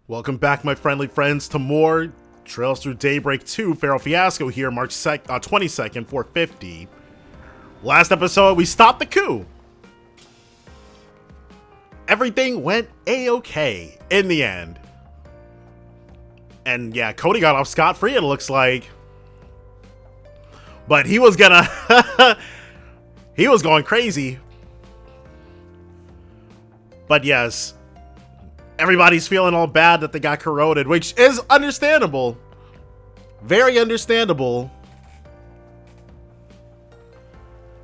Welcome back, my friendly friends, to more Trails Through Daybreak 2 Feral Fiasco here, March 22nd, 450. Last episode, we stopped the coup. Everything went a-okay in the end. And yeah, Cody got off scot-free, it looks like. But he was gonna... he was going crazy. But yes... everybody's feeling all bad that they got corroded, which is understandable. Very understandable.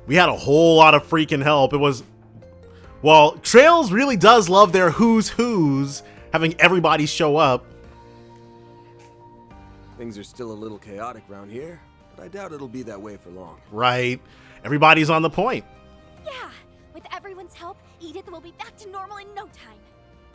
We had a whole lot of freaking help. It was... well, Trails really does love their who's who's, having everybody show up. Things are still a little chaotic around here, but I doubt it'll be that way for long. Right. Everybody's on the point. Yeah, with everyone's help, Edith will be back to normal in no time.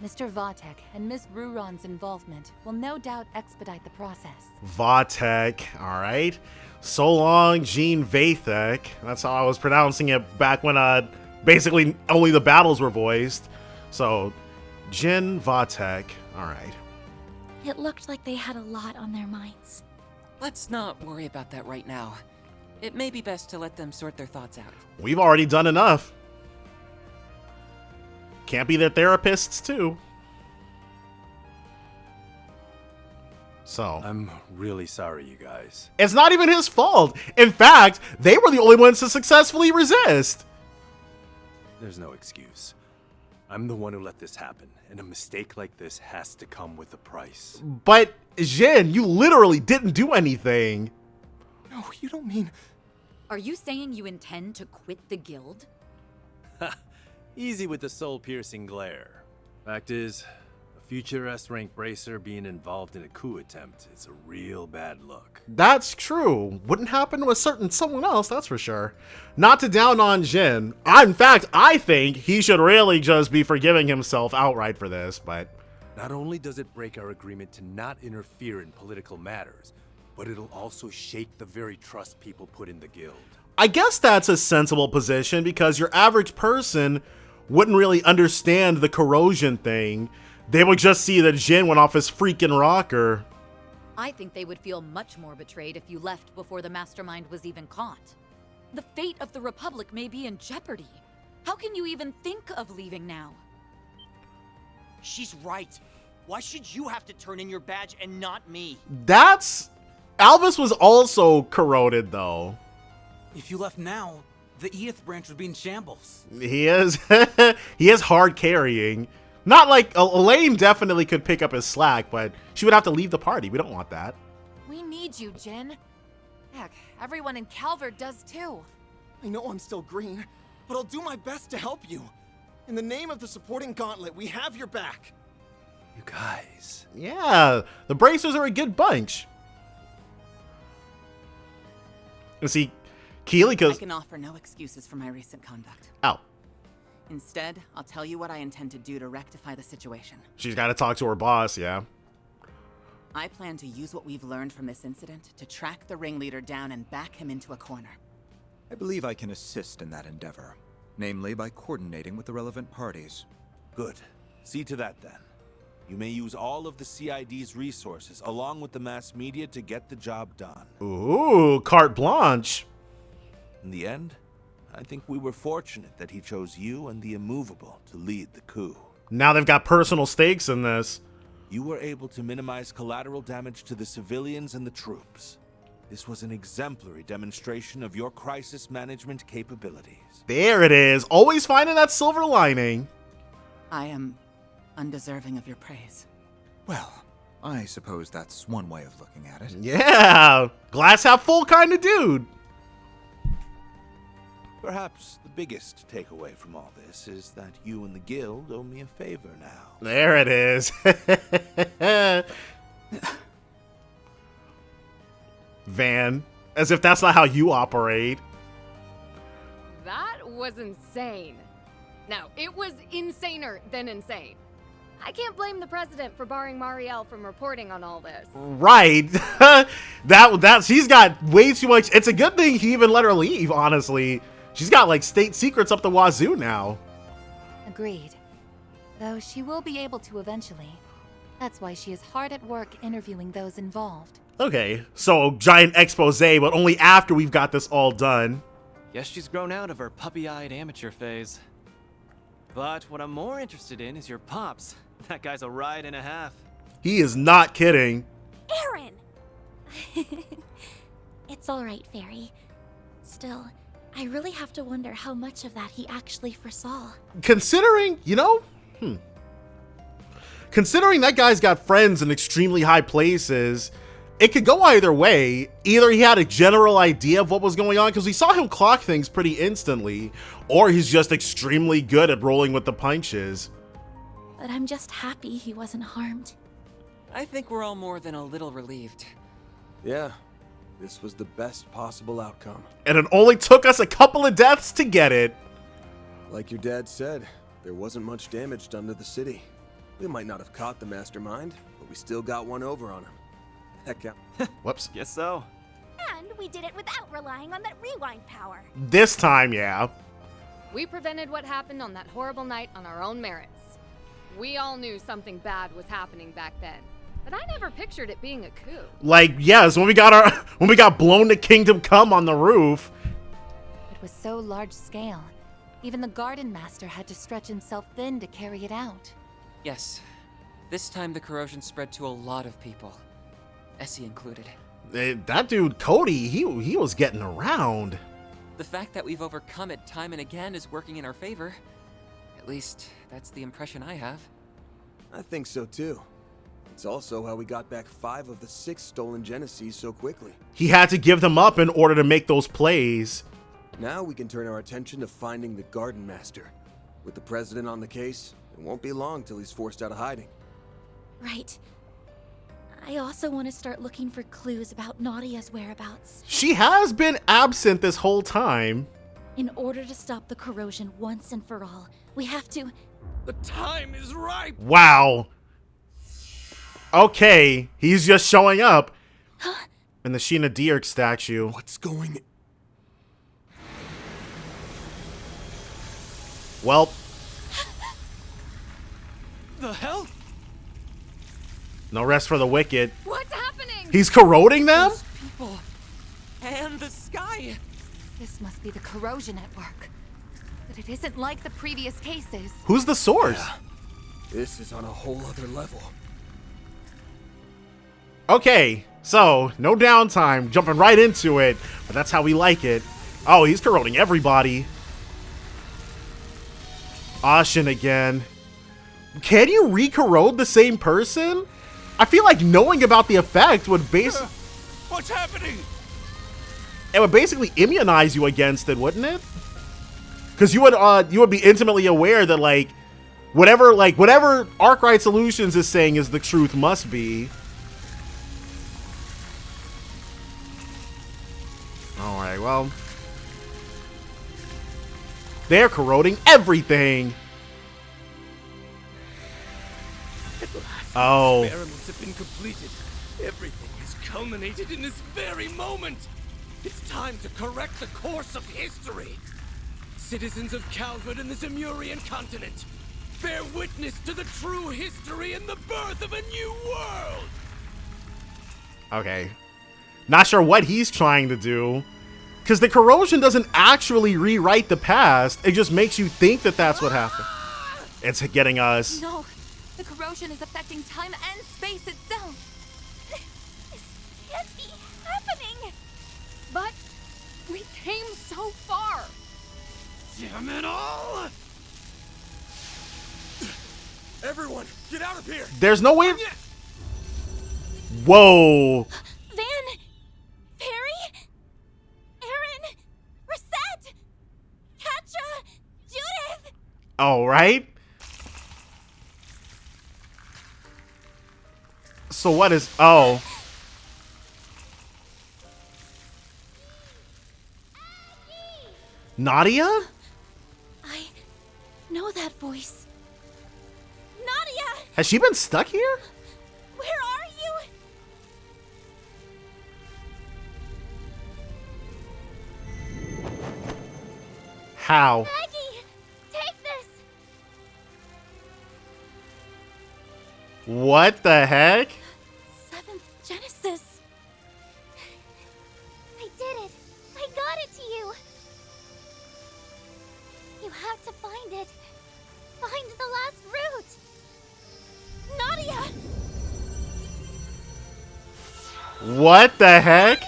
Mr. Vatek and Miss Ruron's involvement will no doubt expedite the process. Vatek, alright. So long, Jean Vathek. That's how I was pronouncing it back when basically only the battles were voiced. So, Jin Vatek, alright. It looked like they had a lot on their minds. Let's not worry about that right now. It may be best to let them sort their thoughts out. We've already done enough. Can't be their therapists, too. So. I'm really sorry, you guys. It's not even his fault. In fact, they were the only ones to successfully resist. There's no excuse. I'm the one who let this happen, and a mistake like this has to come with a price. But, Jin, you literally didn't do anything. No, you don't mean... Are you saying you intend to quit the guild? Easy with the soul-piercing glare. Fact is, a future S-rank bracer being involved in a coup attempt is a real bad look. That's true. Wouldn't happen to a certain someone else, that's for sure. Not to down on Jin. In fact, I think he should really just be forgiving himself outright for this, but... Not only does it break our agreement to not interfere in political matters, but it'll also shake the very trust people put in the guild. I guess that's a sensible position, because your average person wouldn't really understand the corrosion thing. They would just see that Jin went off his freaking rocker. I think they would feel much more betrayed if you left before the mastermind was even caught. The fate of the Republic may be in jeopardy. How can you even think of leaving now? She's right. Why should you have to turn in your badge and not me? That's... Alvis was also corroded, though. If you left now, the Edith branch would be in shambles. He is... he is hard carrying. Not like... Elaine definitely could pick up his slack, but she would have to leave the party. We don't want that. We need you, Jin. Heck, everyone in Calvert does too. I know I'm still green, but I'll do my best to help you. In the name of the supporting gauntlet, we have your back. You guys... Yeah, the Bracers are a good bunch. And see, Keely, I can offer no excuses for my recent conduct. Oh. Instead, I'll tell you what I intend to do to rectify the situation. She's got to talk to her boss, yeah. I plan to use what we've learned from this incident to track the ringleader down and back him into a corner. I believe I can assist in that endeavor, namely by coordinating with the relevant parties. Good. See to that then. You may use all of the CID's resources along with the mass media to get the job done. Ooh, carte blanche. In the end, I think we were fortunate that he chose you and the Immovable to lead the coup. Now they've got personal stakes in this. You were able to minimize collateral damage to the civilians and the troops. This was an exemplary demonstration of your crisis management capabilities. There it is. Always finding that silver lining. I am undeserving of your praise. Well, I suppose that's one way of looking at it. Yeah, glass half full kind of dude. Perhaps the biggest takeaway from all this is that you and the guild owe me a favor now. There it is. Van, as if that's not how you operate. That was insane. No, it was insaner than insane. I can't blame the president for barring Marielle from reporting on all this. Right. She's got way too much. It's a good thing he even let her leave, honestly. She's got like state secrets up the wazoo now. Agreed. Though she will be able to eventually. That's why she is hard at work interviewing those involved. Okay, so giant expose, but only after we've got this all done. Guess she's grown out of her puppy-eyed amateur phase. But what I'm more interested in is your pops. That guy's a ride and a half. He is not kidding. Aaron! It's alright, Fairy. Still, I really have to wonder how much of that he actually foresaw. Considering, considering that guy's got friends in extremely high places, it could go either way. Either he had a general idea of what was going on, because we saw him clock things pretty instantly, or he's just extremely good at rolling with the punches. But I'm just happy he wasn't harmed. I think we're all more than a little relieved. Yeah, this was the best possible outcome. And it only took us a couple of deaths to get it. Like your dad said, there wasn't much damage done to the city. We might not have caught the mastermind, but we still got one over on him. Heck yeah. Whoops. Guess so. And we did it without relying on that rewind power. This time, yeah. We prevented what happened on that horrible night on our own merits. We all knew something bad was happening back then, but I never pictured it being a coup. Like, yes, when we got blown to Kingdom Come on the roof. It was so large scale. Even the Gardenmaster had to stretch himself thin to carry it out. Yes. This time the corrosion spread to a lot of people. Essie included. That dude, Cody, he was getting around. The fact that we've overcome it time and again is working in our favor. At least, that's the impression I have. I think so too. It's also how we got back 5 of the 6 stolen Genesees so quickly. He had to give them up in order to make those plays. Now we can turn our attention to finding the Gardenmaster. With the president on the case, it won't be long till he's forced out of hiding. Right. I also want to start looking for clues about Nadia's whereabouts. She has been absent this whole time. In order to stop the corrosion once and for all, we have to... The time is ripe! Wow. Okay, he's just showing up. Huh? And the Sheena Dierk statue. What's going... Well. The hell? No rest for the wicked. What's happening? He's corroding them? Those people. And the sky. This must be the corrosion at work. But it isn't like the previous cases. Who's the source? Yeah. This is on a whole other level. Okay, so no downtime, jumping right into it, but that's how we like it. Oh, he's corroding everybody. Ashen again. Can you re-corrode the same person? I feel like knowing about the effect would What's happening? It would basically immunize you against it, wouldn't it? Because you would be intimately aware that whatever Arkwright Solutions is saying is the truth must be. All right, well, they're corroding everything. Oh. Experiments have been completed. Everything has culminated in this very moment. It's time to correct the course of history. Citizens of Calvert and the Zemurian continent, bear witness to the true history and the birth of a new world. Okay. Not sure what he's trying to do. Because the corrosion doesn't actually rewrite the past. It just makes you think that that's what happened. It's getting us. No, the corrosion is affecting time and space itself. This can't be happening. But we came so far. Damn it all! Everyone, get out of here! There's no way. Whoa. Van! Perry! Aaron! Reset! Katja! Judith! All right. So what is... Oh. Nadia? I know that voice. Nadia! Has she been stuck here? Where are you? How? Maggie! Take this! What the heck? 7th Genesis. I did it. I got it to you. You have to find it. Find the last root. Nadia! What the heck?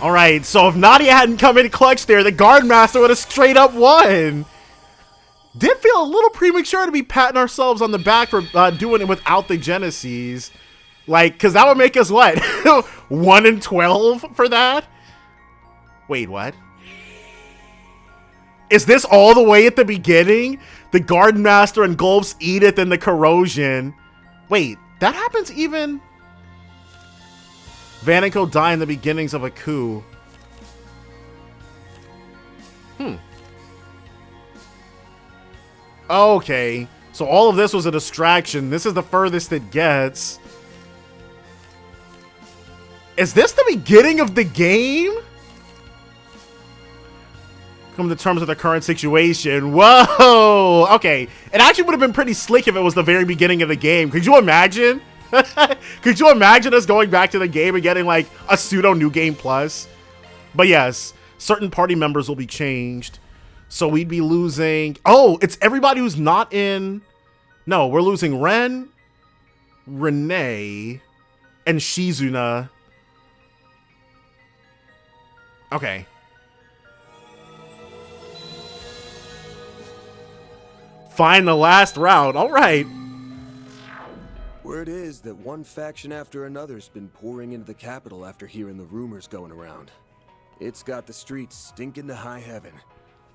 Alright, so if Nadia hadn't come in clutch there, the Gardenmaster would have straight up won. Did feel a little premature to be patting ourselves on the back for doing it without the Genesis. Like, because that would make us what? 1 in 12 for that? Wait, what? Is this all the way at the beginning? The Gardenmaster engulfs Edith in the corrosion. Wait, that happens even... Van and Co. die in the beginnings of a coup. Okay. So all of this was a distraction. This is the furthest it gets. Is this the beginning of the game? Come to terms with the current situation. Whoa! Okay. It actually would have been pretty slick if it was the very beginning of the game. Could you imagine? Could you imagine us going back to the game and getting like a pseudo new game plus? But yes, certain party members will be changed. So we'd be losing... Oh, it's everybody who's not in... No, we're losing Ren, Renee, and Shizuna. Okay. Find the last round. All right. Word is that one faction after another's been pouring into the capital after hearing the rumors going around. It's got the streets stinking to high heaven.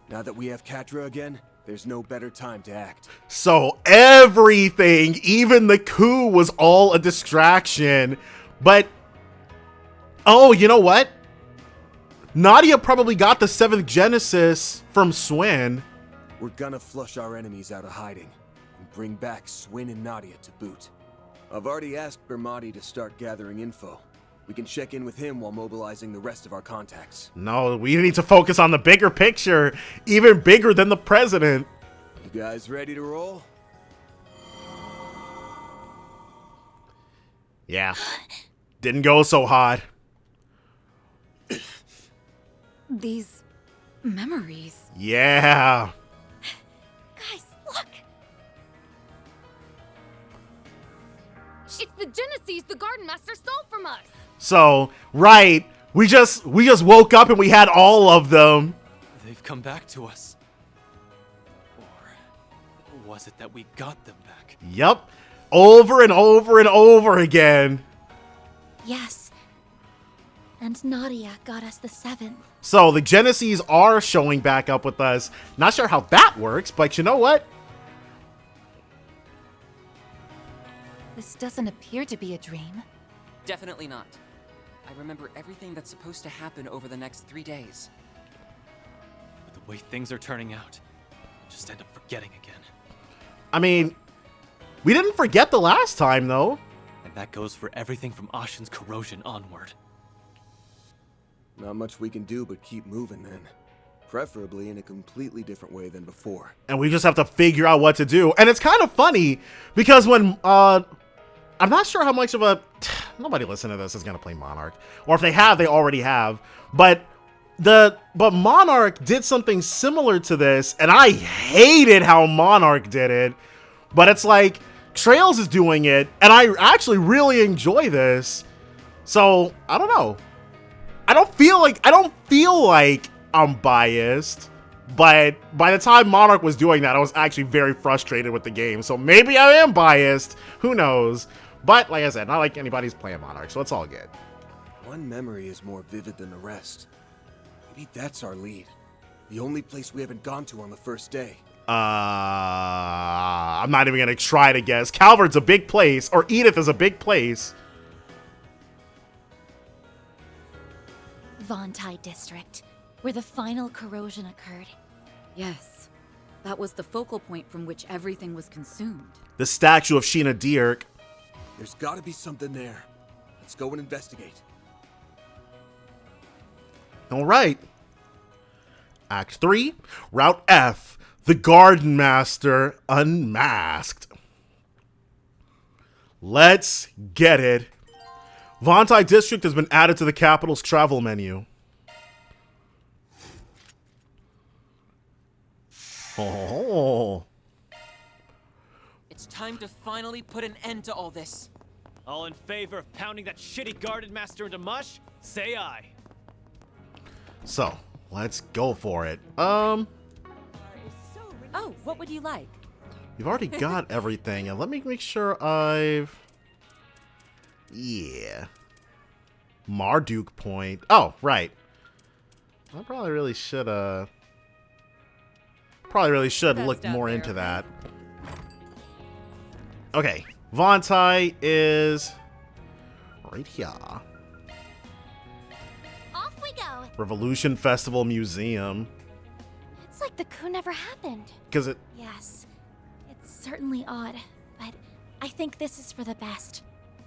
Now that we have Catra again, there's no better time to act. So everything, even the coup, was all a distraction. But, oh, you know what? Nadia probably got the 7th Genesis from Swin. We're gonna flush our enemies out of hiding and bring back Swin and Nadia to boot. I've already asked Bermati to start gathering info. We can check in with him while mobilizing the rest of our contacts. No, we need to focus on the bigger picture, even bigger than the president. You guys ready to roll? Yeah. Didn't go so hot. These memories. Yeah. Guys, look! It's the Genesis the Gardenmaster stole from us! So, right, we just woke up and we had all of them. They've come back to us. Or was it that we got them back? Yep. Over and over and over again. Yes. And Nadia got us the 7th. So the Genesis are showing back up with us. Not sure how that works, but you know what? This doesn't appear to be a dream. Definitely not. I remember everything that's supposed to happen over the next 3 days. But the way things are turning out, I'll just end up forgetting again. I mean, we didn't forget the last time, though. And that goes for everything from Ashen's corrosion onward. Not much we can do but keep moving then. Preferably in a completely different way than before. And we just have to figure out what to do. And it's kind of funny because when, I'm not sure how much of a, nobody listening to this is going to play Monarch. Or if they have, they already have. But Monarch did something similar to this, and I hated how Monarch did it. But it's like, Trails is doing it, and I actually really enjoy this. So, I don't know. I don't feel like I'm biased, but by the time Monarch was doing that, I was actually very frustrated with the game. So maybe I am biased. Who knows? But like I said, not like anybody's playing Monarch, so it's all good. One memory is more vivid than the rest. Maybe that's our lead. The only place we haven't gone to on the first day. I'm not even gonna try to guess. Calvert's a big place, or Edith is a big place. Vontai District, where the final corrosion occurred. Yes. That was the focal point from which everything was consumed. The statue of Sheena Dierk. There's gotta be something there. Let's go and investigate. All right. Act 3, Route F, the Gardenmaster Unmasked. Let's get it. Vontai District has been added to the capital's travel menu. Oh. It's time to finally put an end to all this. All in favor of pounding that shitty Gardenmaster into mush? Say aye. So, let's go for it. Oh, what would you like? You've already got everything, and let me make sure I've... Yeah. Marduk point. Oh, right. I probably really should look more into that. Okay. Vontai is right here. Off we go. Revolution Festival Museum. It's like the coup never happened. Because it... Yes. It's certainly odd, but I think this is for the best.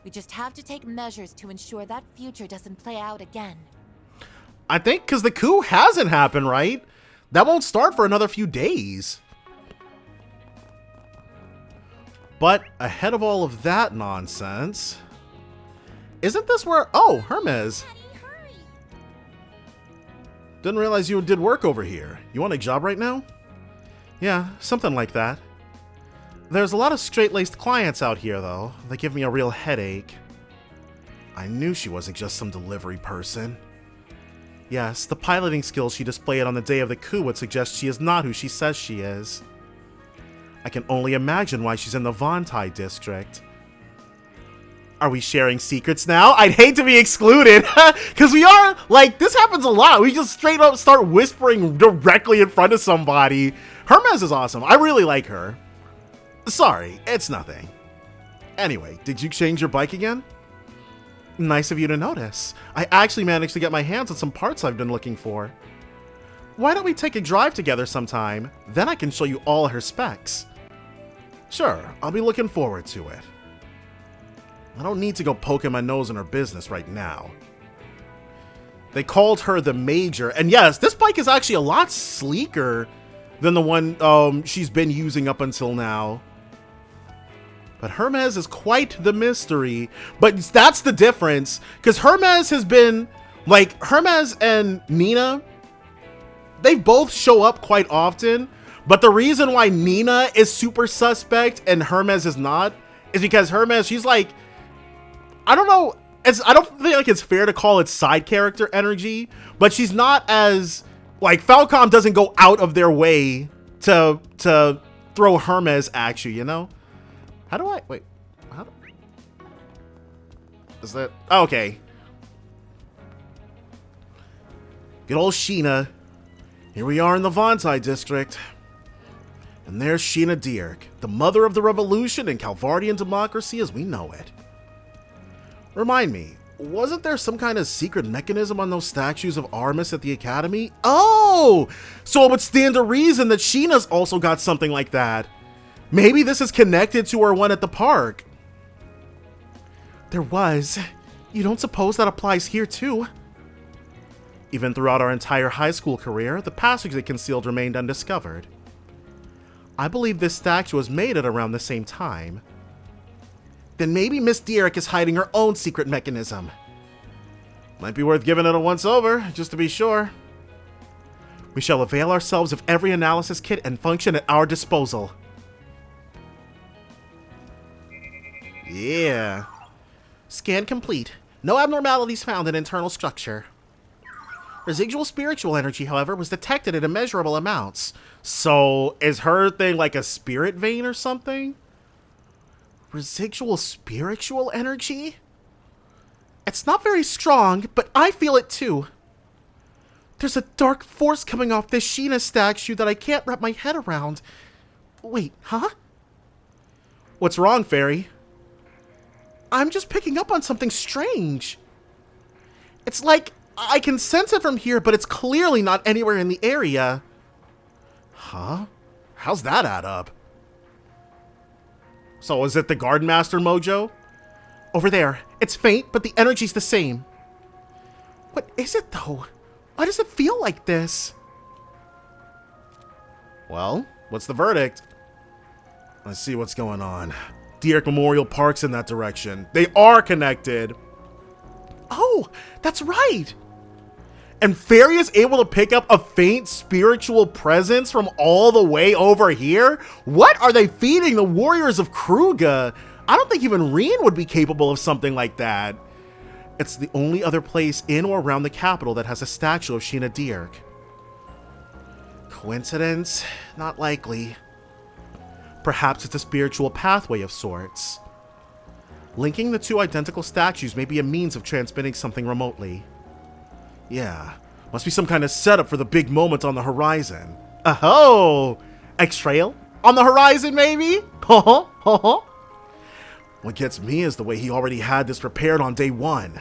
We just have to take measures to ensure that future doesn't play out again. I think because the coup hasn't happened, right? That won't start for another few days. But ahead of all of that nonsense, isn't this where... Oh, Hermes. Didn't realize you did work over here. You want a job right now? Yeah, something like that. There's a lot of straight-laced clients out here, though. They give me a real headache. I knew she wasn't just some delivery person. Yes, the piloting skills she displayed on the day of the coup would suggest she is not who she says she is. I can only imagine why she's in the Vontai district. Are we sharing secrets now? I'd hate to be excluded, because we are, like, this happens a lot. We just straight up start whispering directly in front of somebody. Hermes is awesome. I really like her. Sorry, it's nothing. Anyway, did you change your bike again? Nice of you to notice. I actually managed to get my hands on some parts I've been looking for. Why don't we take a drive together sometime? Then I can show you all her specs. Sure, I'll be looking forward to it. I don't need to go poking my nose in her business right now. They called her the Major, and yes, this bike is actually a lot sleeker than the one she's been using up until now. But Hermes is quite the mystery. But that's the difference, because Hermes has been, like, Hermes and Nina, they both show up quite often. But the reason why Nina is super suspect and Hermes is not is because Hermes, she's like, I don't know, I don't think like it's fair to call it side character energy, but she's not as, like, Falcom doesn't go out of their way to throw Hermes at you, you know? How do I, wait, how do, is that, oh, okay. Good old Sheena. Here we are in the Vontai district. And there's Sheena Dierk, the mother of the revolution and Calvardian democracy as we know it. Remind me, wasn't there some kind of secret mechanism on those statues of Artemis at the Academy? Oh! So it would stand to reason that Sheena's also got something like that. Maybe this is connected to her one at the park. There was. You don't suppose that applies here too? Even throughout our entire high school career, the passage they concealed remained undiscovered. I believe this statue was made at around the same time. Then maybe Miss Dierk is hiding her own secret mechanism. Might be worth giving it a once-over, just to be sure. We shall avail ourselves of every analysis kit and function at our disposal. Yeah. Scan complete. No abnormalities found in internal structure. Residual spiritual energy, however, was detected in immeasurable amounts. So, is her thing like a spirit vein or something? Residual spiritual energy? It's not very strong, but I feel it too. There's a dark force coming off this Sheena statue that I can't wrap my head around. Wait, huh? What's wrong, Fairy? I'm just picking up on something strange. It's like I can sense it from here, but it's clearly not anywhere in the area. Huh? How's that add up? So is it the Gardenmaster mojo? Over there. It's faint, but the energy's the same. What is it, though? Why does it feel like this? Well, what's the verdict? Let's see what's going on. Daybreak Memorial Park's in that direction. They are connected. Oh, that's right. And Fairy is able to pick up a faint spiritual presence from all the way over here? What are they feeding the warriors of Kruga? I don't think even Rien would be capable of something like that. It's the only other place in or around the capital that has a statue of Sheena Daybreak. Coincidence? Not likely. Perhaps it's a spiritual pathway of sorts. Linking the two identical statues may be a means of transmitting something remotely. Yeah, must be some kind of setup for the big moment on the horizon. Oh, X-Trail on the horizon, maybe? What gets me is the way he already had this prepared on day one.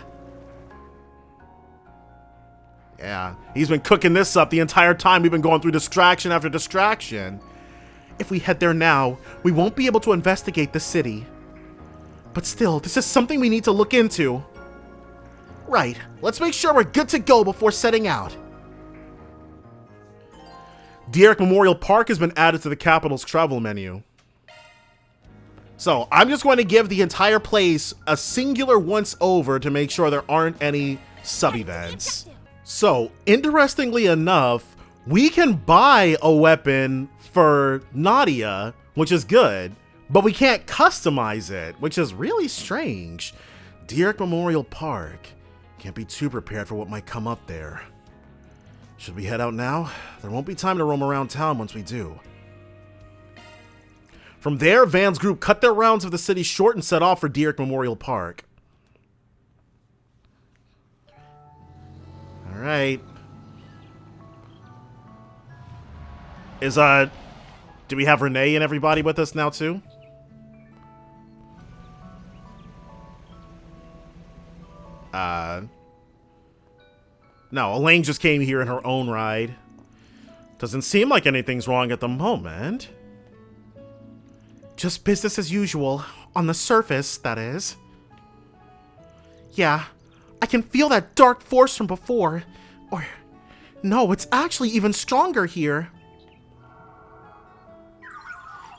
Yeah, he's been cooking this up the entire time we've been going through distraction after distraction. If we head there now, we won't be able to investigate the city. But still, this is something we need to look into. Right, let's make sure we're good to go before setting out. Daybreak Memorial Park has been added to the capital's travel menu. So, I'm just going to give the entire place a singular once over to make sure there aren't any sub-events. So, interestingly enough, we can buy a weapon for Nadia, which is good, but we can't customize it, which is really strange. Daybreak Memorial Park. Can't be too prepared for what might come up there. Should we head out now? There won't be time to roam around town once we do. From there, Van's group cut their rounds of the city short and set off for Daybreak Memorial Park. Alright. Do we have Renee and everybody with us now too? No, Elaine just came here in her own ride. Doesn't seem like anything's wrong at the moment. Just business as usual. On the surface, that is. Yeah, I can feel that dark force from before. Or, no, it's actually even stronger here.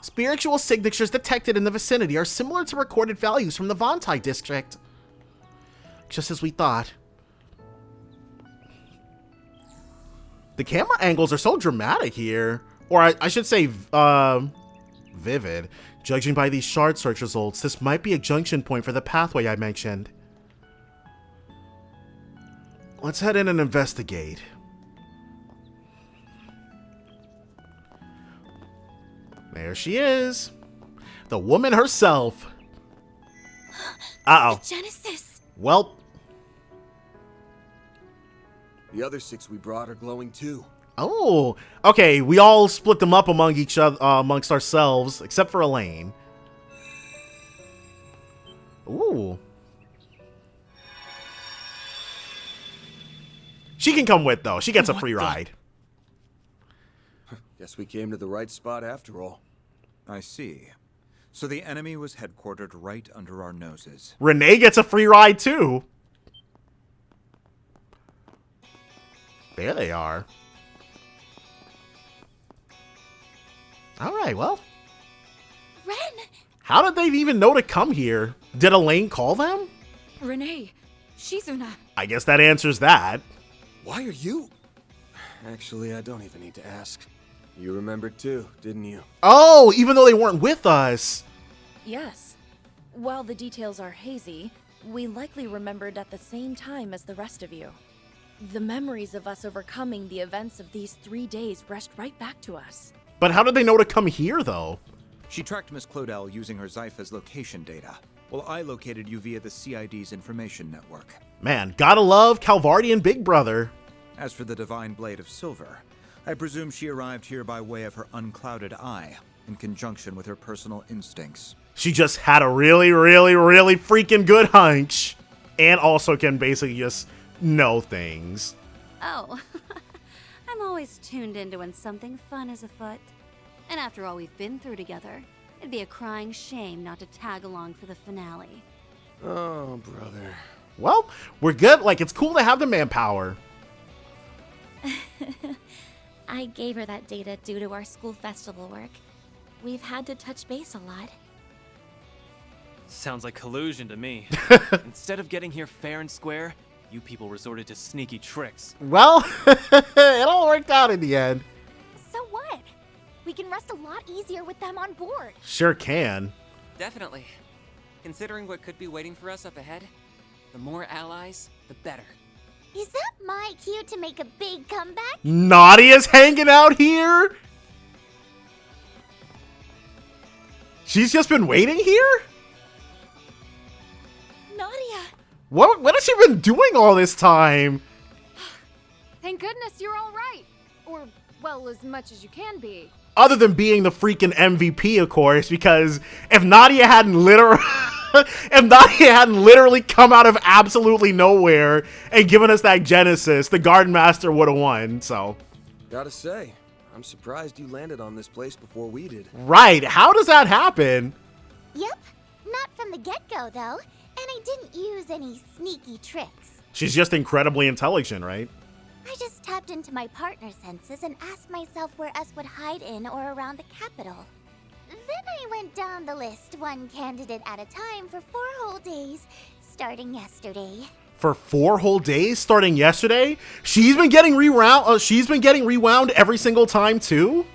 Spiritual signatures detected in the vicinity are similar to recorded values from the Vontai district. Just as we thought. The camera angles are so dramatic here. Or I should say, vivid. Judging by these shard search results, this might be a junction point for the pathway I mentioned. Let's head in and investigate. There she is. The woman herself. Uh-oh. The Genesis. Well. The other 6 we brought are glowing too. Oh, okay. We all split them up among each other, amongst ourselves, except for Elaine. Ooh. She can come with, though. She gets a free ride. Guess we came to the right spot after all. I see. So the enemy was headquartered right under our noses. Renee gets a free ride, too. There they are. Alright, well. Ren! How did they even know to come here? Did Elaine call them? Renee, Shizuna. I guess that answers that. Why are you? Actually, I don't even need to ask. You remembered too, didn't you? Oh, even though they weren't with us. Yes. While the details are hazy, we likely remembered at the same time as the rest of you. The memories of us overcoming the events of these 3 days rushed right back to us. But how did they know to come here, though? She tracked Miss Clodell using her Zypha's location data, while I located you via the CID's information network. Man, gotta love Calvardian Big Brother. As for the Divine Blade of Silver, I presume she arrived here by way of her unclouded eye, in conjunction with her personal instincts. She just had a really, really, really freaking good hunch. And also can basically just know things. Oh, I'm always tuned into when something fun is afoot. And after all we've been through together, it'd be a crying shame not to tag along for the finale. Oh, brother. Well, we're good. Like, it's cool to have the manpower. I gave her that data due to our school festival work. We've had to touch base a lot. Sounds like collusion to me. Instead of getting here fair and square, you people resorted to sneaky tricks. Well, it all worked out in the end. So what? We can rest a lot easier with them on board. Sure can. Definitely. Considering what could be waiting for us up ahead, the more allies, the better. Is that my cue to make a big comeback? Nadia's hanging out here? She's just been waiting here? Nadia! What has she been doing all this time? Thank goodness you're all right. Or, well, as much as you can be. Other than being the freaking MVP, of course, because if Nadia hadn't literally come out of absolutely nowhere and given us that Genesis, the Gardenmaster would have won, so. Gotta say, I'm surprised you landed on this place before we did. Right, how does that happen? Yep, not from the get-go though, and I didn't use any sneaky tricks. She's just incredibly intelligent, right? I just tapped into my partner senses and asked myself where us would hide in or around the capital. Then I went down the list, one candidate at a time for 4 whole days, starting yesterday. For 4 whole days, starting yesterday? She's been getting rewound every single time, too?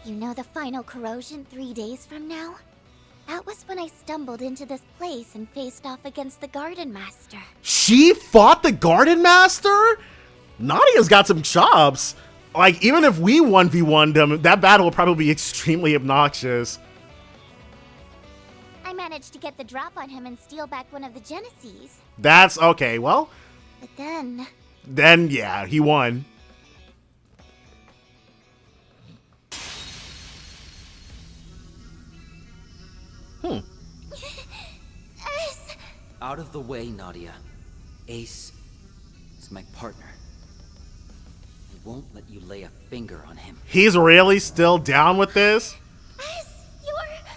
You know the final corrosion 3 days from now? That was when I stumbled into this place and faced off against the Gardenmaster. She fought the Gardenmaster? Nadia's got some chops. Like, even if we 1v1'd him, that battle would probably be extremely obnoxious. I managed to get the drop on him and steal back one of the Genesees. That's okay, well. But then... Then, yeah, he won. Out of the way, Nadia. Ace is my partner. I won't let you lay a finger on him. He's really still down with this?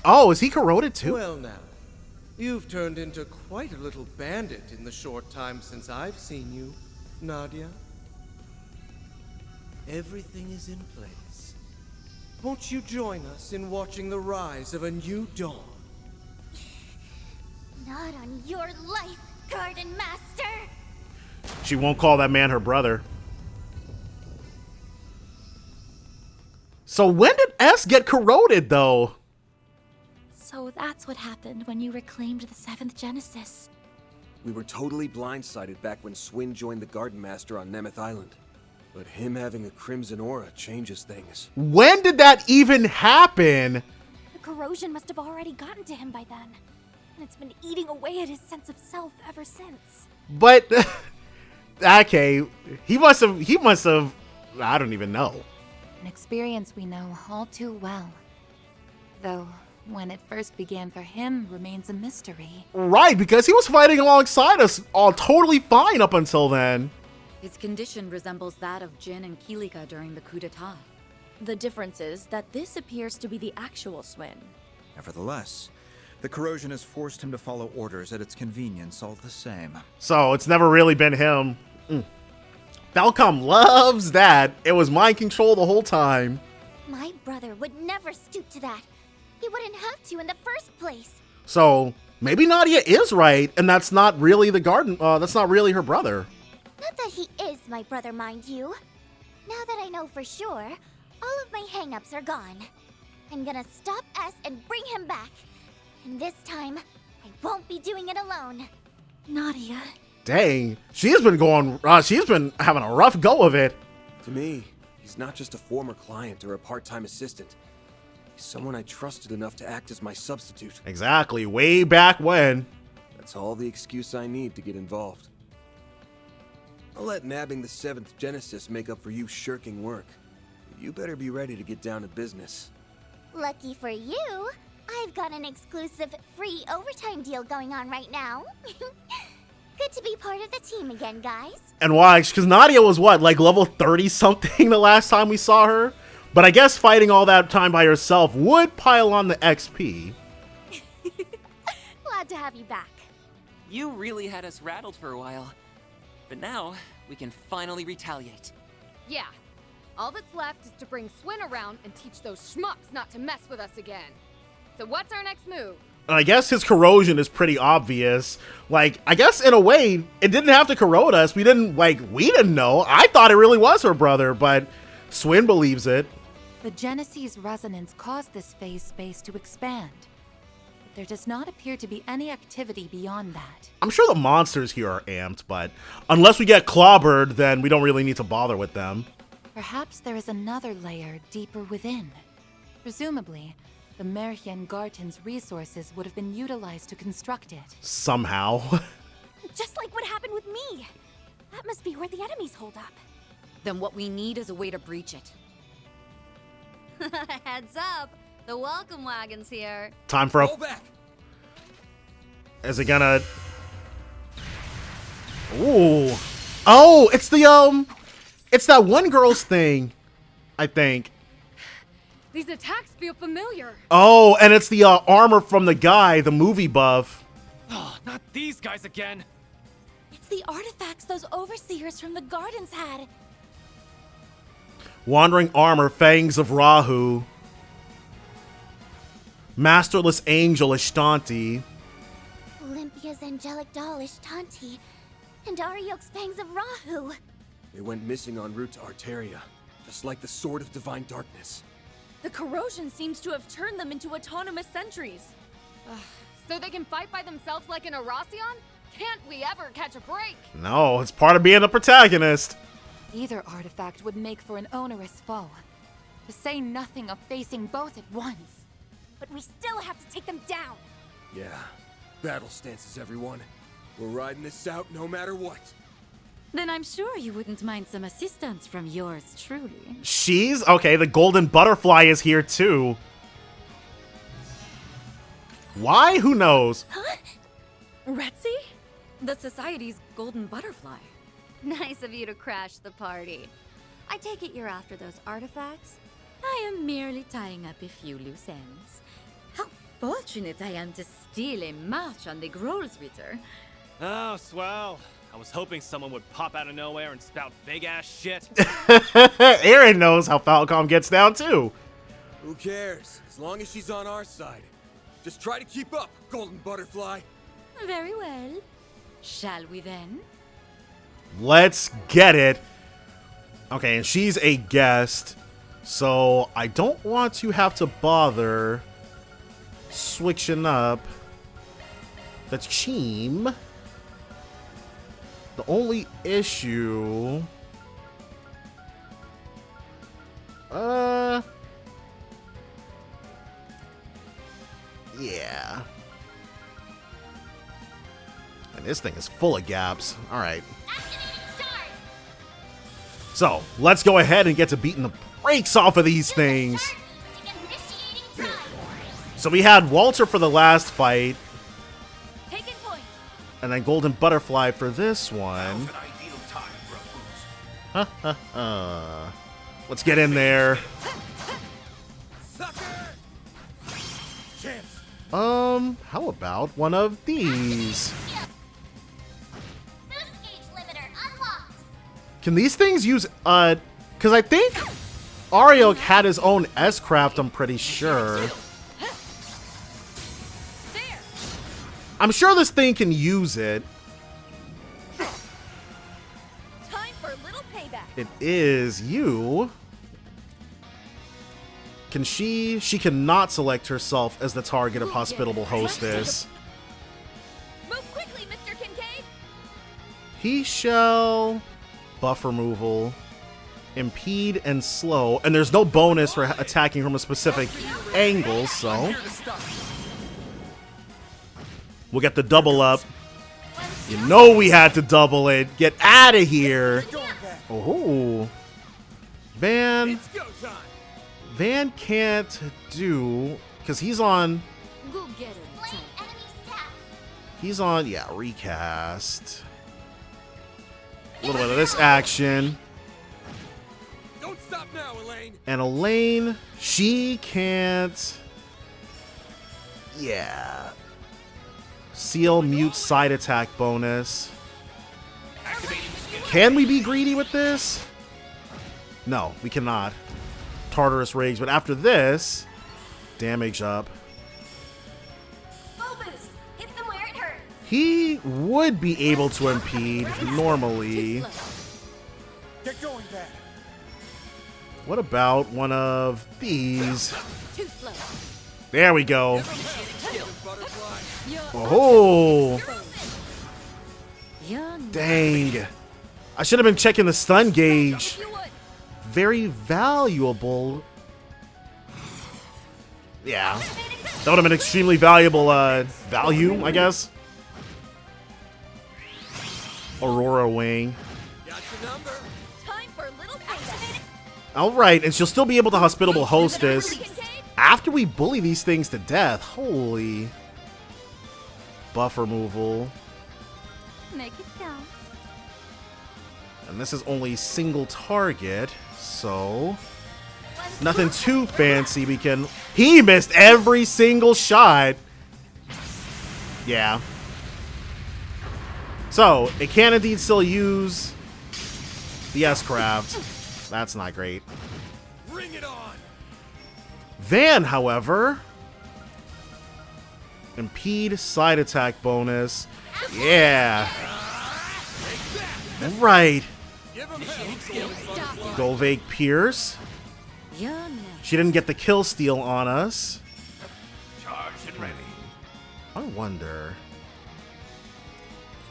Oh, is he corroded too? Well now, you've turned into quite a little bandit in the short time since I've seen you, Nadia. Everything is in place. Won't you join us in watching the rise of a new dawn? Not on your life, Gardenmaster! She won't call that man her brother. So when did S get corroded, though? So that's what happened when you reclaimed the 7th Genesis. We were totally blindsided back when Swin joined the Gardenmaster on Nemeth Island. But him having a crimson aura changes things. When did that even happen? The corrosion must have already gotten to him by then. And it's been eating away at his sense of self ever since. But, okay, he must have, I don't even know. An experience we know all too well. Though, when it first began for him remains a mystery. Right, because he was fighting alongside us all totally fine up until then. His condition resembles that of Jin and Kilika during the coup d'etat. The difference is that this appears to be the actual Swin. Nevertheless, the corrosion has forced him to follow orders at its convenience all the same. So it's never really been him. Falcom loves that. It was mind control the whole time. My brother would never stoop to that. He wouldn't have to in the first place. So maybe Nadia is right, and that's not really that's not really her brother. Not that he is my brother, mind you. Now that I know for sure, all of my hang-ups are gone. I'm gonna stop S and bring him back. And this time, I won't be doing it alone. Nadia. Dang, she's been having a rough go of it. To me, he's not just a former client or a part-time assistant. He's someone I trusted enough to act as my substitute. Exactly, way back when. That's all the excuse I need to get involved. I'll let nabbing the 7th Genesis make up for you shirking work. You better be ready to get down to business. Lucky for you, I've got an exclusive free overtime deal going on right now. Good to be part of the team again, guys. And why? Because Nadia was what, like level 30 something the last time we saw her? But I guess fighting all that time by herself would pile on the XP. Glad to have you back. You really had us rattled for a while. But now, we can finally retaliate. Yeah. All that's left is to bring Swin around and teach those schmucks not to mess with us again. So what's our next move? And I guess his corrosion is pretty obvious. Like, I guess in a way, it didn't have to corrode us. We didn't know. I thought it really was her brother, but Swin believes it. The Genesee's resonance caused this phase space to expand. But there does not appear to be any activity beyond that. I'm sure the monsters here are amped, but unless we get clobbered, then we don't really need to bother with them. Perhaps there is another layer deeper within. Presumably, the Merhien Garten's resources would have been utilized to construct it. Somehow. Just like what happened with me. That must be where the enemies hold up. Then what we need is a way to breach it. Heads up, the welcome wagon's here. Time for a... Go back. Is it gonna... Ooh. Oh, it's the, it's that one girl's thing, I think. These attacks feel familiar. Oh, and it's the armor from the guy, the movie buff. Oh, not these guys again. It's the artifacts those overseers from the gardens had. Wandering armor, fangs of Rahu. Masterless angel Ishtanti. Olympia's angelic doll Ishtanti. And Ariok's fangs of Rahu. They went missing en route to Arteria, just like the Sword of Divine Darkness. The corrosion seems to have turned them into autonomous sentries. So they can fight by themselves like an Arasion? Can't we ever catch a break? No, it's part of being the protagonist. Either artifact would make for an onerous foe, to say nothing of facing both at once. But we still have to take them down. Yeah, battle stances, everyone. We're riding this out no matter what. Then I'm sure you wouldn't mind some assistance from yours truly. She's... Okay, the golden butterfly is here too. Why? Who knows? Huh? Retzi? The Society's golden butterfly. Nice of you to crash the party. I take it you're after those artifacts? I am merely tying up a few loose ends. How fortunate I am to steal a march on the Grolsritter. Oh, swell. I was hoping someone would pop out of nowhere and spout big-ass shit. Aaron knows how Falcom gets down too. Who cares? As long as she's on our side. Just try to keep up, golden butterfly. Very well. Shall we then? Let's get it. Okay, and she's a guest, so I don't want to have to bother switching up the team. The only issue... Yeah. And this thing is full of gaps. Alright. So, let's go ahead and get to beating the brakes off of these things. So we had Walter for the last fight. And then Golden Butterfly for this one. Let's get in there. How about one of these? Can these things use, because I think Ariok had his own S-Craft, I'm pretty sure. I'm sure this thing can use it. Time for a little payback. It is you. Can she cannot select herself as the target of Hospitable Hostess. Move quickly, Mr. Kincaid. He shall buff removal, impede, and slow. And there's no bonus for attacking from a specific angle, so we'll get the double up. You know we had to double it. Get out of here. Oh, Van can't do, because he's on. He's on, yeah, recast. A little bit of this action. Don't stop now, Elaine. And Elaine, she can't. Yeah. Seal mute side attack bonus. Can we be greedy with this? No, we cannot. Tartarus Rigs, but after this, damage up. Bulbous, hit them where it hurts. He would be able to impede normally. Get going, Dad. What about one of these? Too slow. There we go. Oh, dang. I should have been checking the stun gauge. Very valuable. Yeah. That would have been extremely valuable value, I guess. Aurora Wing. Time for a little payback. Alright, and she'll still be able to Hospitable Hostess after we bully these things to death. Holy. Buff removal. Make it count. And this is only single target, so nothing too fancy. We can... He missed every single shot. Yeah. So, it can indeed still use the S-Craft. That's not great. Bring it on. Van, however... Impede side attack bonus. Yeah. Right. Golvake Pierce. She didn't get the kill steal on us. Charge and ready. I wonder.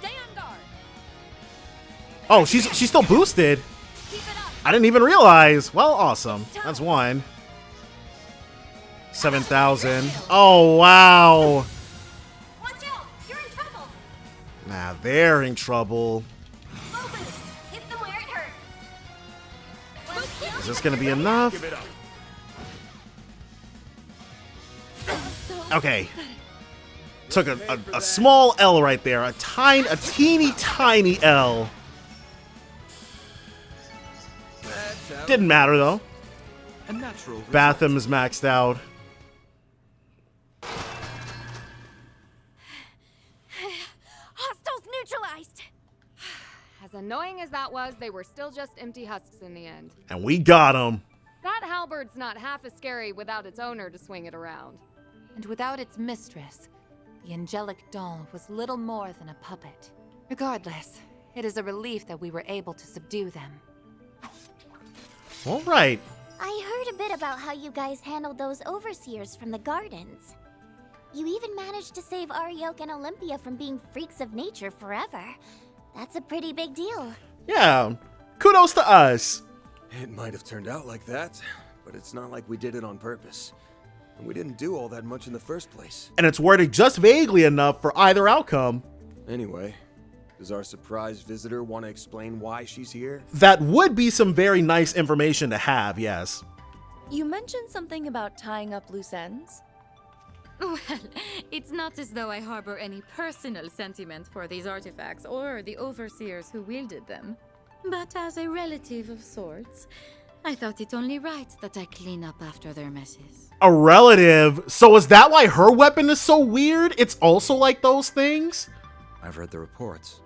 Stay on guard. Oh, she's still boosted. I didn't even realize. Well, awesome. That's one. 7,000. Oh, wow. Watch out, you're in trouble. Nah, they're in trouble. Bulbous, hit them where it hurts. Is this gonna be enough? Okay. Took a small L right there. A teeny tiny L. Didn't matter though. A natural Batham is maxed out. Hostiles neutralized. As annoying as that was, they were still just empty husks in the end. And we got him. That halberd's not half as scary without its owner to swing it around. And without its mistress, the angelic doll was little more than a puppet. Regardless, it is a relief that we were able to subdue them. All right. I heard a bit about how you guys handled those overseers from the gardens. You even managed to save Arioke and Olympia from being freaks of nature forever. That's a pretty big deal. Yeah. Kudos to us. It might have turned out like that, but it's not like we did it on purpose. And we didn't do all that much in the first place. And it's worded just vaguely enough for either outcome. Anyway, does our surprise visitor want to explain why she's here? That would be some very nice information to have, yes. You mentioned something about tying up loose ends? Well, it's not as though I harbor any personal sentiment for these artifacts or the overseers who wielded them. But as a relative of sorts, I thought it only right that I clean up after their messes. A relative? So is that why her weapon is so weird? It's also like those things? I've read the reports.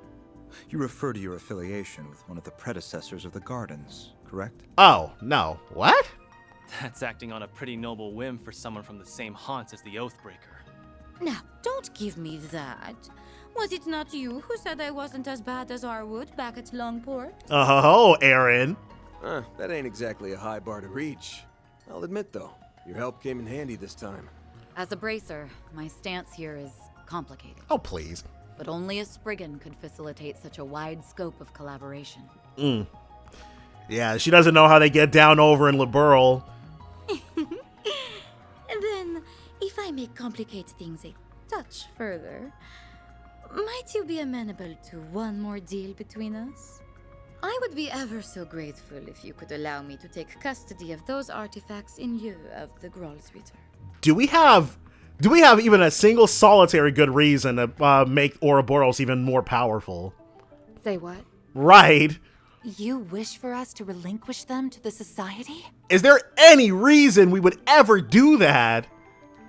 You refer to your affiliation with one of the predecessors of the Gardens, correct? Oh, no. What? That's acting on a pretty noble whim for someone from the same haunts as the Oathbreaker. Now, don't give me that. Was it not you who said I wasn't as bad as Arwood back at Longport? Oh, Aaron. That ain't exactly a high bar to reach. I'll admit, though, your help came in handy this time. As a bracer, my stance here is complicated. Oh, please. But only a Spriggan could facilitate such a wide scope of collaboration. Yeah, she doesn't know how they get down over in Liberl. And then, if I may complicate things a touch further, might you be amenable to one more deal between us? I would be ever so grateful if you could allow me to take custody of those artifacts in lieu of the Groll's return. Do we have even a single solitary good reason to make Ouroboros even more powerful? Say what? Right. You wish for us to relinquish them to the Society? Is there any reason we would ever do that?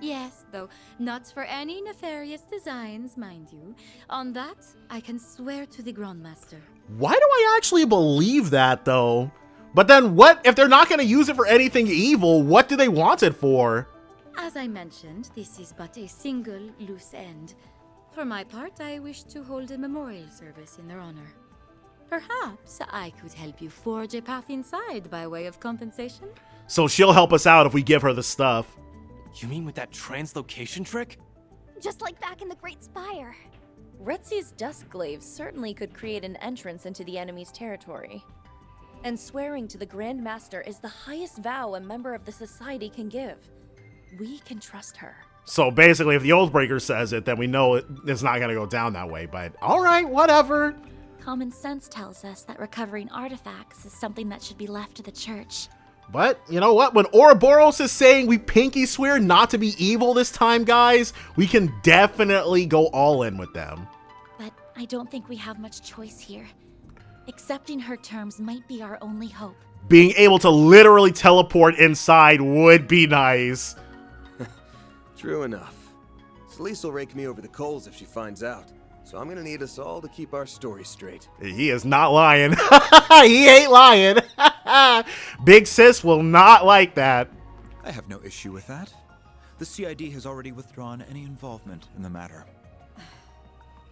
Yes, though not for any nefarious designs, mind you. On that, I can swear to the Grandmaster. Why do I actually believe that, though? But then what if they're not going to use it for anything evil? What do they want it for? As I mentioned, this is but a single loose end. For my part, I wish to hold a memorial service in their honor. Perhaps I could help you forge a path inside by way of compensation? So she'll help us out if we give her the stuff. You mean with that translocation trick? Just like back in the Great Spire. Retzi's Duskglaive certainly could create an entrance into the enemy's territory. And swearing to the Grandmaster is the highest vow a member of the Society can give. We can trust her. So basically, if the Oathbreaker says it, then we know it's not going to go down that way. But alright, whatever. Common sense tells us that recovering artifacts is something that should be left to the church. But, you know what? When Ouroboros is saying we pinky swear not to be evil this time, guys, we can definitely go all in with them. But I don't think we have much choice here. Accepting her terms might be our only hope. Being able to literally teleport inside would be nice. True enough. Celeste will rake me over the coals if she finds out. So I'm gonna need us all to keep our story straight. He is not lying. He ain't lying. Big sis will not like that. I have no issue with that. The CID has already withdrawn any involvement in the matter.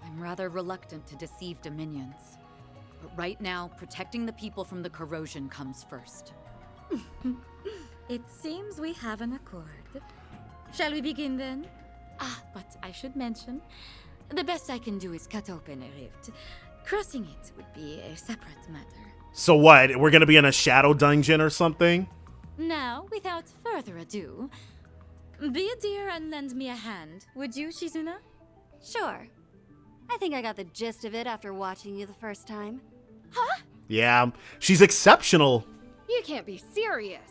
I'm rather reluctant to deceive Dominions. But right now, protecting the people from the corrosion comes first. It seems we have an accord. Shall we begin then? But I should mention, the best I can do is cut open a rift. Crossing it would be a separate matter. So what? We're gonna be in a shadow dungeon or something? Now, without further ado, be a dear and lend me a hand, would you, Shizuna? Sure. I think I got the gist of it after watching you the first time. Huh? Yeah, she's exceptional. You can't be serious.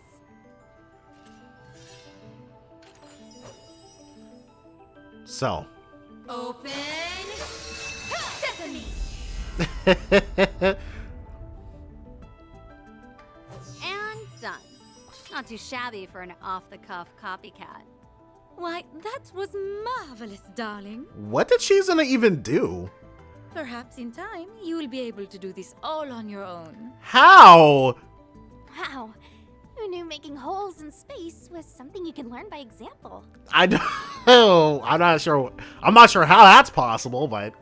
So. Open sesame. And done. Not too shabby for an off-the-cuff copycat. Why, that was marvelous, darling. What did Shizuna even do? Perhaps in time, you will be able to do this all on your own. How? Wow. Who knew making holes in space was something you can learn by example? I don't know. I'm not sure how that's possible, but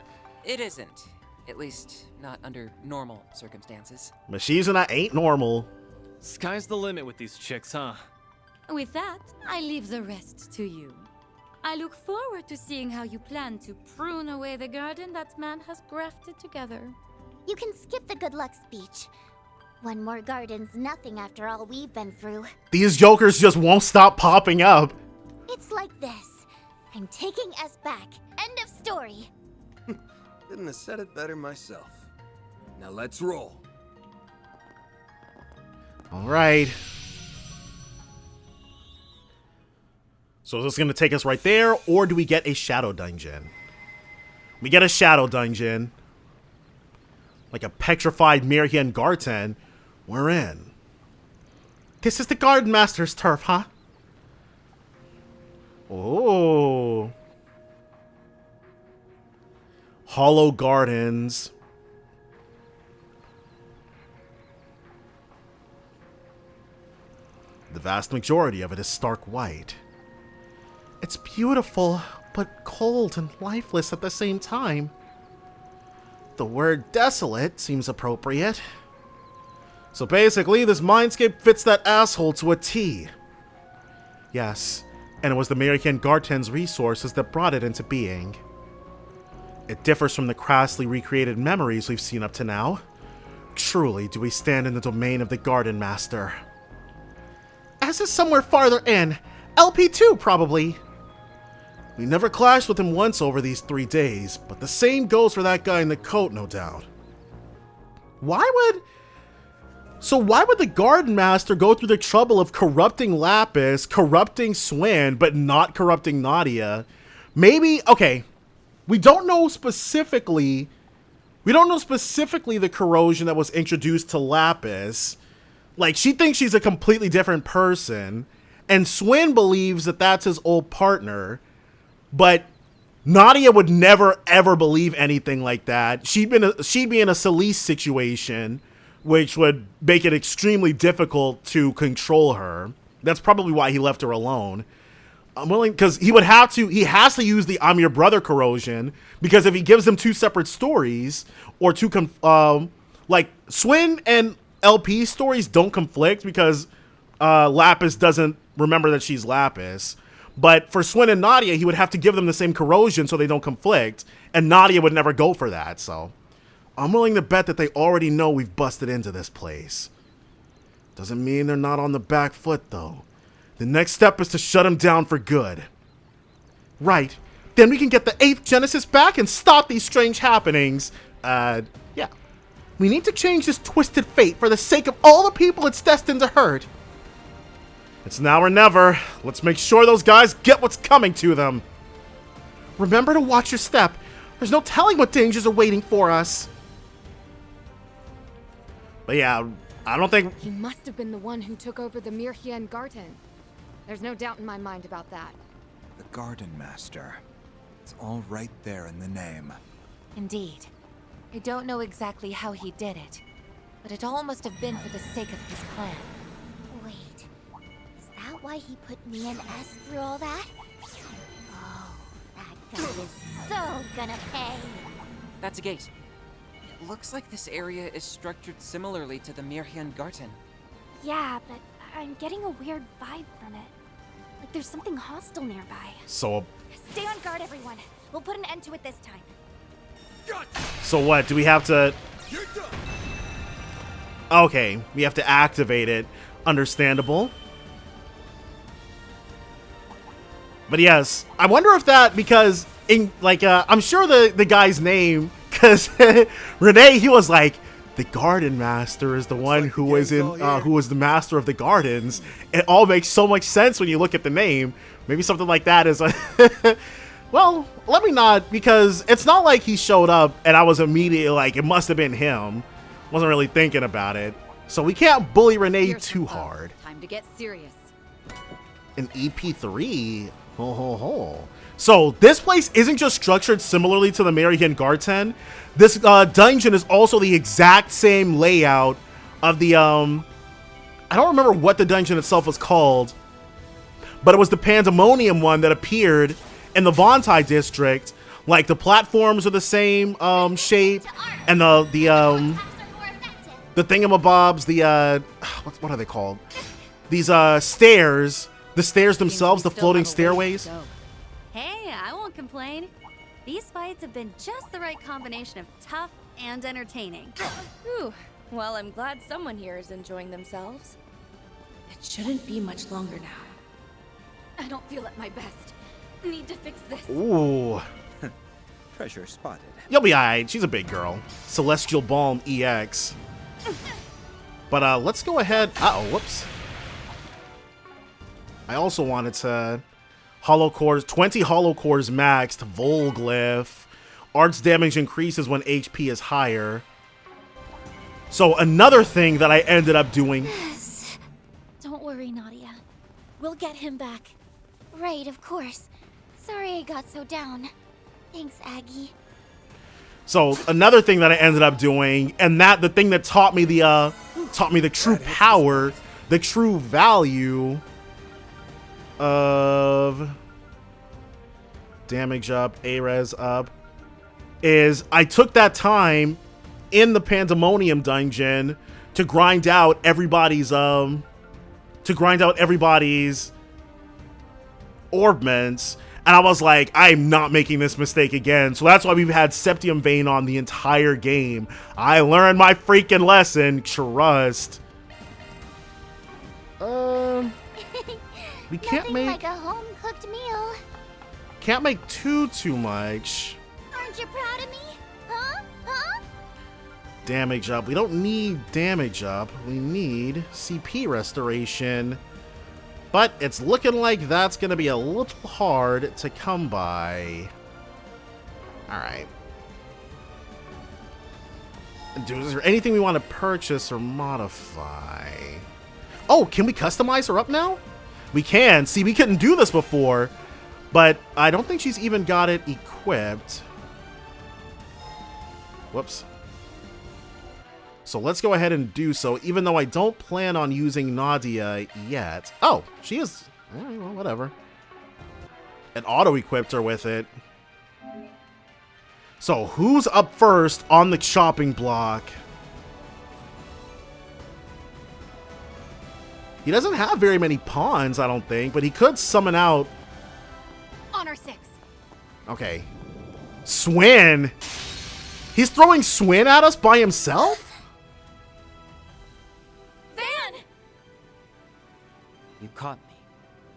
It isn't. At least, not under normal circumstances. but Shizuna ain't normal. Sky's the limit with these chicks, huh? With that, I leave the rest to you. I look forward to seeing how you plan to prune away the garden that man has grafted together. You can skip the good luck speech. One more garden's nothing after all we've been through. These jokers just won't stop popping up. It's like this. I'm taking us back. End of story. Couldn't have said it better myself. Now let's roll. All right. So is this going to take us right there, or do we get a shadow dungeon? We get a shadow dungeon. Like a petrified Mirian Garten. We're in. This is the Gardenmaster's turf, huh? Oh. Hollow Gardens. The vast majority of it is stark white. It's beautiful, but cold and lifeless at the same time. The word desolate seems appropriate. So basically, this mindscape fits that asshole to a T. Yes, and it was the American Garten's resources that brought it into being. It differs from the crassly recreated memories we've seen up to now. Truly do we stand in the domain of the Gardenmaster. As is somewhere farther in, LP2 probably. We never clashed with him once over these 3 days, but the same goes for that guy in the coat, no doubt. Why would the Gardenmaster go through the trouble of corrupting Lapis, corrupting Swin, but not corrupting Nadia? Maybe, okay, we don't know specifically the corrosion that was introduced to Lapis. Like, she thinks she's a completely different person, and Swin believes that that's his old partner. But Nadia would never ever believe anything like that. She'd be in a Celeste situation which would make it extremely difficult to control her. That's probably why he left her alone. I'm willing, because he has to use the I'm your brother corrosion, because if he gives them two separate stories, or like Swin and LP's stories don't conflict because Lapis doesn't remember that she's Lapis. But for Swin and Nadia, he would have to give them the same corrosion so they don't conflict, and Nadia would never go for that, so I'm willing to bet that they already know we've busted into this place. Doesn't mean they're not on the back foot, though. The next step is to shut them down for good. Right. Then we can get the 8th Genesis back and stop these strange happenings. Yeah. We need to change this twisted fate for the sake of all the people it's destined to hurt. It's now or never. Let's make sure those guys get what's coming to them. Remember to watch your step. There's no telling what dangers are waiting for us. But yeah, I don't think... He must have been the one who took over the Mirhien Garden. There's no doubt in my mind about that. The Gardenmaster. It's all right there in the name. Indeed. I don't know exactly how he did it, but it all must have been for the sake of his plan. Wait, is that why he put me and S through all that? Oh, that guy is so gonna pay. That's a gate. It looks like this area is structured similarly to the Mirhien Garden. Yeah, but I'm getting a weird vibe from it. Like there's something hostile nearby. So Stay on guard, everyone. We'll put an end to it this time. what, do we have to... Okay, we have to activate it. Understandable. But yes, I wonder if that, because, I'm sure the guy's name, because Renee, he was like, the Gardenmaster is the one who was who was the master of the gardens. It all makes so much sense when you look at the name. Maybe something like that is well, let me not, because it's not like he showed up and I was immediately like, it must have been him. Wasn't really thinking about it. So we can't bully Renee too hard. Time to get serious. An EP3? Ho ho ho. So this place isn't just structured similarly to the Mirhien Garden. This dungeon is also the exact same layout of the I don't remember what the dungeon itself was called, but it was the Pandemonium one that appeared in the Vontai district. Like the platforms are the same shape, and the thingamabobs, the what are they called? These stairs, the stairs themselves, the floating stairways. Hey, I won't complain. These fights have been just the right combination of tough and entertaining. Whew. Well, I'm glad someone here is enjoying themselves. It shouldn't be much longer now. I don't feel at my best. Need to fix this. Ooh. Treasure spotted. You'll be alright. She's a big girl. Celestial Balm EX. But let's go ahead. Uh-oh, whoops. I also wanted to hollow cores, 20 hollow cores maxed, Volglyph. Arts damage increases when HP is higher. So another thing that I ended up doing. Don't worry, Nadia. We'll get him back. Right, of course. Sorry I got so down. Thanks, Aggie. So another thing that I ended up doing, and that the thing that taught me the true power, the true value of damage up, A-res up, is I took that time in the Pandemonium dungeon to grind out everybody's orbments, and I was like, I'm not making this mistake again. So that's why we've had Septium Vein on the entire game. I learned my freaking lesson. Trust. We can't make like a home-cooked meal. Can't make too much. Aren't you proud of me? Huh? Huh? Damage up. We don't need damage up. We need CP restoration. But it's looking like that's going to be a little hard to come by. Alright. Dude, is there anything we want to purchase or modify? Oh, can we customize her up now? We can. See, we couldn't do this before. But I don't think she's even got it equipped. Whoops. So let's go ahead and do so, even though I don't plan on using Nadia yet. Oh, she is... well, whatever. It auto-equipped her with it. So who's up first on the chopping block? He doesn't have very many pawns, I don't think, but he could summon out... Honor 6. Okay. Swin? He's throwing Swin at us by himself? Van! You caught me,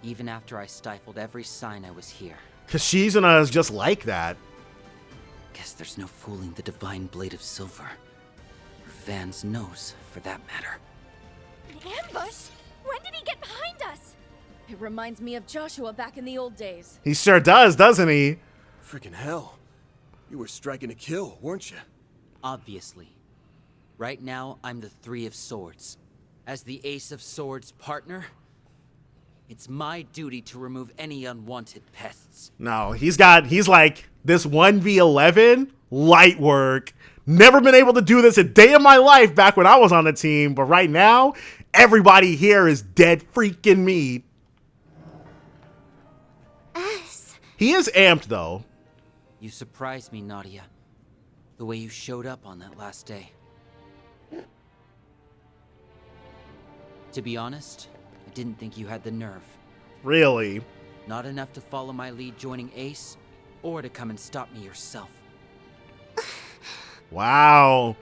even after I stifled every sign I was here. Kashizuna is just like that. Guess there's no fooling the divine blade of silver. Or Van's nose, for that matter. An ambush? When did he get behind us? It reminds me of Joshua back in the old days. He sure does, doesn't he? Freaking hell. You were striking to kill, weren't you? Obviously. Right now, I'm the Three of Swords. As the Ace of Swords partner, it's my duty to remove any unwanted pests. No, he's like, this 1v11, light work. Never been able to do this a day in my life back when I was on the team, but right now, everybody here is dead freaking meat. He is amped, though. You surprised me, Nadia. The way you showed up on that last day. To be honest, I didn't think you had the nerve. Really? Not enough to follow my lead joining Ace, or to come and stop me yourself. Wow.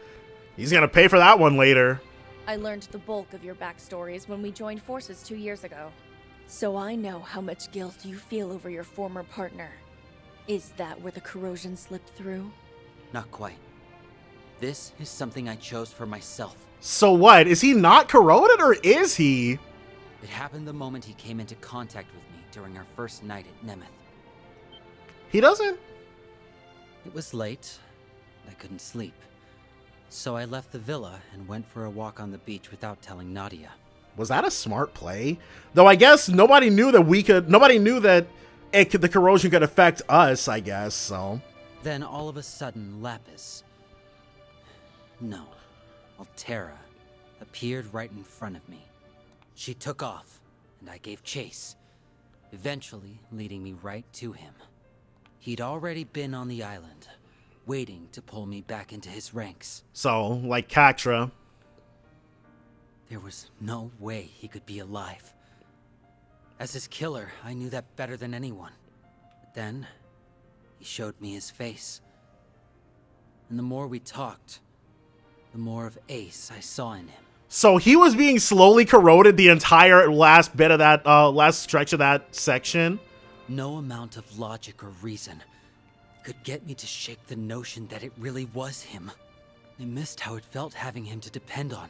He's gonna pay for that one later. I learned the bulk of your backstories when we joined forces 2 years ago. So I know how much guilt you feel over your former partner. Is that where the corrosion slipped through? Not quite. This is something I chose for myself. So what? Is he not corroded, or is he? It happened the moment he came into contact with me during our first night at Nemeth. He doesn't? It was late. I couldn't sleep. So I left the villa and went for a walk on the beach without telling Nadia. Was that a smart play? Though I guess nobody knew that the corrosion could affect us, I guess, so. Then all of a sudden, Lapis... No, Altera appeared right in front of me. She took off, and I gave chase, eventually leading me right to him. He'd already been on the island, waiting to pull me back into his ranks. So, like Katra. There was no way he could be alive. As his killer, I knew that better than anyone. But then, he showed me his face. And the more we talked, the more of Ace I saw in him. So he was being slowly corroded the entire last bit of that, last stretch of that section? No amount of logic or reason could get me to shake the notion that it really was him. I missed how it felt having him to depend on.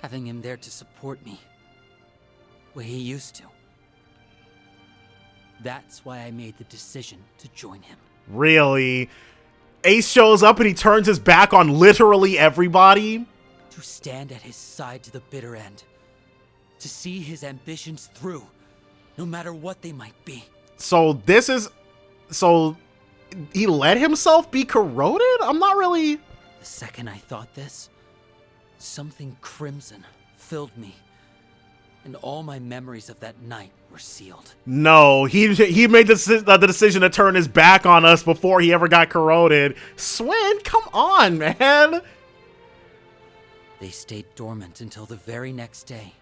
Having him there to support me, the way he used to. That's why I made the decision to join him. Really? Ace shows up and he turns his back on literally everybody? To stand at his side to the bitter end. To see his ambitions through, no matter what they might be. So he let himself be corroded? I'm not really... The second I thought this, something crimson filled me. And all my memories of that night were sealed. No, he made the decision to turn his back on us before he ever got corroded. Swin, come on, man. They stayed dormant until the very next day.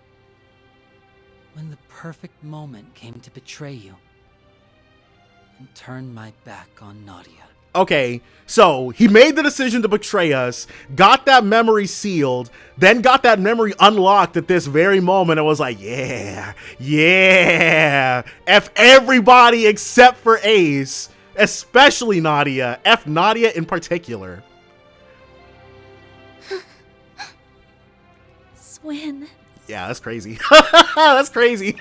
When the perfect moment came to betray you. And turn my back on Nadia. Okay, so he made the decision to betray us, got that memory sealed, then got that memory unlocked at this very moment and was like, yeah, F everybody except for Ace, especially Nadia, F Nadia in particular. Swin. Yeah, that's crazy. That's crazy.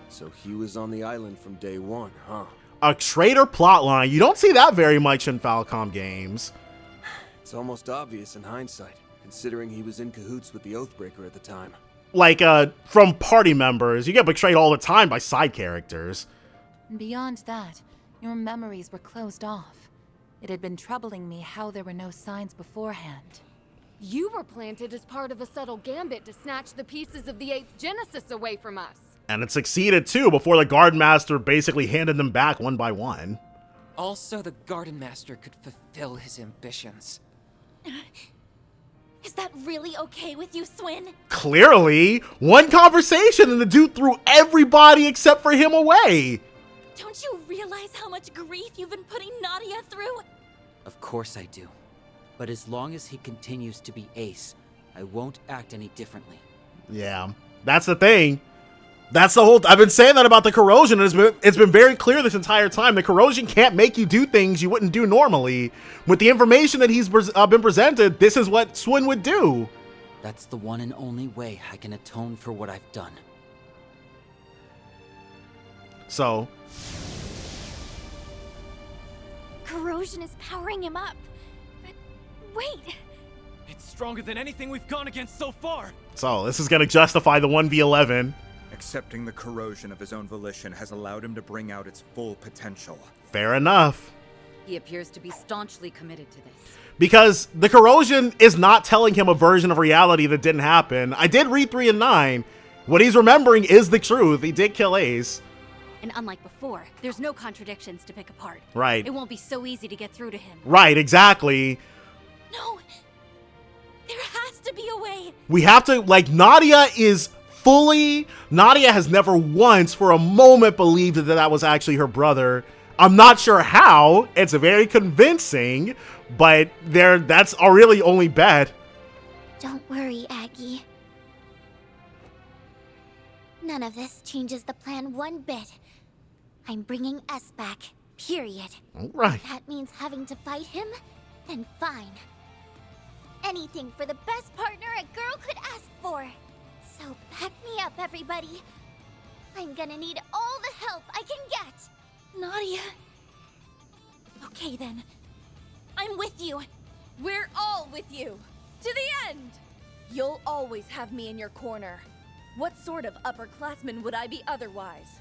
So he was on the island from day one, huh? A traitor plotline. You don't see that very much in Falcom games. It's almost obvious in hindsight, considering he was in cahoots with the Oathbreaker at the time. Like, from party members. You get betrayed all the time by side characters. Beyond that, your memories were closed off. It had been troubling me how there were no signs beforehand. You were planted as part of a subtle gambit to snatch the pieces of the 8th Genesis away from us. And it succeeded too before the Gardenmaster basically handed them back one by one. Also, the Gardenmaster could fulfill his ambitions. Is that really okay with you, Swin? Clearly, one conversation and the dude threw everybody except for him away. Don't you realize how much grief you've been putting Nadia through? Of course I do. But as long as he continues to be Ace, I won't act any differently. Yeah, that's the thing. That's the whole... I've been saying that about the corrosion. It's been very clear this entire time. The corrosion can't make you do things you wouldn't do normally. With the information that he's been presented, this is what Swin would do. That's the one and only way I can atone for what I've done. So... Corrosion is powering him up. But wait. It's stronger than anything we've gone against so far. So, this is going to justify the 1v11. Accepting the corrosion of his own volition has allowed him to bring out its full potential. Fair enough. He appears to be staunchly committed to this. Because the corrosion is not telling him a version of reality that didn't happen. I did read 3 and 9. What he's remembering is the truth. He did kill Ace. And unlike before, there's no contradictions to pick apart. Right. It won't be so easy to get through to him. Right, exactly. No. There has to be a way. We have to, like, Nadia has never once for a moment believed that that was actually her brother. I'm not sure how. It's very convincing, but that's our really only bet. Don't worry, Aggie. None of this changes the plan one bit. I'm bringing S back, period. All right. If that means having to fight him, then fine. Anything for the best partner a girl could ask for. So back me up, everybody. I'm gonna need all the help I can get. Nadia. Okay then. I'm with you. We're all with you. To the end. You'll always have me in your corner. What sort of upperclassman would I be otherwise?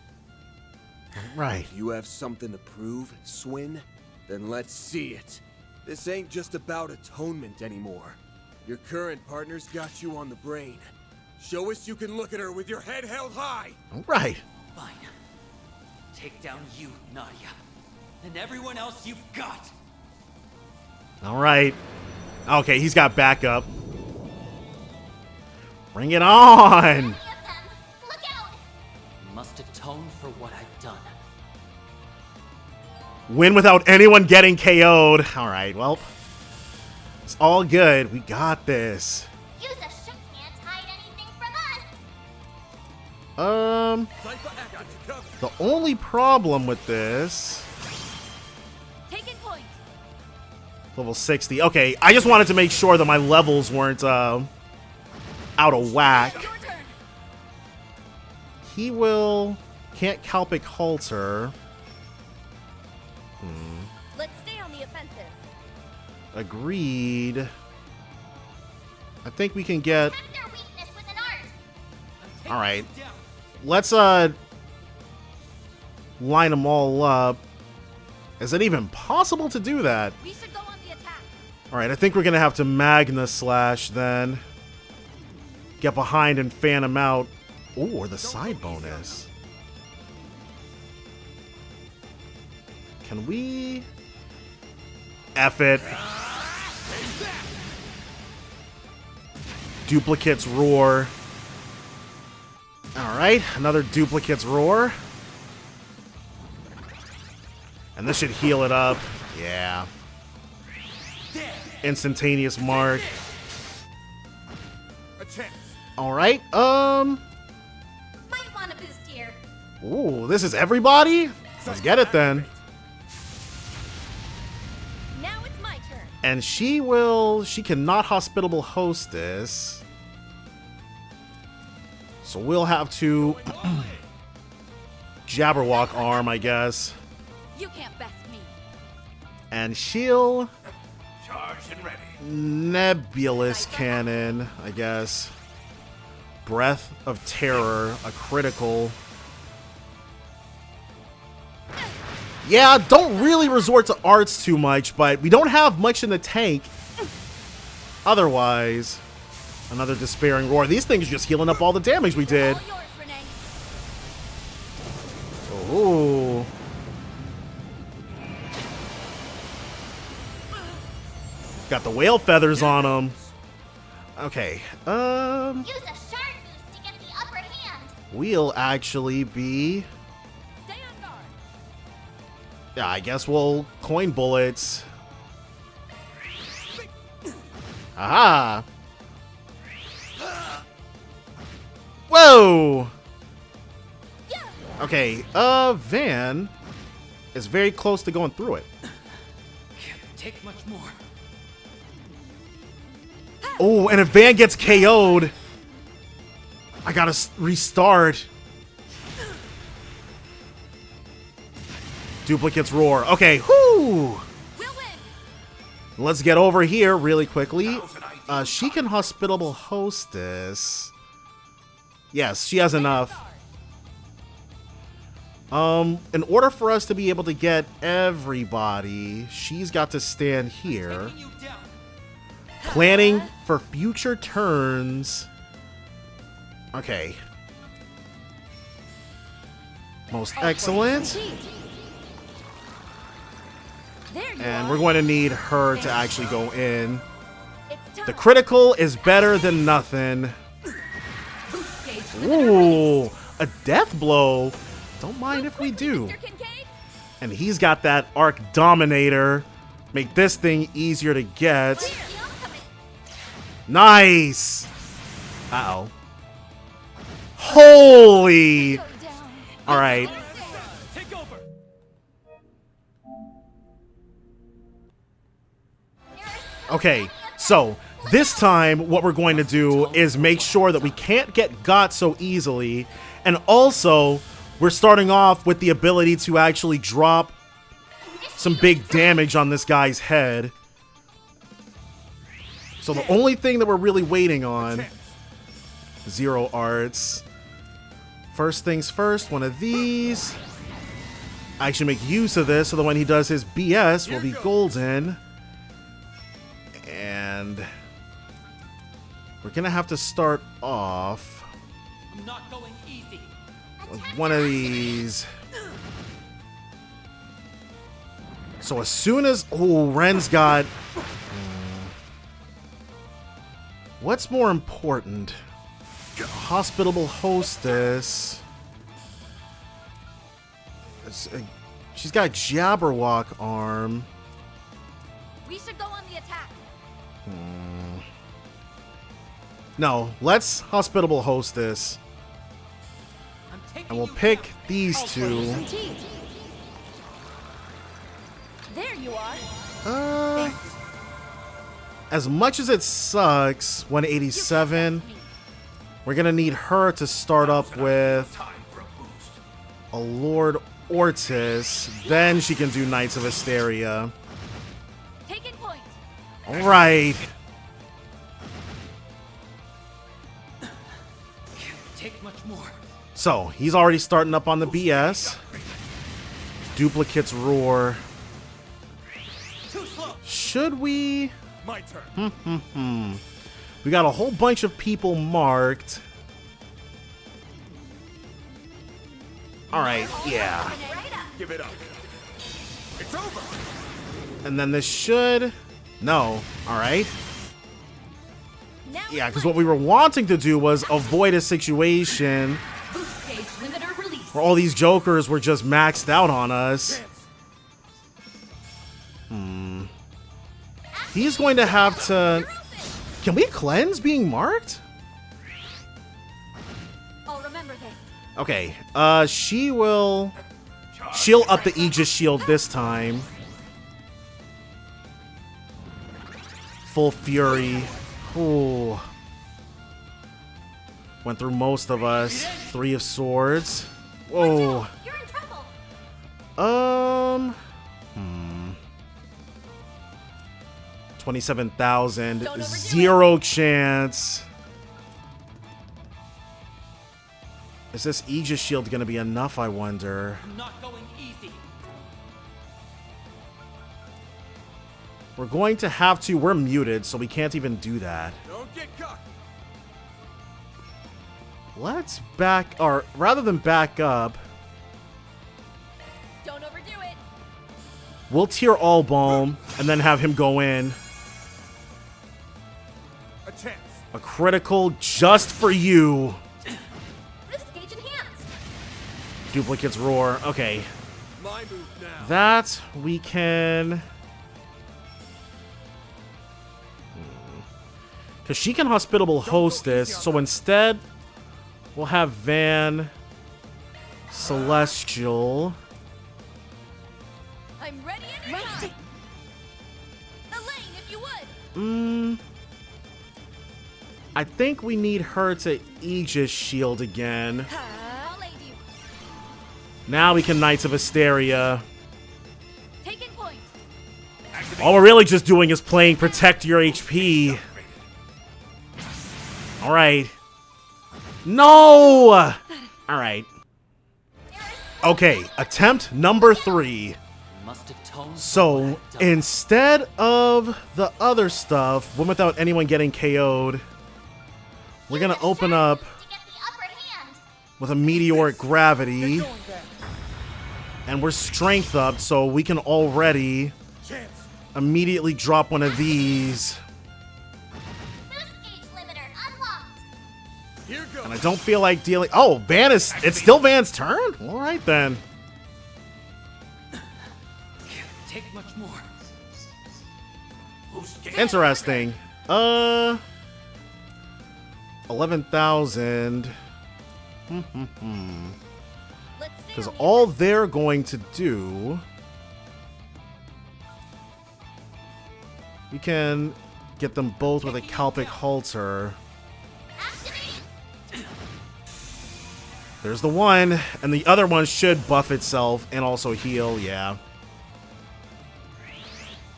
Right. You have something to prove, Swin? Then let's see it. This ain't just about atonement anymore. Your current partner's got you on the brain. Show us you can look at her with your head held high. All right. Fine. Take down you, Nadia. And everyone else you've got. All right. Okay, he's got backup. Bring it on. Must atone for what I've done. Win without anyone getting KO'd. All right, well, it's all good. We got this. Use a shook can't hide anything from us. The only problem with this... Taking point. Level 60. Okay, I just wanted to make sure that my levels weren't out of whack. He can't Calpic Halter. Let's stay on the offensive. Agreed. I think we can get... Alright. Let's line them all up. Is it even possible to do that? We should go on the attack. Alright, I think we're gonna have to Magna Slash then. Get behind and fan him out. Ooh, or the side bonus. Can we... F it. Duplicates Roar. Alright, another Duplicates Roar. And this should heal it up. Yeah. Instantaneous Mark. Alright, Might want a boost here. Ooh, this is everybody? Let's get it then. Now it's my turn. And she cannot Hospitable Hostess. So we'll have to Jabberwock Arm, I guess. You can't best me. And she'll Charge and ready. Nebulous Cannon, I guess. Breath of Terror, a critical. Yeah, don't really resort to arts too much, but we don't have much in the tank. Otherwise, another despairing roar. These things are just healing up all the damage we did. Oh. Got the whale feathers on them. Okay. Use a shard boost to get the upper hand. We'll actually be... Yeah, I guess we'll coin bullets. Aha! Whoa! Okay, Van is very close to going through it. Can't take much more. Oh, and if Van gets KO'd, I gotta restart. Duplicates roar. Okay, whoo! Let's get over here really quickly. She can hospitable hostess. Yes, she has enough. In order for us to be able to get everybody, she's got to stand here. Planning for future turns. Okay. Most excellent. And we're going to need her to actually go in. The critical is better than nothing. Ooh, a death blow. Don't mind if we do. And he's got that Arc Dominator. Make this thing easier to get. Nice. Uh-oh. Holy. All right. Okay, so this time what we're going to do is make sure that we can't get got so easily, and also we're starting off with the ability to actually drop some big damage on this guy's head. So the only thing that we're really waiting on, 0 arts. First things first, one of these. I actually make use of this so that when he does his BS, we'll be golden. And we're gonna have to start off with one of these. So as soon as Ren's got what's more important? Hospitable hostess. She's got Jabberwock arm. We should go on the attack. No, let's hospitable hostess. And we'll pick these two. There you are. As much as it sucks, 187, we're gonna need her to start up with a Lord Ortis. Then she can do Knights of Hysteria. All right. Take much more. So he's already starting up on the BS. Duplicates roar. Should we? My turn. We got a whole bunch of people marked. All right, yeah. Give it up. It's over. And then this should. No. All right. Yeah, because what we were wanting to do was avoid a situation where all these jokers were just maxed out on us. He's going to have to... Can we cleanse being marked? I'll remember this. Okay, she'll up the Aegis shield this time. Full fury. Ooh. Went through most of us. 3 of swords. Whoa. 27,000. 0 chance. Is this Aegis shield gonna be enough, I wonder? I'm not going easy. We're going to have to... We're muted, so we can't even do that. Don't get cocky. Let's back... Or rather than back up... Don't overdo it. We'll tier all Balm and then have him go in. A chance. A critical just for you. This gauge enhanced. Duplicates roar. Okay. My move now. That we can... Because she can Hospitable Hostess, so instead we'll have Van Celestial. I'm ready anytime. Elaine, if you would. I think we need her to Aegis Shield again. I'll aid you. Now we can Knights of Asteria. Taking point. All we're really just doing is playing Protect Your HP. Alright. No! Alright. Okay, attempt number 3. So, instead of the other stuff, one without anyone getting KO'd, we're gonna open up with a Meteoric Gravity. And we're strength up, so we can already immediately drop one of these. And I don't feel like dealing... Oh, Van is... It's still Van's turn? Alright then. Take much more. Interesting. 11,000. Because all they're going to do... We can get them both with a Calpic Halter. There's the one, and the other one should buff itself and also heal, yeah.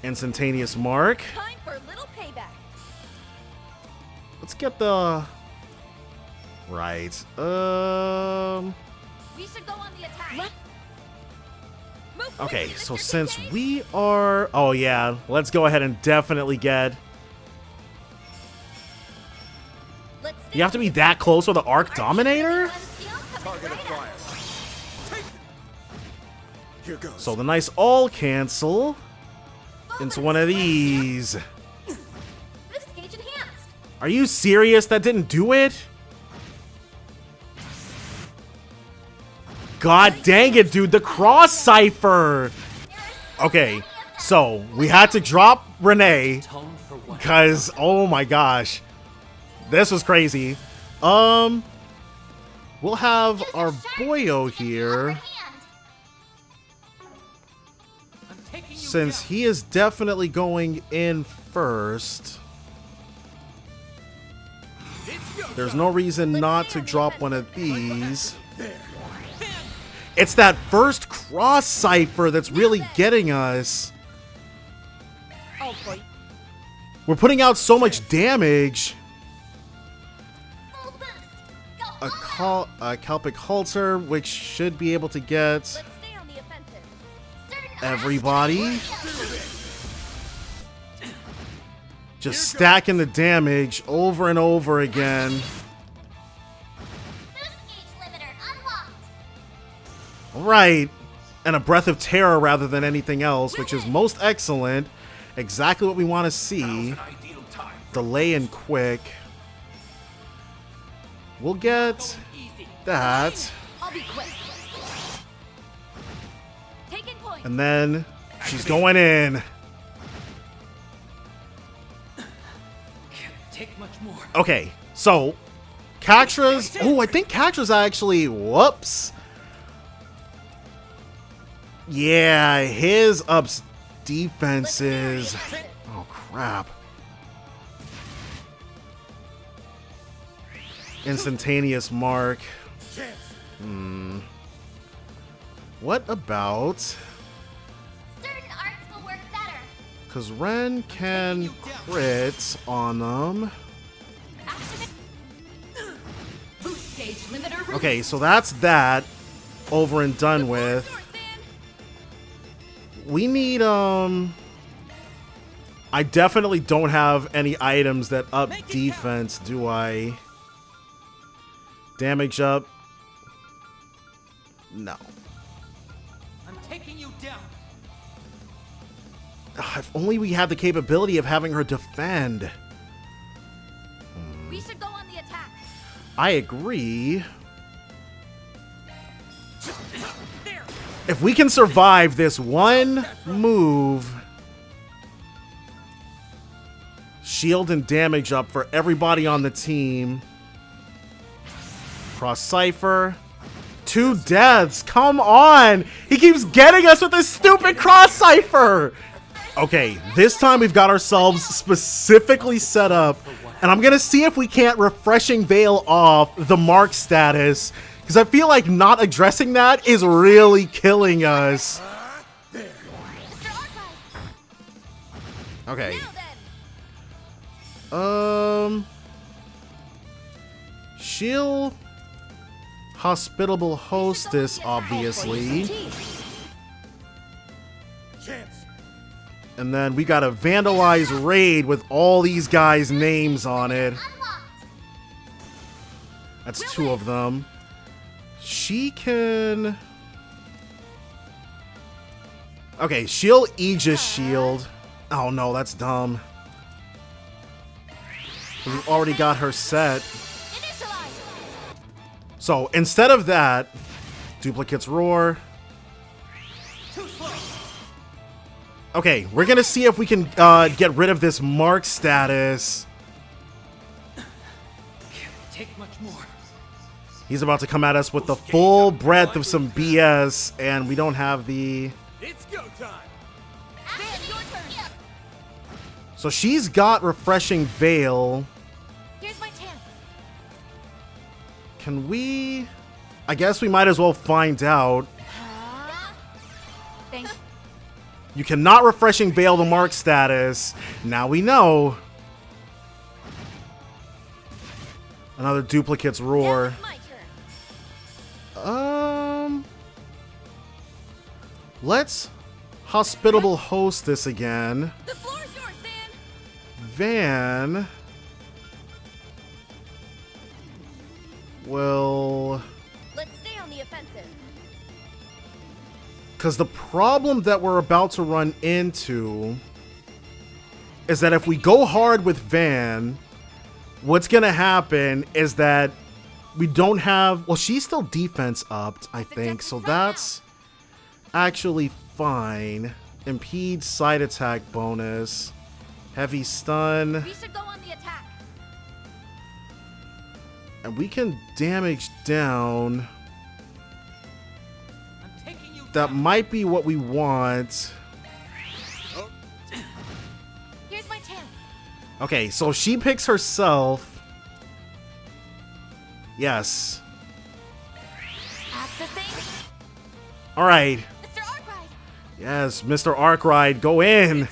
Instantaneous Mark. Time for a little payback. Let's get the... Right. We should go on the attack. Okay, so since we are... Oh, yeah. Let's go ahead and definitely get... You have to be that close with the Arc Dominator? Target acquired. Here goes. So the nice all cancel into one of these. This gauge enhanced. Are you serious? That didn't do it? God dang it, dude. The cross cipher. Okay, so we had to drop Renee because, oh my gosh, this was crazy. We'll have our boyo here, since he is definitely going in first. There's no reason not to drop one of these. It's that first cross cipher that's really getting us. We're putting out so much damage. A Calpic Halter, which should be able to get everybody. Just stacking the damage over and over again. Right. And a Breath of Terror rather than anything else, which is most excellent. Exactly what we want to see. Delay and quick. We'll get that. And then she's going in. Okay, so Katra's... Oh, I think Katra's actually... Whoops. Yeah, his ups defenses. Oh, crap. Instantaneous Mark. What about... Because Ren can crit on them. Okay, so that's that over and done with. We need, I definitely don't have any items that up defense, do I? Damage up? No. I'm taking you down. If only we had the capability of having her defend. We should go on the attack. I agree. If we can survive this one move, shield and damage up for everybody on the team. Cross Cypher. 2 deaths. Come on. He keeps getting us with this stupid Cross Cypher. Okay, this time we've got ourselves specifically set up. And I'm going to see if we can't Refreshing Veil off the mark status. Because I feel like not addressing that is really killing us. Okay. She'll Hospitable Hostess, obviously. And then we got a Vandalize Raid with all these guys' names on it. That's 2 of them. She can... Okay, she'll Aegis Shield. Oh no, that's dumb. We've already got her set. So instead of that, Duplicates Roar. Okay, we're gonna see if we can get rid of this mark status. Take much more. He's about to come at us with the full breadth of some BS, and we don't have the... It's go time. So she's got Refreshing Veil. Here's my chance. Can we... I guess we might as well find out. Thanks. You cannot Refreshing Veil the mark status. Now we know. Another Duplicates Roar. Let's Hospitable Hostess again. The floor is yours, Van will... Let's stay on the offensive. Because the problem that we're about to run into is that if we go hard with Van, what's going to happen is that we don't have... Well, she's still defense upped, I think. So that's actually fine. Impede side attack bonus. Heavy stun. We should go on the attack. And we can damage down. That might be what we want. Here's my chance. Okay, so she picks herself. Yes. All right. Mr. Arkwright. Yes, Mr. Arkwright, go in.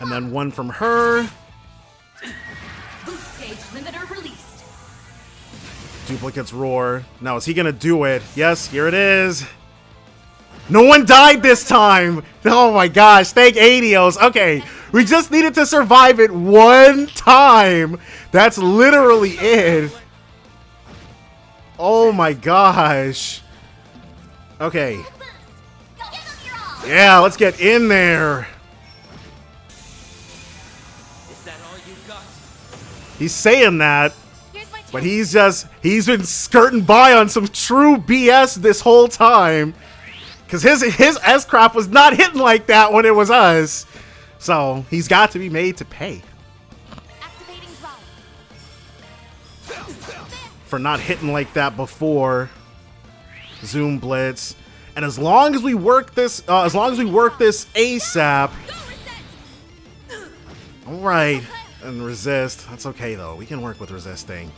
And then one from her. Boost stage limiter released. Duplicates Roar. Now, is he gonna do it? Yes, here it is. No one died this time. Oh my gosh, thank Adios. Okay, we just needed to survive it one time. That's literally it. Oh my gosh. Okay. Yeah, let's get in there. Is that all you got? He's saying that, but he's been skirting by on some true BS this whole time. Because his S-Craft was not hitting like that when it was us. So, he's got to be made to pay. For not hitting like that before. Zoom Blitz. And as long as we work this, ASAP. Alright. And resist. That's okay though. We can work with resisting.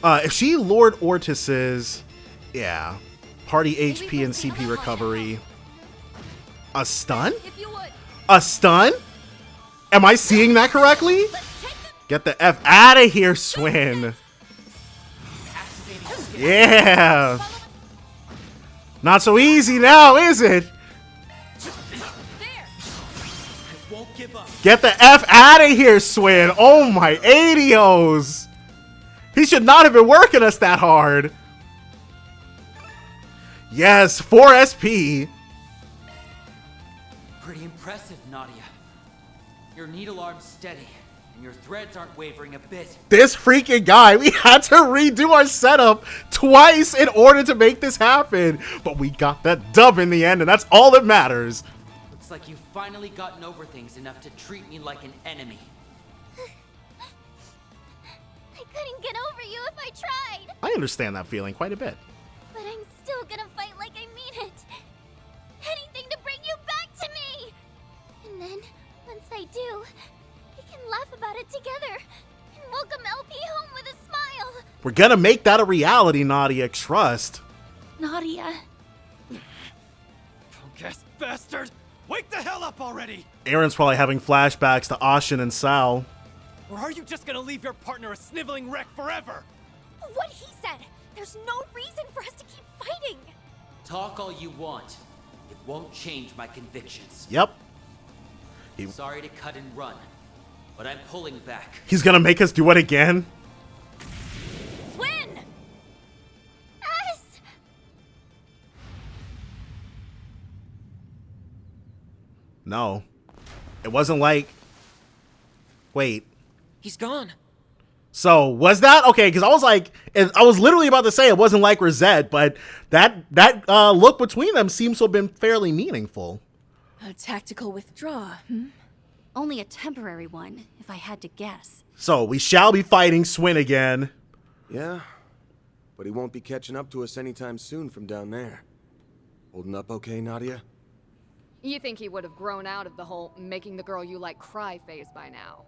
If she Lord Ortis's, yeah. Party HP and CP recovery. A stun? A stun? Am I seeing that correctly? Get the F out of here, Swin. Yeah. Not so easy now, is it? give up. Get the F out of here, Swin. Oh my 80os. He should not have been working us that hard. Yes, 4 SP. Pretty impressive, Nadia. Your needle arm's steady, and your threads aren't wavering a bit. This freaking guy, we had to redo our setup twice in order to make this happen. But we got that dub in the end, and that's all that matters. Looks like you've finally gotten over things enough to treat me like an enemy. I couldn't get over you if I tried. I understand that feeling quite a bit. But I'm still gonna fight like I mean it. Anything to bring you back to me. And then, once I do, we can laugh about it together and welcome LP home with a smile. We're gonna make that a reality, Nadia. Trust. Nadia. Punk-ass bastard! Wake the hell up already! Aaron's probably having flashbacks to Ashin and Sal. Or are you just gonna leave your partner a sniveling wreck forever? What he said! There's no reason for us to keep fighting! Talk all you want. It won't change my convictions. Yep. Sorry to cut and run, but I'm pulling back. He's gonna make us do it again? Swin! Us! No. It wasn't like... Wait. He's gone. So, was that? Okay, because I was like... I was literally about to say it wasn't like Rosette, but that look between them seems to have been fairly meaningful. A tactical withdraw, Only a temporary one, if I had to guess. So, we shall be fighting Swin again. Yeah, but he won't be catching up to us anytime soon from down there. Holding up okay, Nadia? You think he would have grown out of the whole making the girl you like cry phase by now?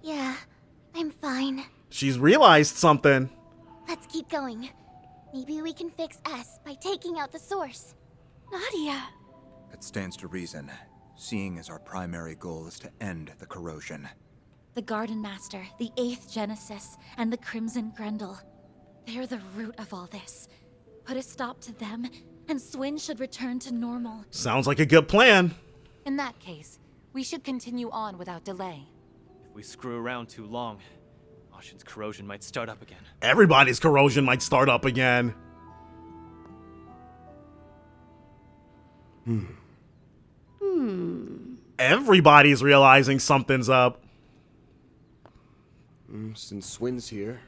Yeah, I'm fine. She's realized something. Let's keep going. Maybe we can fix S by taking out the source. Nadia! It stands to reason, seeing as our primary goal is to end the corrosion. The Gardenmaster, the 8th Genesis, and the Crimson Grendel. They're the root of all this. Put a stop to them, and Swin should return to normal. Sounds like a good plan. In that case, we should continue on without delay. If we screw around too long, Ashin's corrosion might start up again. Everybody's corrosion might start up again. Everybody's realizing something's up. Since Swin's here,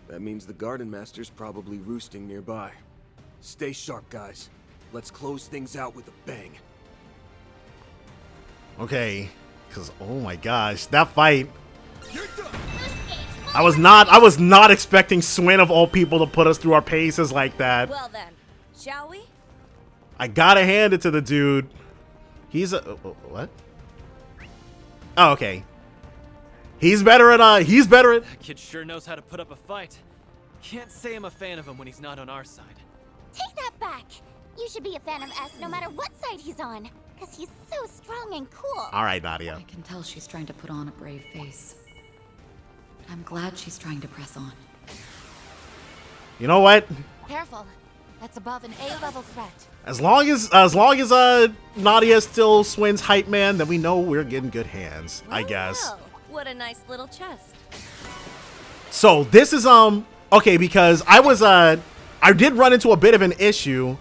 that means the Gardenmaster's probably roosting nearby. Stay sharp, guys. Let's close things out with a bang. Okay, because oh my gosh, that fight. I was not expecting Swin of all people to put us through our paces like that. Well then, shall we? I gotta hand it to the dude. He's a what? Oh, okay. He's better at That kid sure knows how to put up a fight. Can't say I'm a fan of him when he's not on our side. Take that back. You should be a fan of S no matter what side he's on, because he's so strong and cool. All right, Nadia. I can tell she's trying to put on a brave face. I'm glad she's trying to press on. You know what? Careful. That's above an A-level threat. As long as Nadia still Swin's hype man, then we know we're getting good hands, I guess. Well, what a nice little chest. So this is okay, because I did run into a bit of an issue.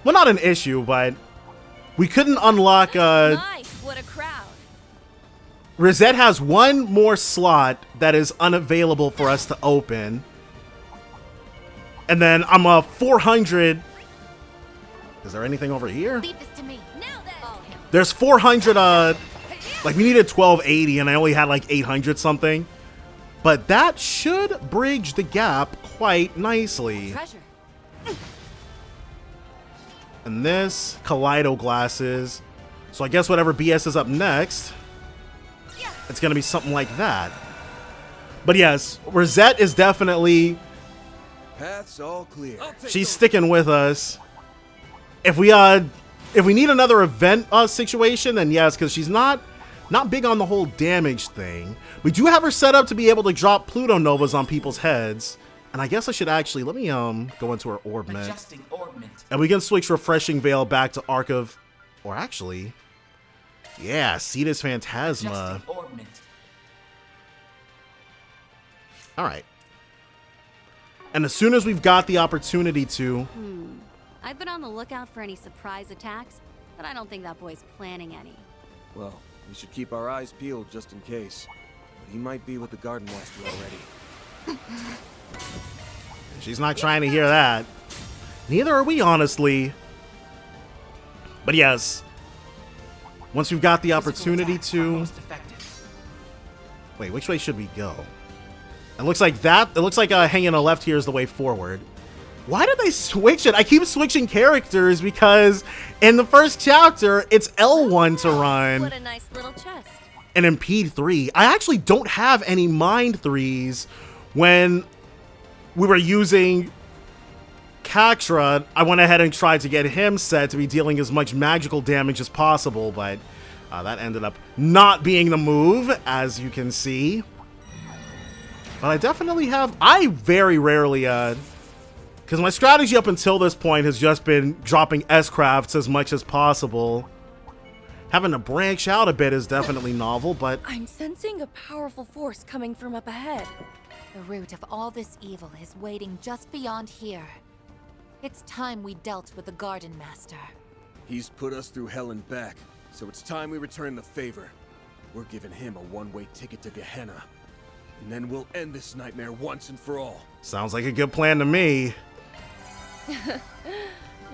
Well, not an issue, but we couldn't unlock My, what a crowd. Rosette has one more slot that is unavailable for us to open. And then I'm a 400. Is there anything over here? Leave this to me. Now then. There's 400 like we needed 1280 and I only had like 800 something. But that should bridge the gap quite nicely. Treasure. And this Kaleido glasses. So I guess whatever BS is up next, it's gonna be something like that. But yes, Rosette is definitely Path's all clear. she's sticking with us. If we need another event situation, then yes, because she's not big on the whole damage thing. We do have her set up to be able to drop Pluto Novas on people's heads. And I guess I should actually, let me go into her orb mint. Adjusting orb mint. And we can switch Refreshing Veil back to Arc of, or actually, Yeah, Cetus Phantasma. Alright. And as soon as we've got the opportunity to... I've been on the lookout for any surprise attacks, but I don't think that boy's planning any. Well, we should keep our eyes peeled just in case. But he might be with the Gardenmaster already. She's not trying to hear that. Neither are we, honestly. But yes, once we've got the opportunity to... Wait, which way should we go? It looks like hanging a left here is the way forward. Why did they switch it? I keep switching characters because in the first chapter, it's L1 to run. What a nice little chest. And impede 3. I actually don't have any mind 3s. When we were using Catra, I went ahead and tried to get him set to be dealing as much magical damage as possible, but that ended up not being the move, as you can see. But I definitely have... I very rarely... because my strategy up until this point has just been dropping S-Crafts as much as possible. Having to branch out a bit is definitely novel, but... I'm sensing a powerful force coming from up ahead. The root of all this evil is waiting just beyond here. It's time we dealt with the Gardenmaster. He's put us through hell and back, so it's time we return the favor. We're giving him a one-way ticket to Gehenna. And then we'll end this nightmare once and for all. Sounds like a good plan to me.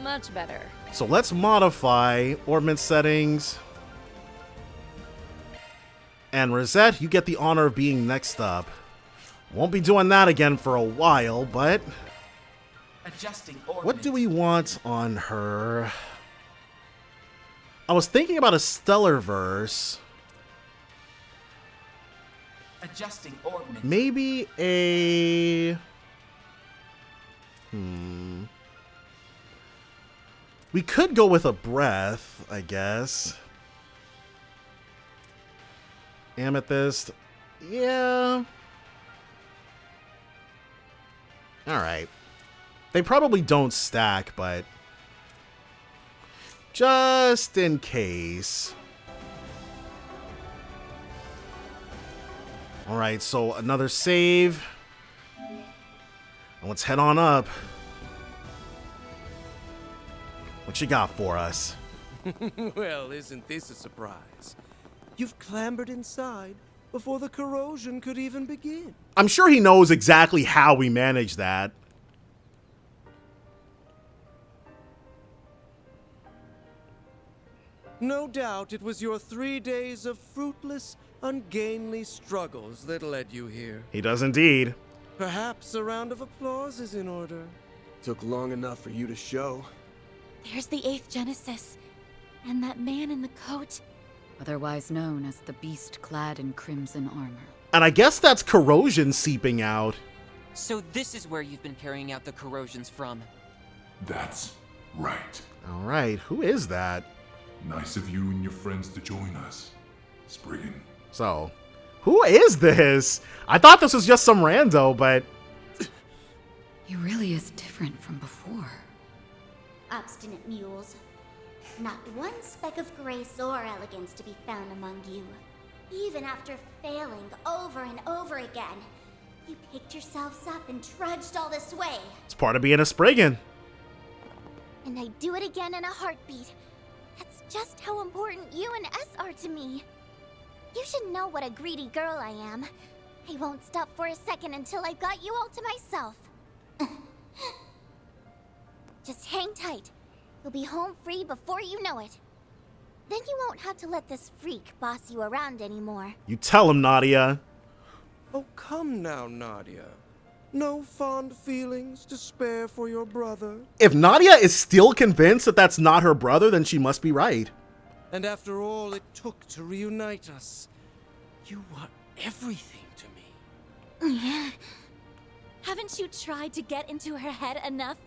Much better. So let's modify ornament settings. And Rosette, you get the honor of being next up. Won't be doing that again for a while, but... What do we want on her? I was thinking about a stellar verse. Maybe a... We could go with a breath, I guess. Amethyst. Yeah. Alright. They probably don't stack, but... just in case. Alright, so another save. And let's head on up. What you got for us? Well, isn't this a surprise? You've clambered inside before the corrosion could even begin. I'm sure he knows exactly how we manage that. No doubt it was your 3 days of fruitless, ungainly struggles that led you here. He does indeed. Perhaps a round of applause is in order. Took long enough for you to show. There's the 8th Genesis. And that man in the coat. Otherwise known as the beast clad in crimson armor. And I guess that's corrosion seeping out. So this is where you've been carrying out the corrosions from. That's right. Alright, who is that? Nice of you and your friends to join us, Spriggan. So, who is this? I thought this was just some rando, but... He really is different from before. Obstinate mules. Not one speck of grace or elegance to be found among you. Even after failing over and over again, you picked yourselves up and trudged all this way. It's part of being a Spriggan. And I'd do it again in a heartbeat. That's just how important you and S are to me. You should know what a greedy girl I am. I won't stop for a second until I've got you all to myself. Just hang tight. You'll be home free before you know it. Then you won't have to let this freak boss you around anymore. You tell him, Nadia. Oh, come now, Nadia. No fond feelings to spare for your brother. If Nadia is still convinced that that's not her brother, then she must be right. And after all it took to reunite us, you were everything to me. Haven't you tried to get into her head enough?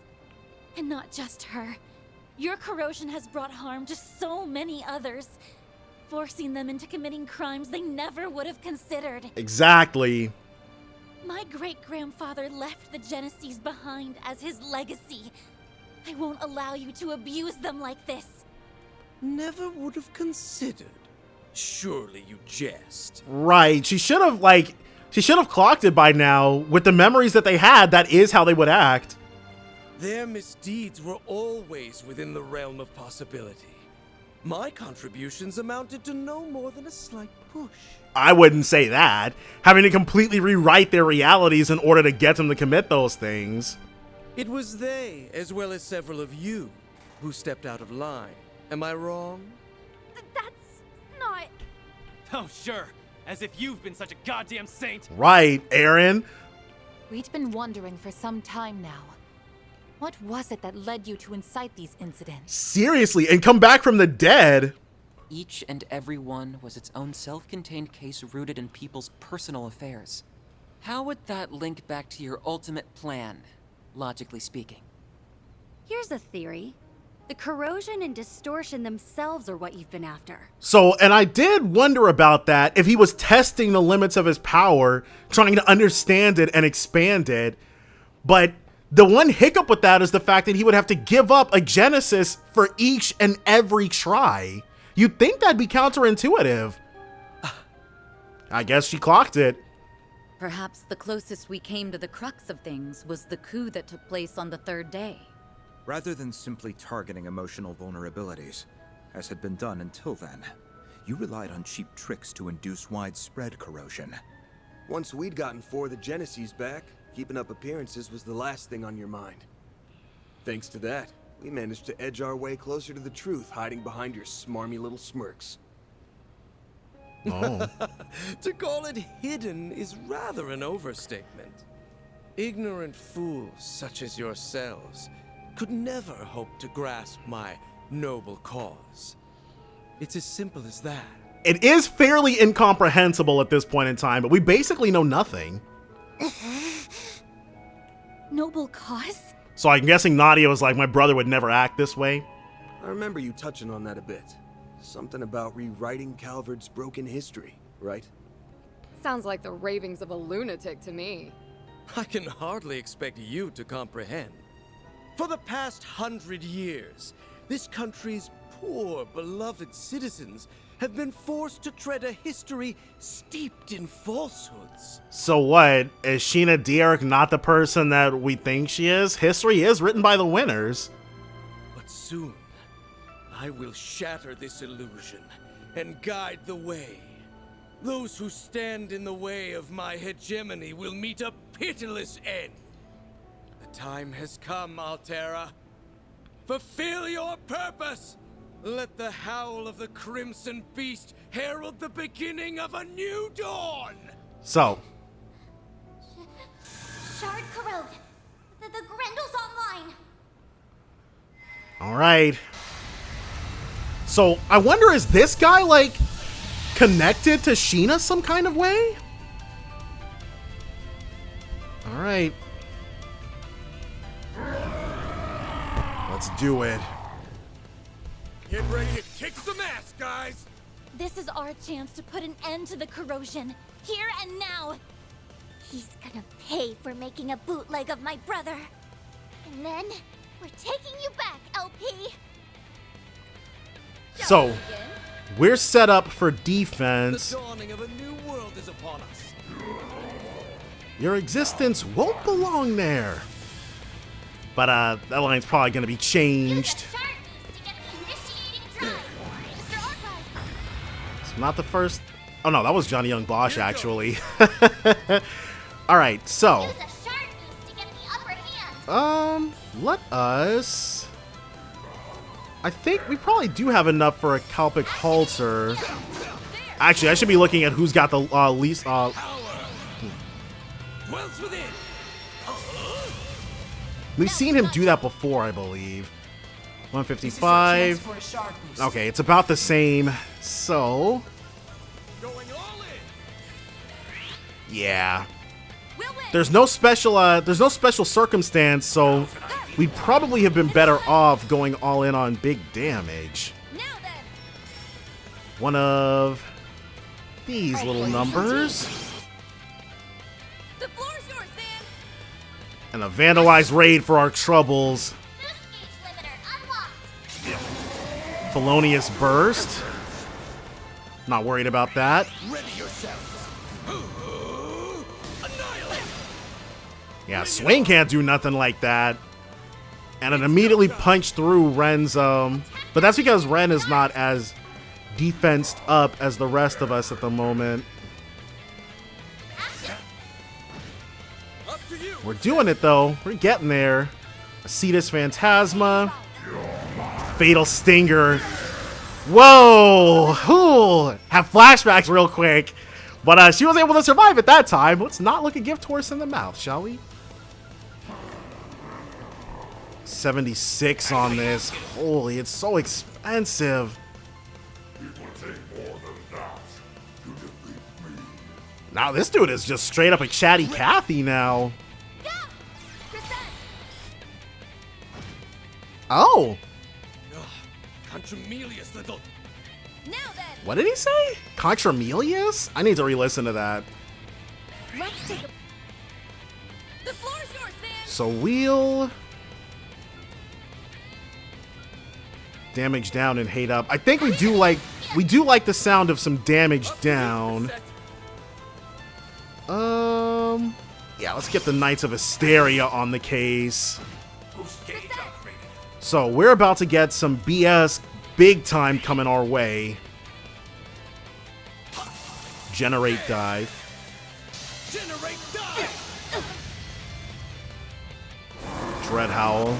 And not just her. Your corrosion has brought harm to so many others, forcing them into committing crimes they never would have considered. Exactly. My great-grandfather left the Genesees behind as his legacy. I won't allow you to abuse them like this. Never would have considered. Surely you jest. Right. She should have clocked it by now. With the memories that they had, that is how they would act. Their misdeeds were always within the realm of possibility. My contributions amounted to no more than a slight push. I wouldn't say that. Having to completely rewrite their realities in order to get them to commit those things. It was they, as well as several of you, who stepped out of line. Am I wrong? That's not... Oh, sure. As if you've been such a goddamn saint. Right, Aaron. We'd been wondering for some time now. What was it that led you to incite these incidents? Seriously, and come back from the dead. Each and every one was its own self-contained case rooted in people's personal affairs. How would that link back to your ultimate plan, logically speaking? Here's a theory. The corrosion and distortion themselves are what you've been after. So, and I did wonder about that, if he was testing the limits of his power, trying to understand it and expand it. But the one hiccup with that is the fact that he would have to give up a Genesis for each and every try. You'd think that'd be counterintuitive. I guess she clocked it. Perhaps the closest we came to the crux of things was the coup that took place on the third day. Rather than simply targeting emotional vulnerabilities, as had been done until then, you relied on cheap tricks to induce widespread corrosion. Once we'd gotten 4 of the Genesis back, keeping up appearances was the last thing on your mind. Thanks to that, we managed to edge our way closer to the truth, hiding behind your smarmy little smirks. Oh. To call it hidden is rather an overstatement. Ignorant fools such as yourselves could never hope to grasp my noble cause. It's as simple as that. It is fairly incomprehensible at this point in time, but we basically know nothing. Noble cause? So I'm guessing Nadia was like, my brother would never act this way. I remember you touching on that a bit. Something about rewriting Calvard's broken history, right? Sounds like the ravings of a lunatic to me. I can hardly expect you to comprehend. For the past 100 years, this country's poor, beloved citizens have been forced to tread a history steeped in falsehoods. So what? Is Sheena Dierk not the person that we think she is? History is written by the winners. But soon, I will shatter this illusion and guide the way. Those who stand in the way of my hegemony will meet a pitiless end. The time has come, Altera. Fulfill your purpose! Let the howl of the Crimson Beast herald the beginning of a new dawn! So. Shard corrode. The Grendel's online. Alright. So, I wonder, is this guy, like, connected to Sheena some kind of way? Alright. Let's do it. Get ready to kick some ass, guys! This is our chance to put an end to the corrosion, here and now. He's gonna pay for making a bootleg of my brother. And then, we're taking you back, LP! So, we're set up for defense. The dawning of a new world is upon us. Your existence won't belong there. But, that line's probably gonna be changed. It's not the first... Oh no, that was Johnny Young Bosch, actually. Alright, so... let us... I think we probably do have enough for a Kalpic Halter. Actually, I should be looking at who's got the least... We've seen him do that before, I believe. 155. Okay, it's about the same. So... Yeah. There's no special circumstance, so we'd probably have been better off going all in on big damage. One of these little numbers. The floor's yours, Van. And a vandalized raid for our troubles. Felonious burst. Not worried about that. Ready yourself. Annihilate. Yeah, Swing can't do nothing like that. And it immediately punched through Ren's, but that's because Ren is not as defensed up as the rest of us at the moment. We're doing it though. We're getting there. Acetus Phantasma. Fatal Stinger. Whoa! Ooh, have flashbacks real quick. But she was able to survive at that time. Let's not look a gift horse in the mouth, shall we? 76 on this. Holy, it's so expensive. Now this dude is just straight up a chatty Cathy now. Oh. Contramelious little. Now then. What did he say? Contramelious? I need to re-listen to that. Let's take a. The floor's yours, Van. So we'll damage down and hate up. I think we do like the sound of some damage down. Yeah, let's get the Knights of Hysteria on the case. So we're about to get some BS big time coming our way. Generate dive. Generate dive. Dread Howl.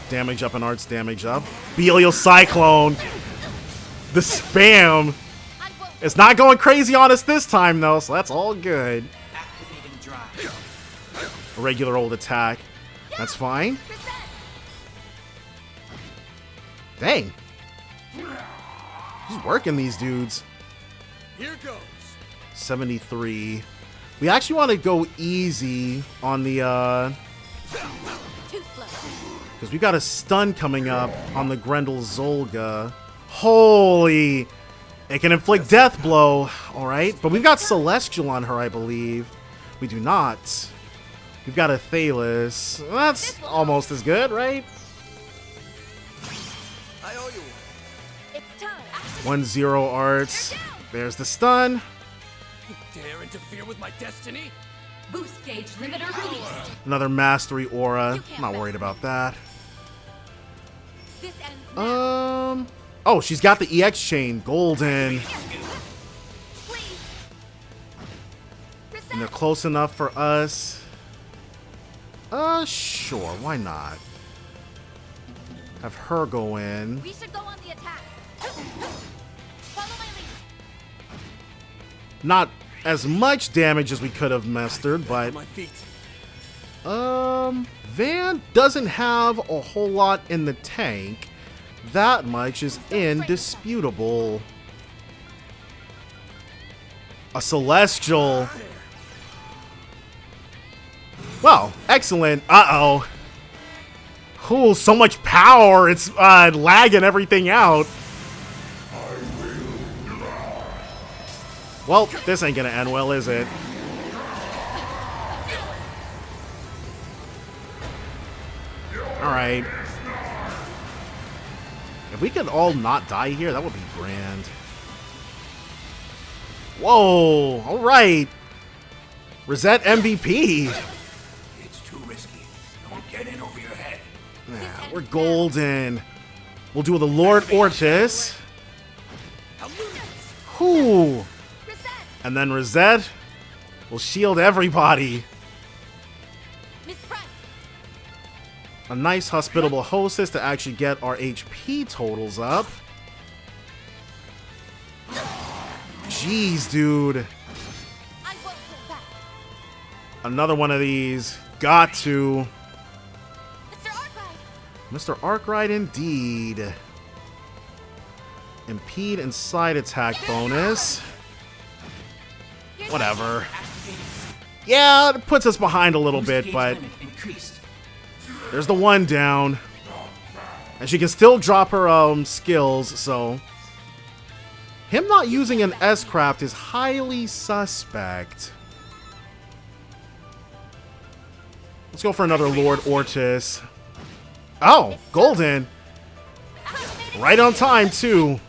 Damage up and arts damage up. Belial Cyclone. The spam. It's not going crazy on us this time though, so that's all good. A regular old attack. That's fine. Dang. He's working these dudes. Here goes. 73. We actually want to go easy on the because we got a stun coming up on the Grendel Zolga. Holy! It can inflict death blow. Alright, but we've got Celestial on her, I believe. We do not. We've got a Thalos. That's almost as good, right? I owe you. It's time. 1-0 arts. There's the stun. You dare interfere with my destiny? Boost gauge limiter released. Another mastery aura. I'm not worried about that. This ends Oh, she's got the EX chain. Golden. And they're close enough for us. Sure. Why not? Have her go in. We should go on the attack. Follow my lead. Not as much damage as we could have mustered, but Van doesn't have a whole lot in the tank. That much is indisputable. A Celestial. Well, excellent. Uh-oh. Ooh, so much power. It's lagging everything out. Well, this ain't gonna end well, is it? Alright. If we could all not die here, that would be grand. Whoa! Alright! Reset MVP! It's too risky. Don't get in over your head. Yeah, we're golden. We'll do the Lord Ortis. Whew! And then Reset will shield everybody. A nice hospitable hostess to actually get our HP totals up. Jeez, dude. Another one of these. Got to. Mr. Arkwright indeed. Impede and side attack bonus. Whatever. Yeah, it puts us behind a little bit, but there's the one down. And she can still drop her skills, so him not using an S-Craft is highly suspect. Let's go for another Lord Ortis. Oh, golden. Right on time, too.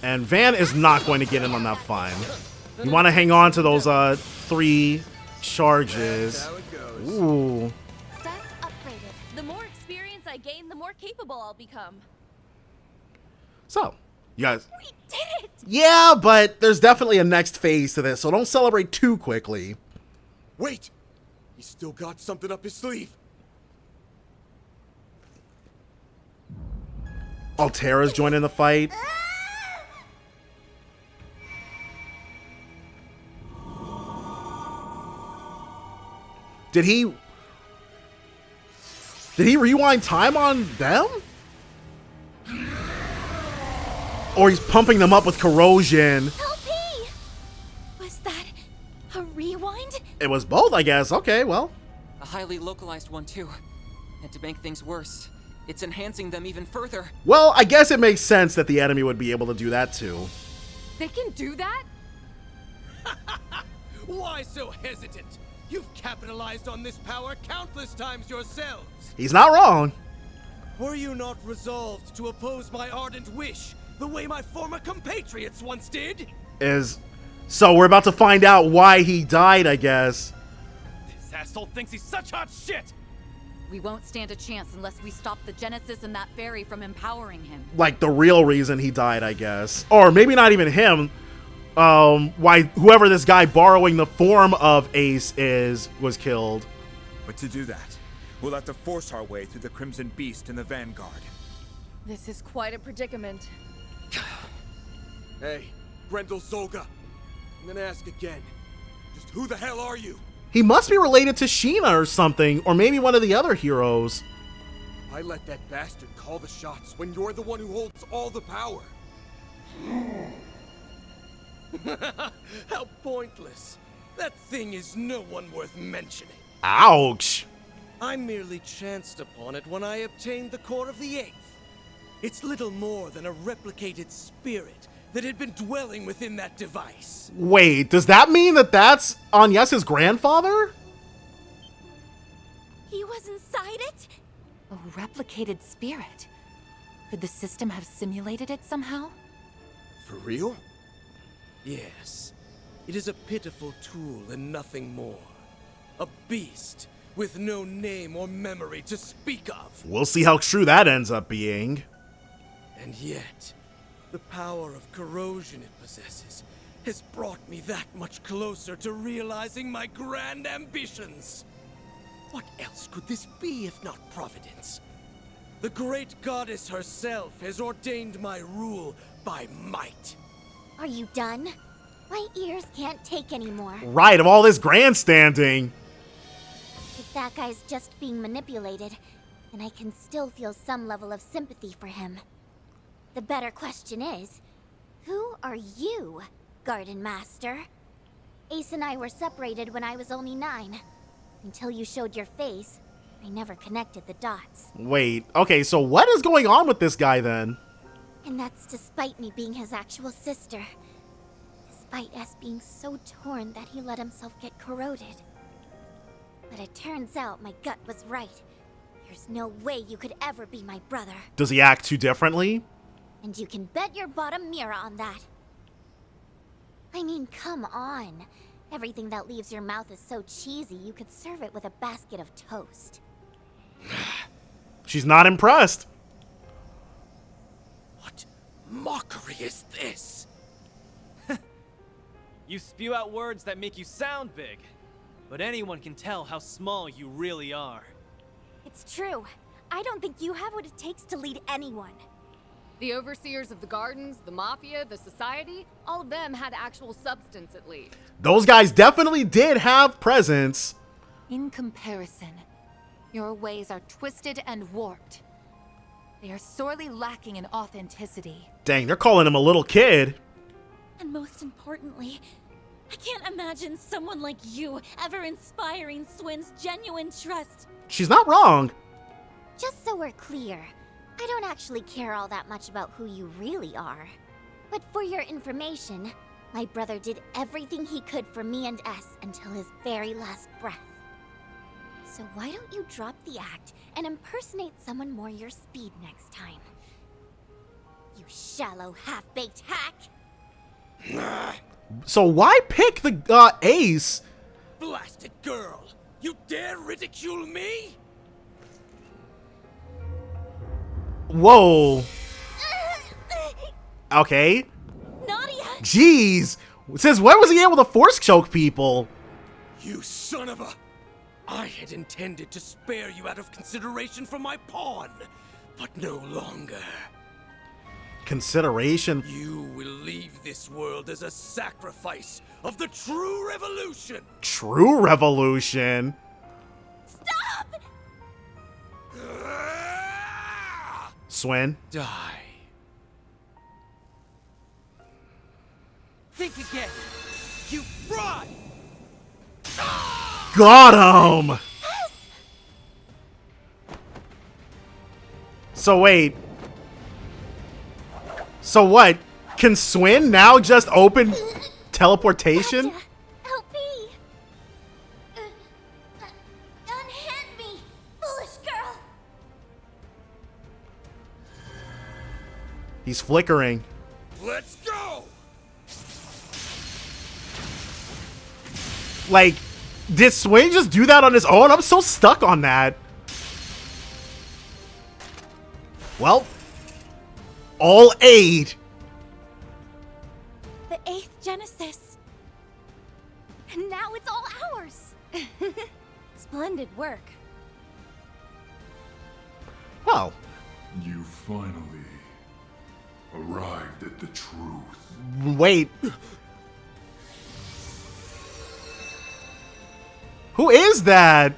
And Van is not going to get in on that fun. You want to hang on to those 3 charges. Ooh. Stats upgraded. The more experience I gain, the more capable I'll become. So, you guys. We did it! Yeah, but there's definitely a next phase to this, so don't celebrate too quickly. Wait! He's still got something up his sleeve. Altera's joining the fight. Did he rewind time on them? Or he's pumping them up with corrosion? Help me! Was that a rewind? It was both, I guess. Okay, well. A highly localized one, too. And to make things worse, it's enhancing them even further. Well, I guess it makes sense that the enemy would be able to do that, too. They can do that? Why so hesitant? You've capitalized on this power countless times yourselves. He's not wrong. Were you not resolved to oppose my ardent wish, the way my former compatriots once did? So we're about to find out why he died, I guess. This asshole thinks he's such hot shit! We won't stand a chance unless we stop the Genesis and that fairy from empowering him. Like the real reason he died, I guess. Or maybe not even him. Why whoever this guy borrowing the form of Ace was killed. But to do that, we'll have to force our way through the Crimson Beast and the Vanguard. This is quite a predicament. Hey, Grendel Zolga. I'm gonna ask again. Just who the hell are you? He must be related to Sheena or something, or maybe one of the other heroes. I let that bastard call the shots when you're the one who holds all the power. How pointless. That thing is no one worth mentioning. Ouch. I merely chanced upon it when I obtained the core of the Eighth. It's little more than a replicated spirit that had been dwelling within that device. Wait, does that mean that that's Agnes's grandfather? He was inside it? A replicated spirit. Could the system have simulated it somehow? For real? Yes. It is a pitiful tool and nothing more. A beast with no name or memory to speak of. We'll see how true that ends up being. And yet, the power of corrosion it possesses has brought me that much closer to realizing my grand ambitions. What else could this be if not Providence? The great goddess herself has ordained my rule by might. Are you done? My ears can't take anymore. Right, of all this grandstanding. If that guy's just being manipulated, then I can still feel some level of sympathy for him. The better question is, who are you, Gardenmaster? Ace and I were separated when I was only 9. Until you showed your face, I never connected the dots. Wait, okay, so what is going on with this guy then? And that's despite me being his actual sister. Despite us being so torn that he let himself get corroded. But it turns out my gut was right. There's no way you could ever be my brother. Does he act too differently? And you can bet your bottom mirror on that. I mean, come on. Everything that leaves your mouth is so cheesy, you could serve it with a basket of toast. She's not impressed. What mockery is this? You spew out words that make you sound big, but anyone can tell how small you really are. It's true. I don't think you have what it takes to lead anyone. The overseers of the gardens, the mafia, the society, all of them had actual substance at least. Those guys definitely did have presence. In comparison, your ways are twisted and warped. They are sorely lacking in authenticity. Dang, they're calling him a little kid. And most importantly, I can't imagine someone like you ever inspiring Swin's genuine trust. She's not wrong. Just so we're clear, I don't actually care all that much about who you really are. But for your information, my brother did everything he could for me and S until his very last breath. So why don't you drop the act and impersonate someone more your speed next time? You shallow, half-baked hack! So why pick the ace? Blasted girl! You dare ridicule me? Whoa. Okay. Nadia! Jeez. Since when was he able to force choke people? You son of a... I had intended to spare you out of consideration for my pawn, but no longer. Consideration? You will leave this world as a sacrifice of the true revolution! True revolution? Stop! Swin? Die. Think again. You fraud! Got him! So wait. So what? Can Swin now just open teleportation? Gotcha. Help me! Unhand me, foolish girl! He's flickering. Let's go! Like, did Swin just do that on his own? I'm so stuck on that. Well, all aid. The 8th Genesis. And now it's all ours. Splendid work. Well. You finally arrived at the truth. Wait. Who is that?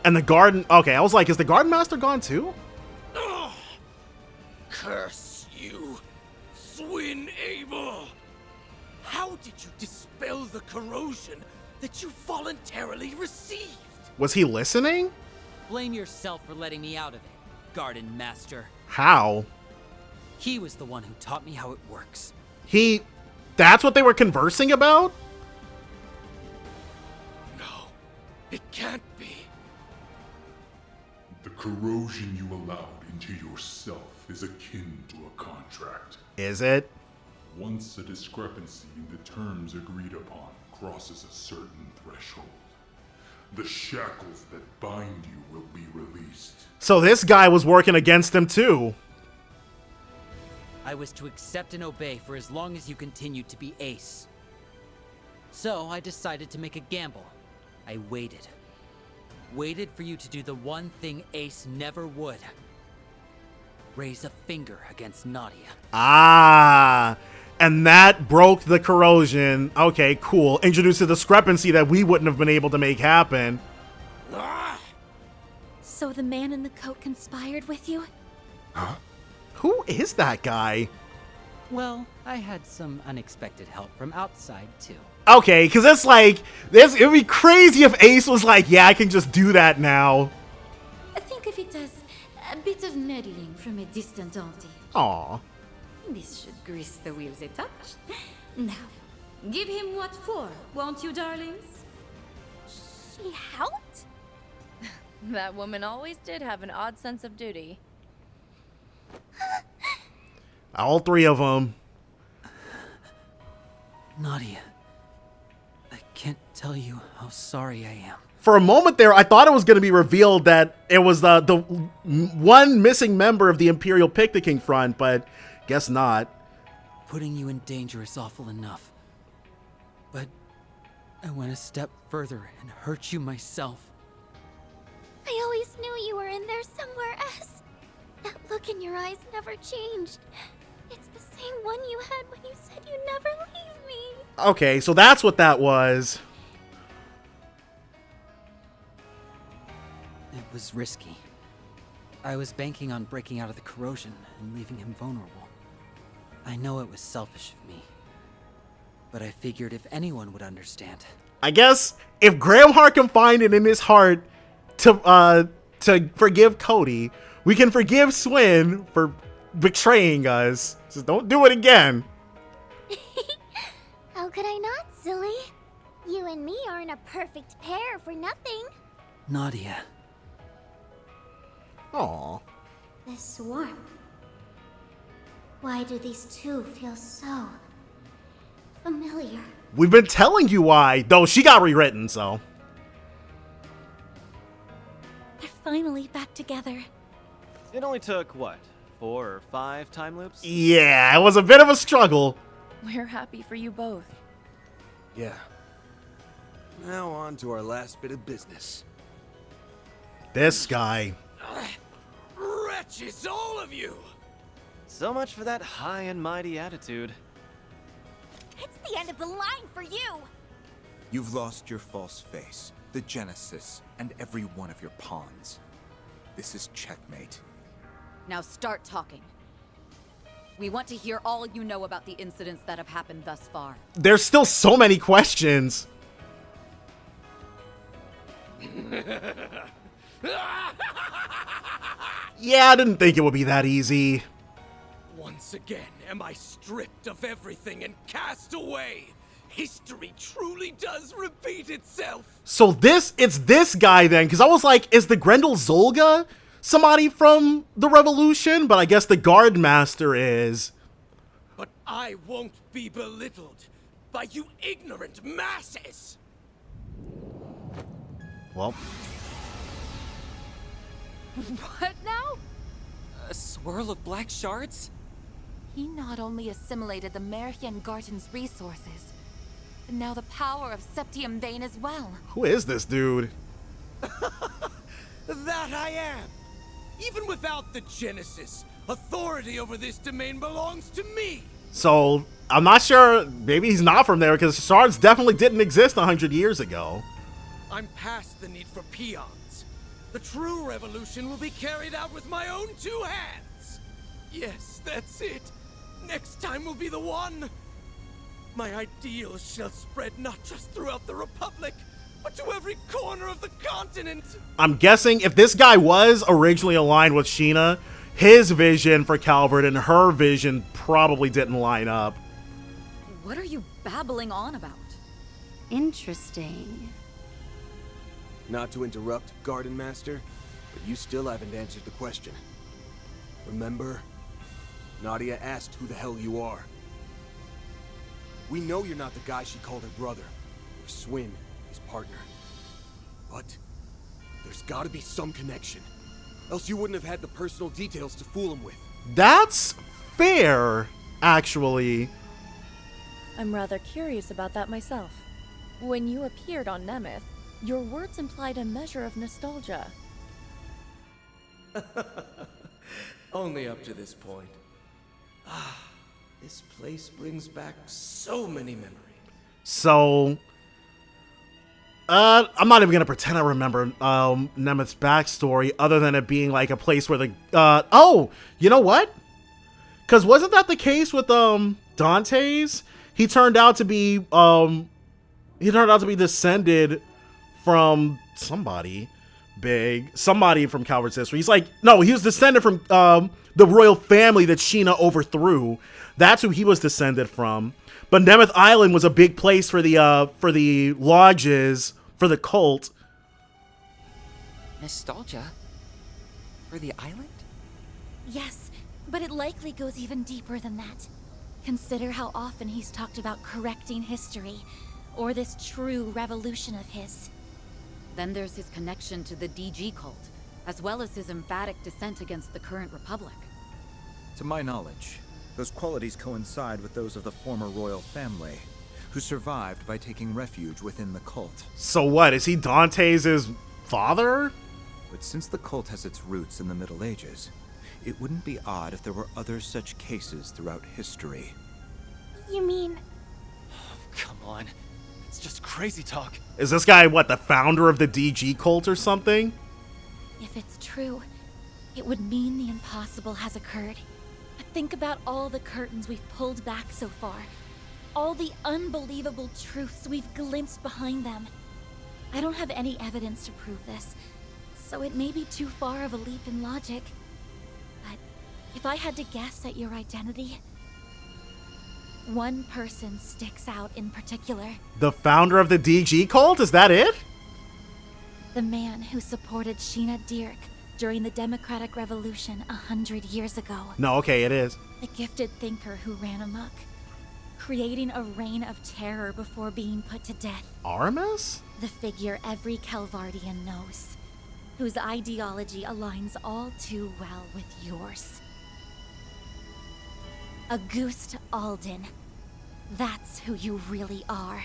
And the garden... Okay, I was like, is the Gardenmaster gone too? Ugh. Curse you, Swin Abel! How did you dispel the corrosion that you voluntarily received? Was he listening? Blame yourself for letting me out of it, Gardenmaster. How? He was the one who taught me how it works. He... That's what they were conversing about? No, it can't be. The corrosion you allowed into yourself is akin to a contract. Is it? Once a discrepancy in the terms agreed upon crosses a certain threshold, the shackles that bind you will be released. So this guy was working against him too. I was to accept and obey for as long as you continued to be Ace. So I decided to make a gamble. I waited. Waited for you to do the one thing Ace never would. Raise a finger against Nadia. Ah, and that broke the corrosion. Okay, cool. Introduced a discrepancy that we wouldn't have been able to make happen. So the man in the coat conspired with you? Huh? Who is that guy? Well, I had some unexpected help from outside, too. Okay, because it's like, it would be crazy if Ace was like, yeah, I can just do that now. Think of it as a bit of meddling from a distant auntie. Aw. This should grease the wheels a touch. Now, give him what for, won't you, darlings? She helped? That woman always did have an odd sense of duty. All three of them. Nadia, I can't tell you how sorry I am. For a moment there, I thought it was going to be revealed that it was the one missing member of the Imperial Picnicking Front, but guess not. Putting you in danger is awful enough. But I went a step further and hurt you myself. I always knew you were in there somewhere else. That look in your eyes never changed. It's the same one you had when you said you'd never leave me. Okay, so that's what that was. It was risky. I was banking on breaking out of the corrosion and leaving him vulnerable. I know it was selfish of me, but I figured if anyone would understand. I guess if Graham Hart can find it in his heart to forgive Cody, we can forgive Swin for betraying us. Just don't do it again. How could I not, silly? You and me aren't a perfect pair for nothing. Nadia. Aw. This warmth. Why do these two feel so familiar? We've been telling you why, though she got rewritten, so. They're finally back together. It only took, what, 4 or 5 time loops? Yeah, it was a bit of a struggle. We're happy for you both. Yeah. Now on to our last bit of business. This guy. Wretches, all of you! So much for that high and mighty attitude. It's the end of the line for you! You've lost your false face, the Genesis, and every one of your pawns. This is checkmate. Now start talking. We want to hear all you know about the incidents that have happened thus far. There's still so many questions. Yeah, I didn't think it would be that easy. Once again am I stripped of everything and cast away. History truly does repeat itself. So it's this guy then, because I was like, is the Grendel Zolga somebody from the Revolution? But I guess the Gardenmaster is. But I won't be belittled by you ignorant masses. Well. What now? A swirl of black shards? He not only assimilated the Märchengarten's resources, but now the power of Septium Vein as well. Who is this dude? That I am. Even without the Genesis, authority over this domain belongs to me. So, I'm not sure, maybe he's not from there, because shards definitely didn't exist 100 years ago. I'm past the need for peons. The true revolution will be carried out with my own 2 hands. Yes, that's it. Next time will be the one. My ideals shall spread not just throughout the Republic, but to every corner of the continent. I'm guessing if this guy was originally aligned with Sheena, his vision for Calvert and her vision probably didn't line up. What are you babbling on about? Interesting. Not to interrupt, Gardenmaster, but you still haven't answered the question. Remember? Nadia asked who the hell you are. We know you're not the guy she called her brother, or Swin, his partner. But there's gotta be some connection. Else you wouldn't have had the personal details to fool him with. That's fair, actually. I'm rather curious about that myself. When you appeared on Nemeth, your words implied a measure of nostalgia. Only up to this point. Ah, this place brings back so many memories. So, I'm not even gonna pretend I remember Nemeth's backstory, other than it being like a place where the oh, you know what? Because wasn't that the case with Dante's? He turned out to be descended from somebody big, somebody from Calvert's history. He's like, no, he was descended from the royal family that Sheena overthrew. That's who he was descended from. But Nemeth Island was a big place for the lodges, for the cult. Nostalgia? For the island? Yes, but it likely goes even deeper than that. Consider how often he's talked about correcting history, or this true revolution of his. Then there's his connection to the DG cult, as well as his emphatic dissent against the current republic. To my knowledge, those qualities coincide with those of the former royal family, who survived by taking refuge within the cult. So what, is he Dante's father? But since the cult has its roots in the Middle Ages, it wouldn't be odd if there were other such cases throughout history. You mean... Come on. It's just crazy talk. Is this guy, what, the founder of the DG cult or something? If it's true, it would mean the impossible has occurred. Think about all the curtains we've pulled back so far. All the unbelievable truths we've glimpsed behind them. I don't have any evidence to prove this, so it may be too far of a leap in logic. But if I had to guess at your identity, one person sticks out in particular. The founder of the DG cult? Is that it? The man who supported Sheena Dirk during the Democratic Revolution 100 years ago. No, okay, it is. A gifted thinker who ran amok, creating a reign of terror before being put to death. Aramis? The figure every Calvardian knows, whose ideology aligns all too well with yours. Auguste Alden. That's who you really are,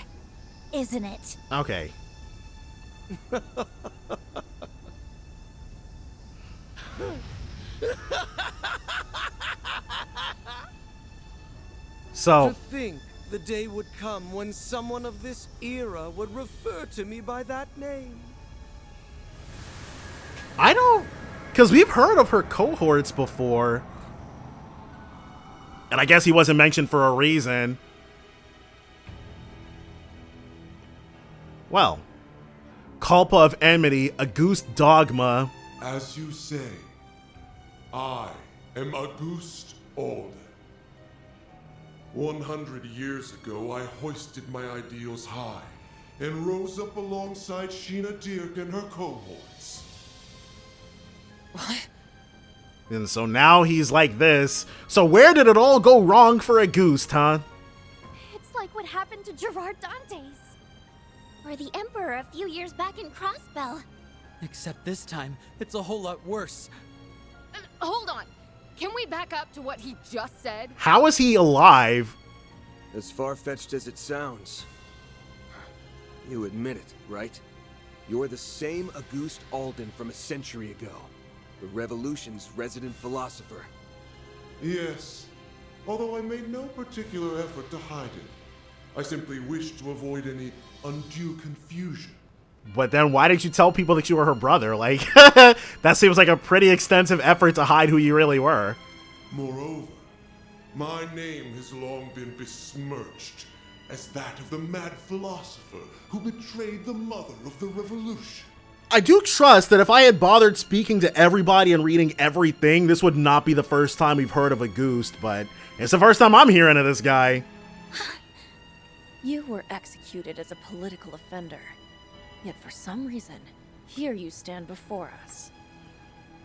isn't it? Okay. So, To think the day would come when someone of this era would refer to me by that name. I don't... Because we've heard of her cohorts before. And I guess he wasn't mentioned for a reason. Well. Culpa of Enmity, Auguste Dogma. As you say, I am Auguste Alden. 100 years ago, I hoisted my ideals high and rose up alongside Sheena Dirk and her cohorts. What? And so now he's like this. So where did it all go wrong for Auguste, huh? It's like what happened to Gerard Dantes. Or the Emperor a few years back in Crossbell. Except this time, it's a whole lot worse. Hold on. Can we back up to what he just said? How is he alive? As far-fetched as it sounds. You admit it, right? You're the same Auguste Alden from a century ago. The Revolution's resident philosopher. Yes, although I made no particular effort to hide it. I simply wished to avoid any undue confusion. But then why did you tell people that you were her brother? Like, that seems like a pretty extensive effort to hide who you really were. Moreover, my name has long been besmirched as that of the mad philosopher who betrayed the mother of the revolution. I do trust that if I had bothered speaking to everybody and reading everything, this would not be the first time we've heard of Auguste, but it's the first time I'm hearing of this guy. You were executed as a political offender. Yet for some reason, here you stand before us.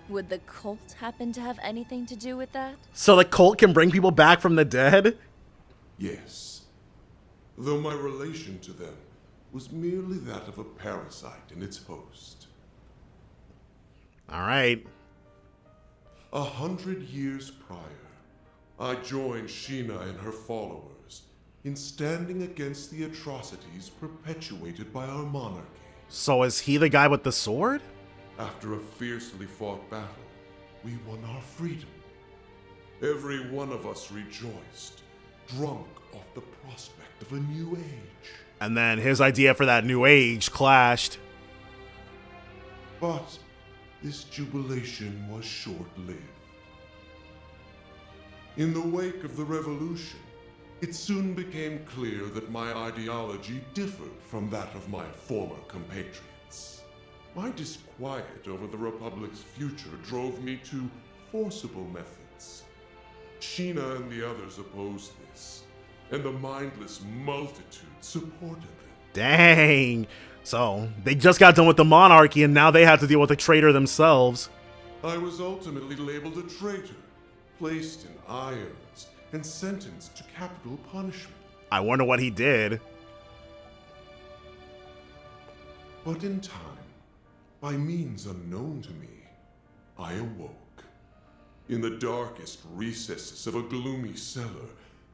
Would the cult happen to have anything to do with that? So the cult can bring people back from the dead? Yes. Though my relation to them was merely that of a parasite in its host. Alright. 100 years prior, I joined Sheena and her followers in standing against the atrocities perpetuated by our monarchy. So is he the guy with the sword? After a fiercely fought battle, we won our freedom. Every one of us rejoiced, drunk off the prospect of a new age. And then his idea for that new age clashed. But this jubilation was short-lived. In the wake of the revolution, it soon became clear that my ideology differed from that of my former compatriots. My disquiet over the Republic's future drove me to forcible methods. Sheena and the others opposed this, and the mindless multitude supported them. Dang. So they just got done with the monarchy and now they have to deal with a traitor themselves. I was ultimately labeled a traitor, placed in irons, and sentenced to capital punishment. I wonder what he did. But in time, by means unknown to me, I awoke. In the darkest recesses of a gloomy cellar,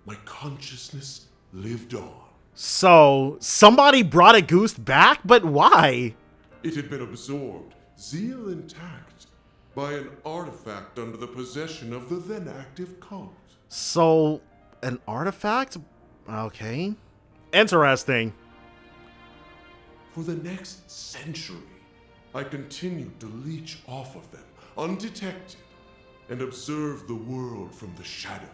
my consciousness lived on. So, somebody brought Auguste back, but why? It had been absorbed, zeal intact, by an artifact under the possession of the then active cult. So, an artifact? Okay. Interesting. For the next century, I continued to leech off of them, undetected, and observe the world from the shadows.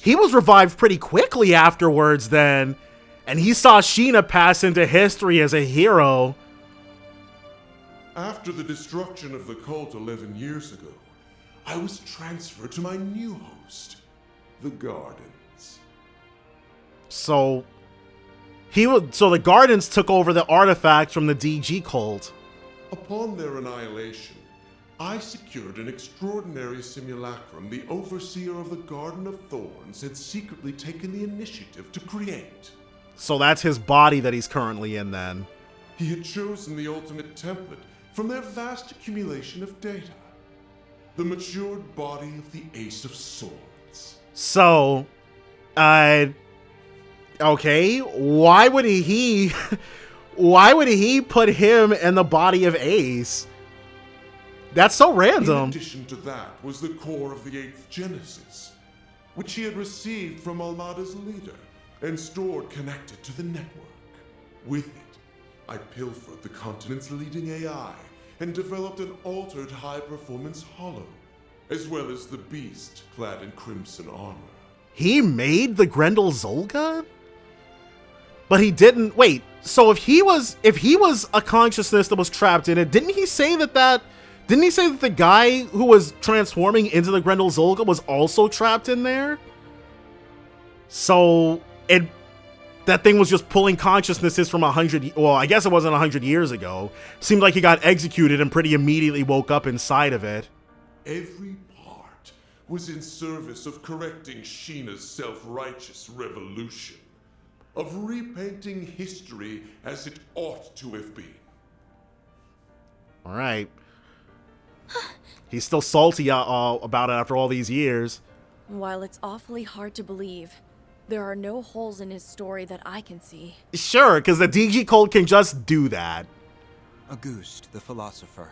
He was revived pretty quickly afterwards then, and he saw Sheena pass into history as a hero. After the destruction of the cult 11 years ago, I was transferred to my new host, the Gardens. So the Gardens took over the artifacts from the DG cult. Upon their annihilation, I secured an extraordinary simulacrum the Overseer of the Garden of Thorns had secretly taken the initiative to create. So that's his body that he's currently in then. He had chosen the ultimate template from their vast accumulation of data. The matured body of the Ace of Swords. So, okay, why would he put him in the body of Ace? That's so random. In addition to that was the core of the 8th Genesis, which he had received from Almada's leader and stored connected to the network. With it, I pilfered the continent's leading AI and developed an altered high-performance hollow, as well as the beast clad in crimson armor. He made the Grendel Zolga? But he didn't. Wait, so if he was a consciousness that was trapped in it, didn't he say that the guy who was transforming into the Grendel Zolga was also trapped in there? So that thing was just pulling consciousnesses from 100, well, I guess it wasn't 100 years ago. Seemed like he got executed and pretty immediately woke up inside of it. Every part was in service of correcting Sheena's self-righteous revolution, of repainting history as it ought to have been. All right. He's still salty about it after all these years. While it's awfully hard to believe, there are no holes in his story that I can see. Sure, because the DG Code can just do that. Auguste, the philosopher.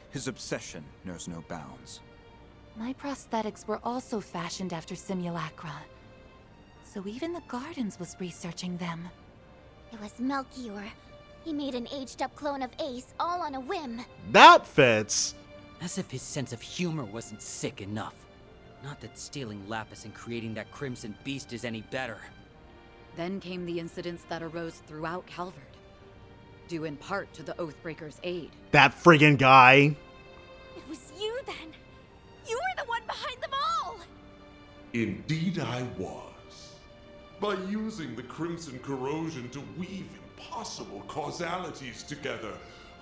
His obsession knows no bounds. My prosthetics were also fashioned after simulacra. So even the Gardens was researching them. It was Melchior. He made an aged-up clone of Ace all on a whim. That fits. As if his sense of humor wasn't sick enough. Not that stealing Lapis and creating that Crimson Beast is any better. Then came the incidents that arose throughout Calvard, due in part to the Oathbreaker's aid. That friggin' guy. It was you then! You were the one behind them all! Indeed I was. By using the Crimson Corrosion to weave impossible causalities together,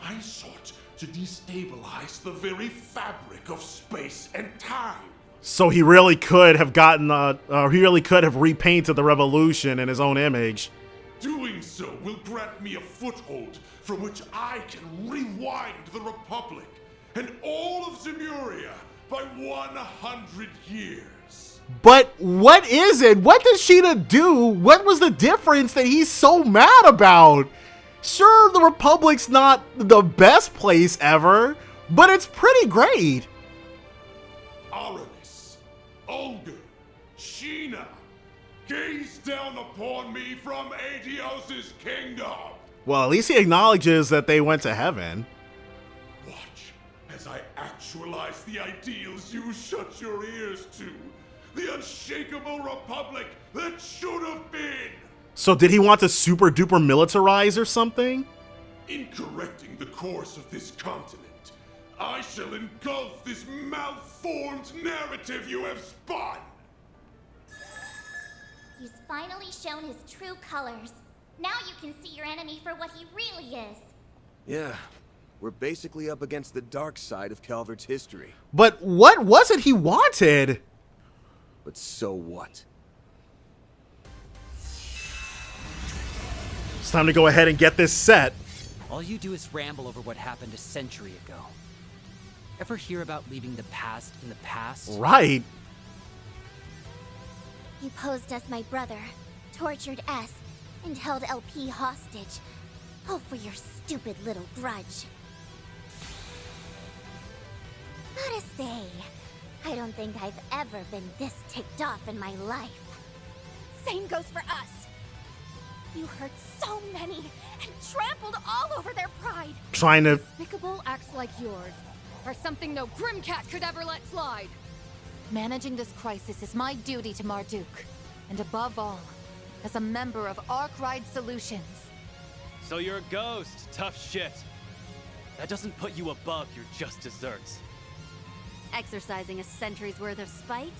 I sought to destabilize the very fabric of space and time. So he really could have repainted the revolution in his own image. Doing so will grant me a foothold from which I can rewind the Republic and all of Zemuria by 100 years. But what is it? What does Sheena do? What was the difference that he's so mad about? Sure, the Republic's not the best place ever, but it's pretty great. Aramis, Olga, Sheena, gaze down upon me from Aetios' kingdom. Well, at least he acknowledges that they went to heaven. Watch as I actualize the ideals you shut your ears to. The unshakable Republic that should have been. So did he want to super duper militarize or something? In correcting the course of this continent, I shall engulf this malformed narrative you have spun. He's finally shown his true colors. Now you can see your enemy for what he really is. Yeah, we're basically up against the dark side of Calvert's history. But what was it he wanted? But so what? It's time to go ahead and get this set. All you do is ramble over what happened a century ago. Ever hear about leaving the past in the past? Right. You posed as my brother, tortured S, and held LP hostage. All for your stupid little grudge. Gotta say, I don't think I've ever been this ticked off in my life. Same goes for us. You hurt so many and trampled all over their pride. Trying to... Despicable acts like yours are something no Grimcat could ever let slide. Managing this crisis is my duty to Marduk, and above all, as a member of Arkwright Solutions. So you're a ghost, tough shit. That doesn't put you above your just desserts. Exercising a century's worth of spite?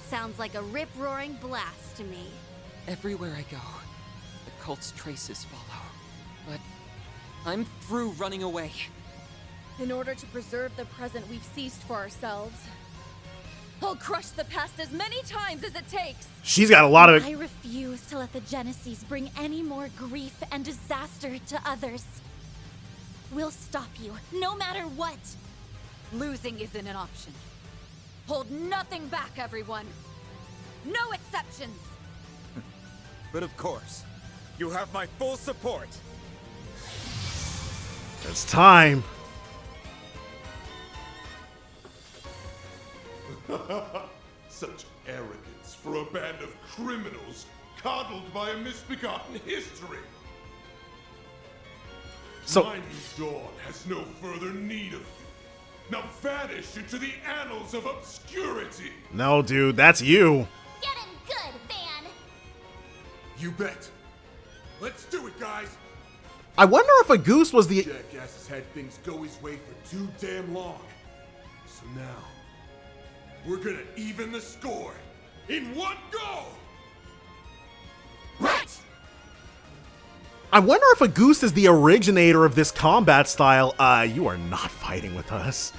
Sounds like a rip-roaring blast to me. Everywhere I go, the cult's traces follow. But I'm through running away. In order to preserve the present we've seized for ourselves, I'll crush the past as many times as it takes. She's got a lot of... I refuse to let the Genesees bring any more grief and disaster to others. We'll stop you, no matter what. Losing isn't an option. Hold nothing back, everyone. No exceptions. But of course, you have my full support. It's time. Such arrogance for a band of criminals coddled by a misbegotten history. So, my new dawn has no further need of you. Now vanish into the annals of obscurity. no, dude, that's you. Get him good, Van. You bet. Let's do it, guys. I wonder if a goose was the... Jackass has had things go his way for too damn long. So now, we're gonna even the score in one go. Right. I wonder if a goose is the originator of this combat style. You are not fighting with us.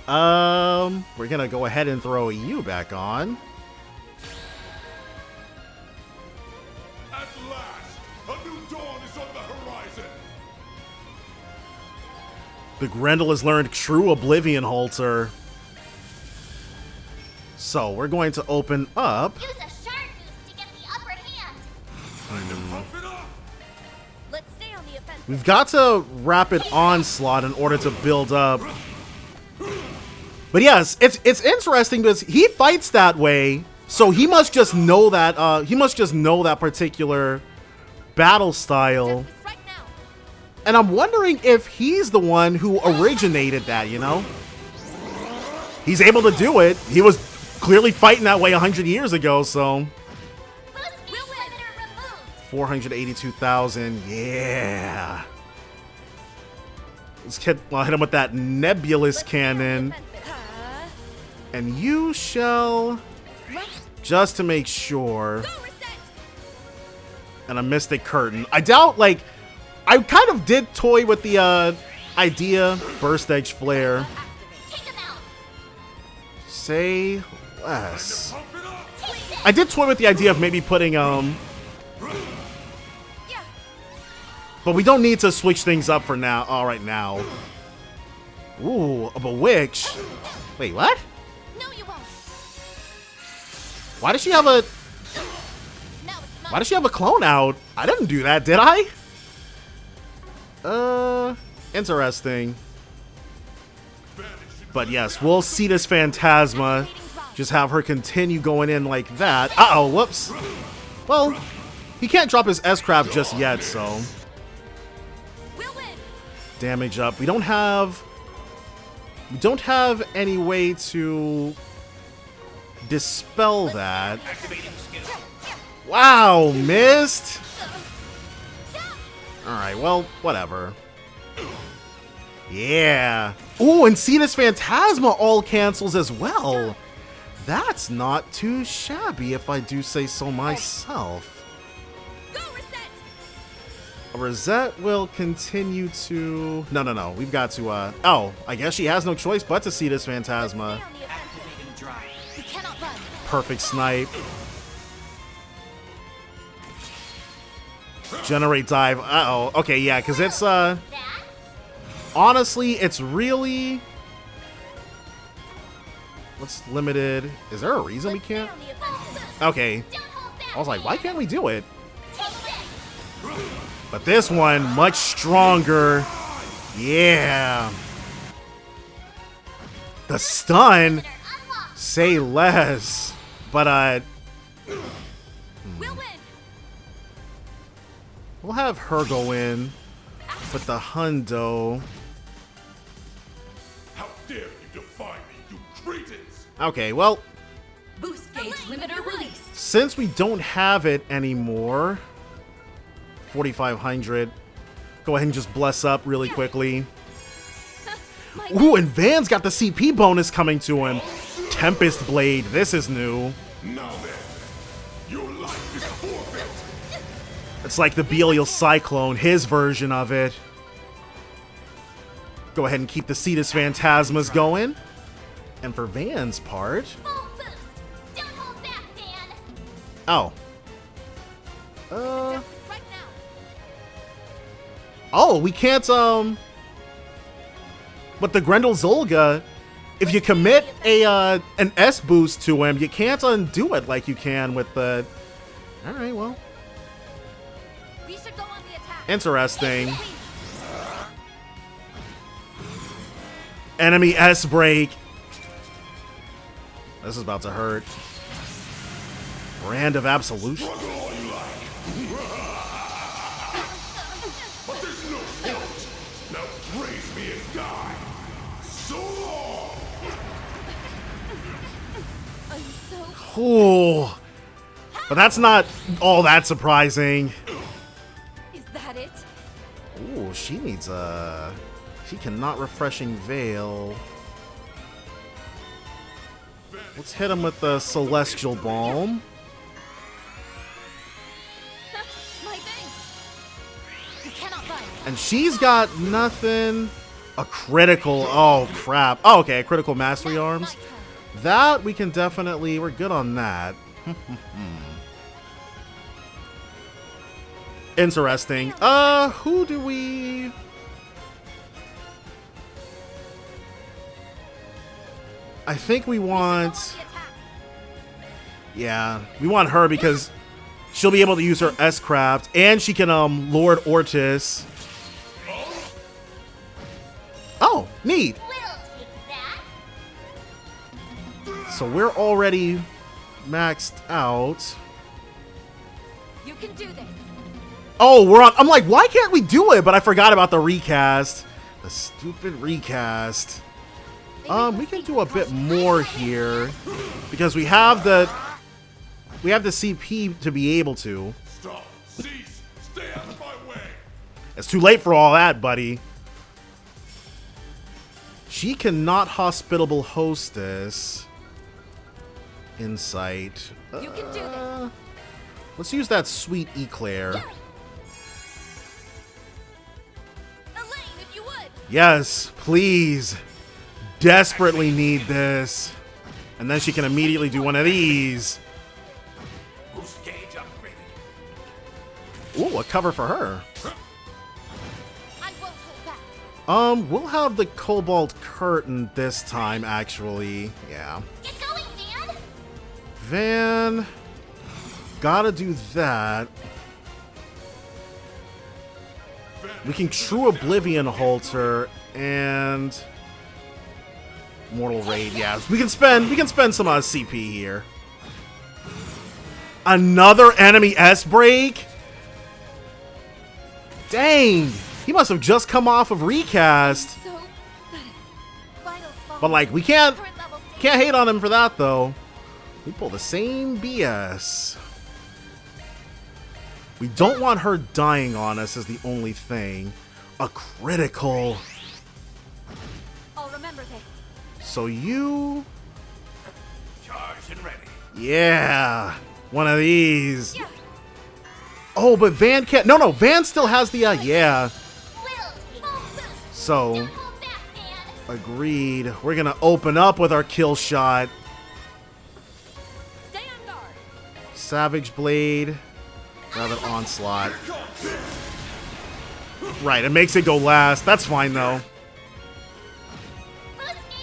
We're gonna go ahead and throw you back on. At last, a new dawn is on the horizon. The Grendel has learned true Oblivion Halter. So we're going to open up. Use a shark goose to get the upper hand. Let's stay on the offensive. We've got to rapid onslaught in order to build up. But yes, it's interesting because he fights that way, so he must just know that that particular battle style. And I'm wondering if he's the one who originated that, you know? He's able to do it. He was clearly fighting that way 100 years ago, so 482,000, yeah. Let's hit him with that nebulous cannon. And you shall, just to make sure. And a mystic curtain. I doubt, like, I kind of did toy with the idea, burst edge flare. Say less. I did toy with the idea of maybe putting but we don't need to switch things up for now. All right, now. Ooh, a bewitch. Wait, what? No, you won't. Why does she have a? Why does she have a clone out? I didn't do that, did I? Interesting. But yes, we'll see this Phantasma. Just have her continue going in like that. Uh-oh, whoops. Well, he can't drop his S-Craft just yet, so. Damage up. We don't have any way to dispel that. Wow, missed. Alright, well, whatever. Yeah. Ooh, and see this Phantasma all cancels as well. That's not too shabby if I do say so myself. Rosette will continue to... No. We've got to, Oh, I guess she has no choice but to see this Phantasma. Perfect snipe. Generate dive. Uh-oh. Okay, yeah, because it's, honestly, it's really... What's limited? Is there a reason we can't? Okay. I was like, why can't we do it? But this one, much stronger. Yeah. The stun. Say less. But, we'll have her go in. But the hundo. How dare you defy me, you cretins! Okay, well. Boost gauge limiter released. Since we don't have it anymore. 4,500. Go ahead and just bless up really quickly. Ooh, and Van's got the CP bonus coming to him. Tempest Blade. This is new. Now then, your life is forfeit. It's like the Belial Cyclone, his version of it. Go ahead and keep the Cetus Phantasmas going. And for Van's part... Oh. Oh, we can't, But the Grendel Zolga, if you commit an S boost to him, you can't undo it like you can with the... Alright, well. Interesting. Enemy S break. This is about to hurt. Brand of Absolution. But there's no point. Now praise me and die. So long. Ooh. But that's not all that surprising. Is that it? Ooh, she needs a... She cannot Refreshing Veil. Let's hit him with the Celestial Balm. My thanks. You cannot buy. And she's got nothing. A critical. Oh, crap. Oh, okay, a critical Mastery Arms. That we can definitely... We're good on that. Interesting. Who do we... I think we want... Yeah, we want her because she'll be able to use her S-Craft, and she can, Lord Ortis. Oh, neat. So we're already maxed out. You can do this. Oh, we're on... I'm like, why can't we do it? But I forgot about the recast. The stupid recast. We can do a bit more here because we have the CP to be able to. Stop. Cease. Stay out of my way. It's too late for all that, buddy. She cannot Hospitable Hostess. Insight. You can do this. Let's use that sweet Eclair. Elaine, if you would. Yes, please. Desperately need this. And then she can immediately do one of these. Boost gauge upgraded. Ooh, a cover for her. I won't hold back. We'll have the Cobalt Curtain this time, actually. Yeah. Get going, Van! Van. Gotta do that. We can True Oblivion Halter and... Mortal Raid, yeah. We can spend some CP here. Another enemy S break? Dang! He must have just come off of recast. But like, we can't hate on him for that though. We pull the same BS. We don't want her dying on us is the only thing. A critical. I'll remember this. So you... Charged and ready. Yeah! One of these. Yeah. Oh, but Van can't... No, Van still has the... yeah. So... Agreed. We're gonna open up with our kill shot. Stay on guard. Savage Blade. Rather Onslaught. Right, it makes it go last. That's fine, though.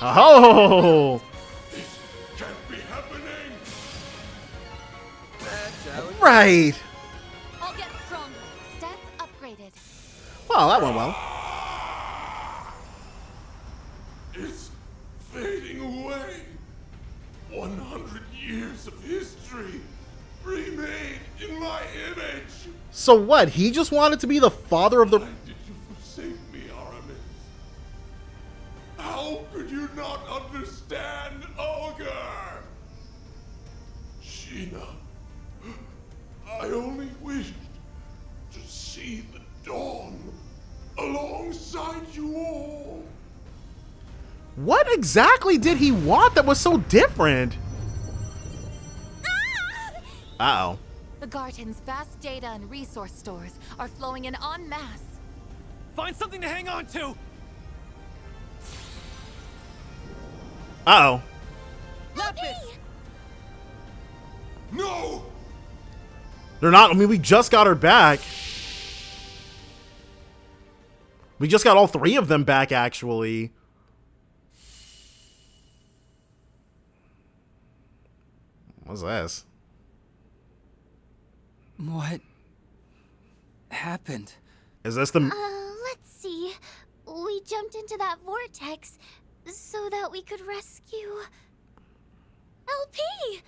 Oh! This can't be happening. Right! I'll get stronger. Stats upgraded. Well, that went well. It's fading away. 100 years of history remade in my image. So what? He just wanted to be the father of the... Why did you forsake me, Aramis? How could you not understand Olga? Sheena, I only wished to see the dawn alongside you all. What exactly did he want that was so different? Uh-oh. The Garden's vast data and resource stores are flowing in en masse. Find something to hang on to! Uh-oh. No! They're not. I mean, we just got her back. We just got all three of them back, actually. What's this? What happened? Is this the... Let's see. We jumped into that vortex so that we could rescue... LP!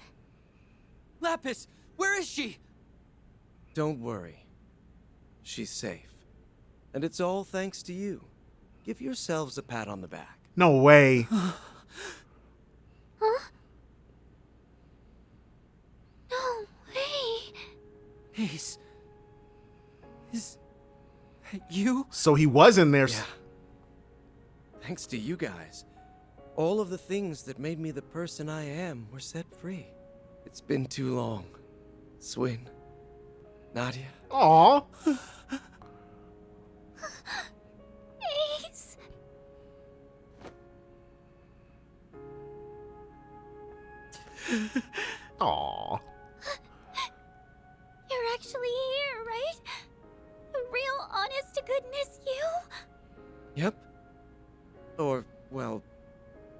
Lapis, where is she? Don't worry. She's safe. And it's all thanks to you. Give yourselves a pat on the back. No way. Huh? No way. Ace. Is that you? So he was in there. Yeah. Thanks to you guys. All of the things that made me the person I am were set free. It's been too long. Swin. Nadia. Aww. Ace. Aww. You're actually here, right? A real honest-to-goodness you? Yep. Or, well,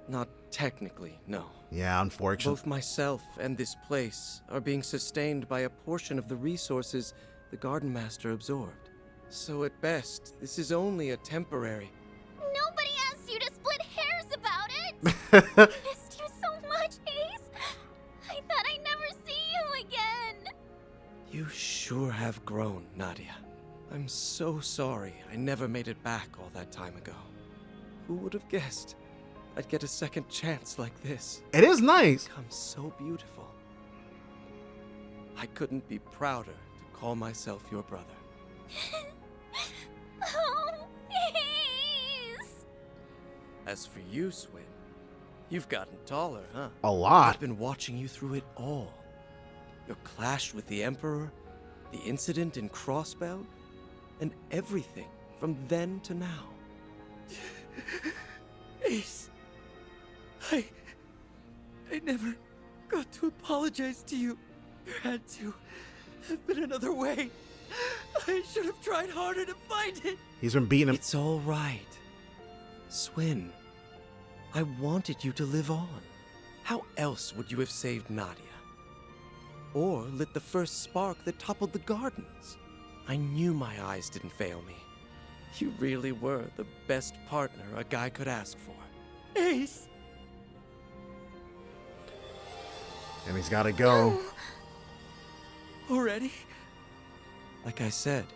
not technically, no. Yeah, unfortunately. Both myself and this place are being sustained by a portion of the resources the Gardenmaster absorbed. So at best, this is only a temporary... Nobody asked you to split hairs about it! I missed you so much, Ace! I thought I'd never see you again! You sure have grown, Nadia. I'm so sorry I never made it back all that time ago. Who would have guessed I'd get a second chance like this? It is nice. It's become so beautiful. I couldn't be prouder to call myself your brother. Oh, Ace! As for you, Swin, you've gotten taller, huh? A lot. I've been watching you through it all. Your clash with the Emperor, the incident in Crossbell, and everything from then to now. Ace. I never got to apologize to you. There had to have been another way. I should have tried harder to find it. He's been beating him. It's all right. Swin, I wanted you to live on. How else would you have saved Nadia? Or lit the first spark that toppled the gardens? I knew my eyes didn't fail me. You really were the best partner a guy could ask for. Ace! And he's gotta go. Already? Like I said,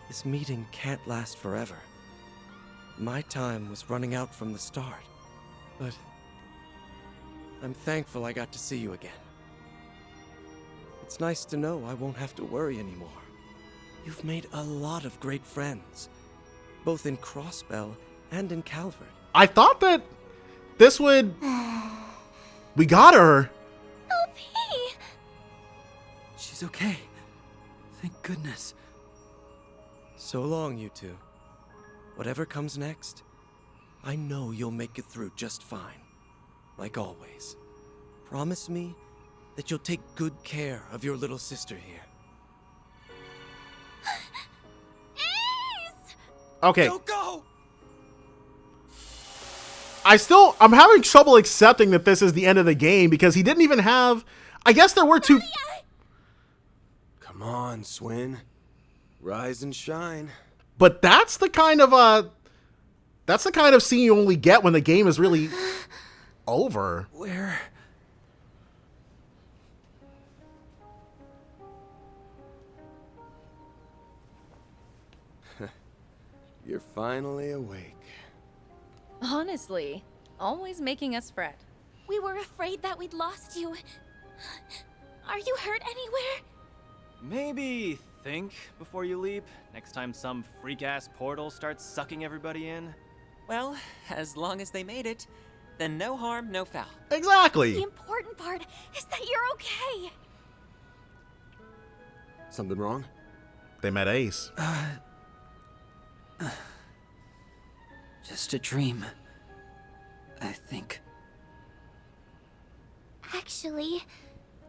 this meeting can't last forever. My time was running out from the start, but I'm thankful I got to see you again. It's nice to know I won't have to worry anymore. You've made a lot of great friends, both in Crossbell and in Calvert. I thought that this would... We got her. LP! She's okay. Thank goodness. So long, you two. Whatever comes next, I know you'll make it through just fine. Like always. Promise me that you'll take good care of your little sister here. Ace! Okay. Don't go! I'm having trouble accepting that this is the end of the game because he didn't even have... I guess there were two... Come on, Swin. Rise and shine. But that's the kind of, that's the kind of scene you only get when the game is really over. Where? You're finally awake. Honestly, always making us fret. We were afraid that we'd lost you. Are you hurt anywhere? Maybe think before you leap. Next time some freak-ass portal starts sucking everybody in. Well, as long as they made it, then no harm, no foul. Exactly. The important part is that you're okay. Something wrong? They met Ace. Just a dream, I think. Actually,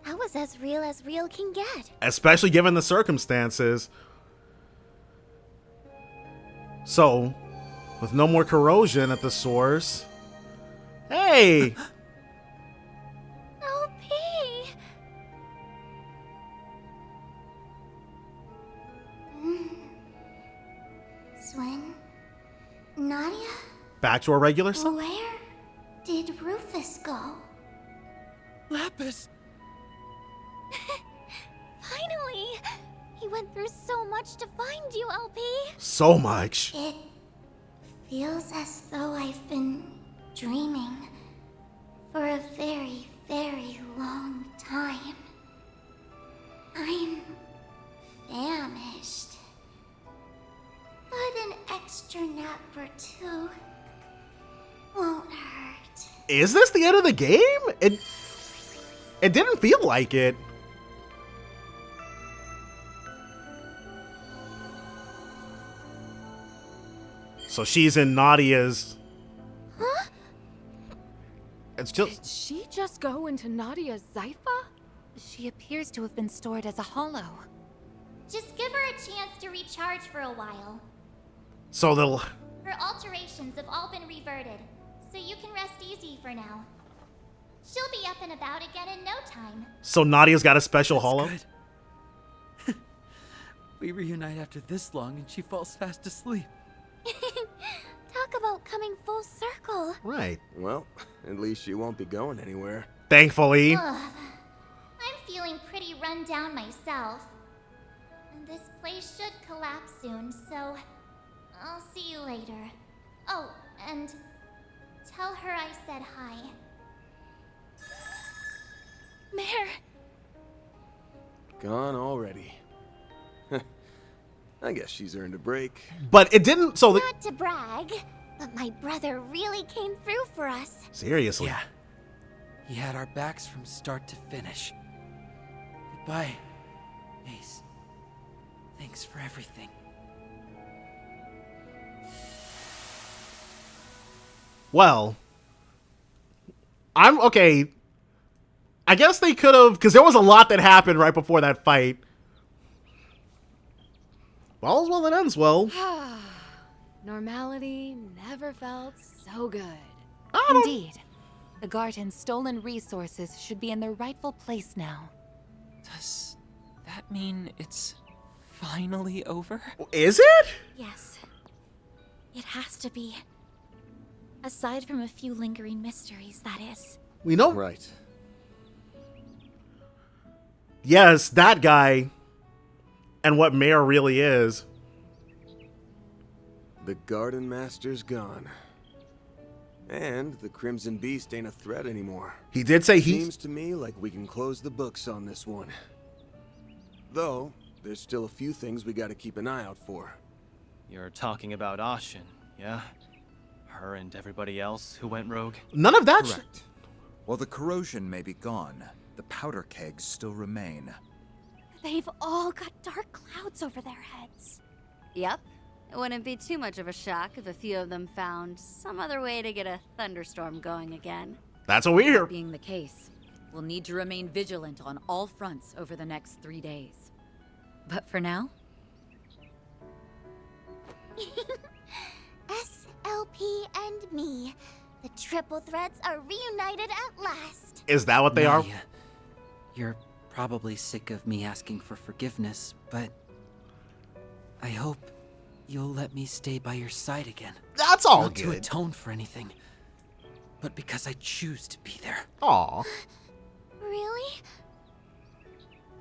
that was as real can get. Especially given the circumstances. So, with no more corrosion at the source. Hey! LP! Swin? Nadia? Back to our regular self? Where did Rufus go? Lapis! Finally! He went through so much to find you, LP! So much. It feels as though I've been dreaming for a very, very long time. I'm famished. But an extra nap or two won't hurt. Is this the end of the game? It didn't feel like it. So she's in Nadia's. Huh? It's just. Did she just go into Nadia's Zypha? She appears to have been stored as a hollow. Just give her a chance to recharge for a while. So they'll. Her alterations have all been reverted, so you can rest easy for now. She'll be up and about again in no time. So Nadia's got a special hollow? We reunite after this long and she falls fast asleep. Talk about coming full circle. Right. Well, at least she won't be going anywhere. Thankfully. Ugh. I'm feeling pretty run down myself. And this place should collapse soon, so I'll see you later. Oh, and tell her I said hi. Mare! Gone already. I guess she's earned a break. But it didn't. So Not to brag, but my brother really came through for us. Seriously. Yeah. He had our backs from start to finish. Goodbye, Ace. Thanks for everything. Well, I'm okay. I guess they could have, because there was a lot that happened right before that fight. All's well that ends well. Normality never felt so good. Indeed. The Garden's stolen resources should be in their rightful place now. Does that mean it's finally over? Is it? Yes. It has to be. Aside from a few lingering mysteries, that is. We know. Right. Yes, that guy. And what Mayor really is. The Gardenmaster's gone. And the Crimson Beast ain't a threat anymore. He did say Seems to me like we can close the books on this one. Though, there's still a few things we gotta keep an eye out for. You're talking about Ashin, yeah? Her and everybody else who went rogue? None of that. Correct. While the corrosion may be gone, the powder kegs still remain. They've all got dark clouds over their heads. Yep. It wouldn't be too much of a shock if a few of them found some other way to get a thunderstorm going again. That's what we hear. That being the case, we'll need to remain vigilant on all fronts over the next 3 days. But for now, SLP and me. The triple threats are reunited at last. Is that what they are? Nadia, you're probably sick of me asking for forgiveness, but I hope you'll let me stay by your side again. That's all Not good. to atone for anything, but because I choose to be there. Aw. Really?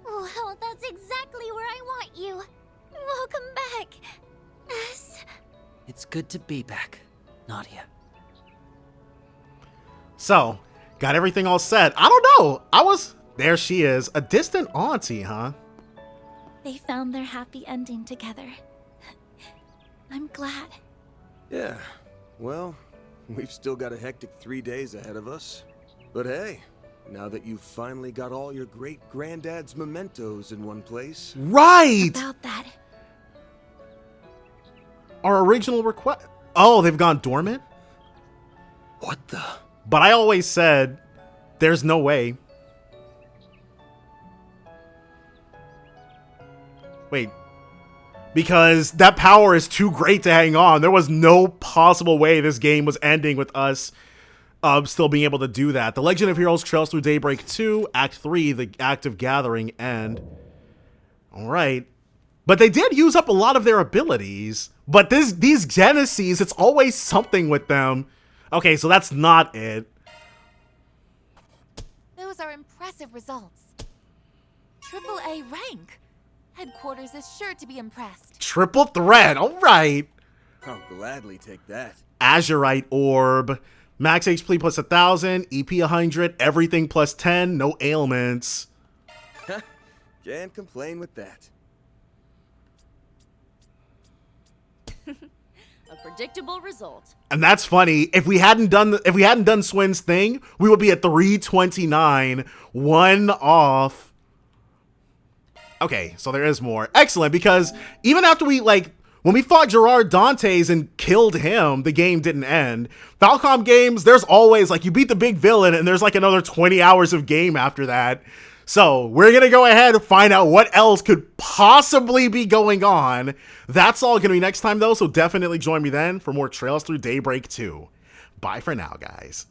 Well, that's exactly where I want you. Welcome back. It's good to be back, Nadia. So, got everything all set. I don't know. There she is. A distant auntie, huh? They found their happy ending together. I'm glad. Yeah, well, we've still got a hectic 3 days ahead of us. But hey, now that you've finally got all your great-granddad's mementos in one place... Right! About that. Our original request. Oh, they've gone dormant? What the? But I always said, there's no way. Wait. Because that power is too great to hang on. There was no possible way this game was ending with us still being able to do that. The Legend of Heroes Trails Through Daybreak 2, Act 3, The Act of Gathering, end. Alright. But they did use up a lot of their abilities. But these Genesis, it's always something with them. Okay, so that's not it. Those are impressive results. AAA rank. Headquarters is sure to be impressed. Triple threat, alright. I'll gladly take that. Azurite Orb. Max HP plus 1,000, EP 100, everything plus 10, no ailments. Can't complain with that. A predictable result. And that's funny. If we hadn't done Swin's thing, we would be at 329, one off. Okay, so there is more. Excellent, because even after when we fought Gerard Dantes and killed him, the game didn't end. Falcom games, there's always, you beat the big villain, and there's, another 20 hours of game after that. So, we're gonna go ahead and find out what else could possibly be going on. That's all gonna be next time, though, so definitely join me then for more Trails Through Daybreak 2. Bye for now, guys.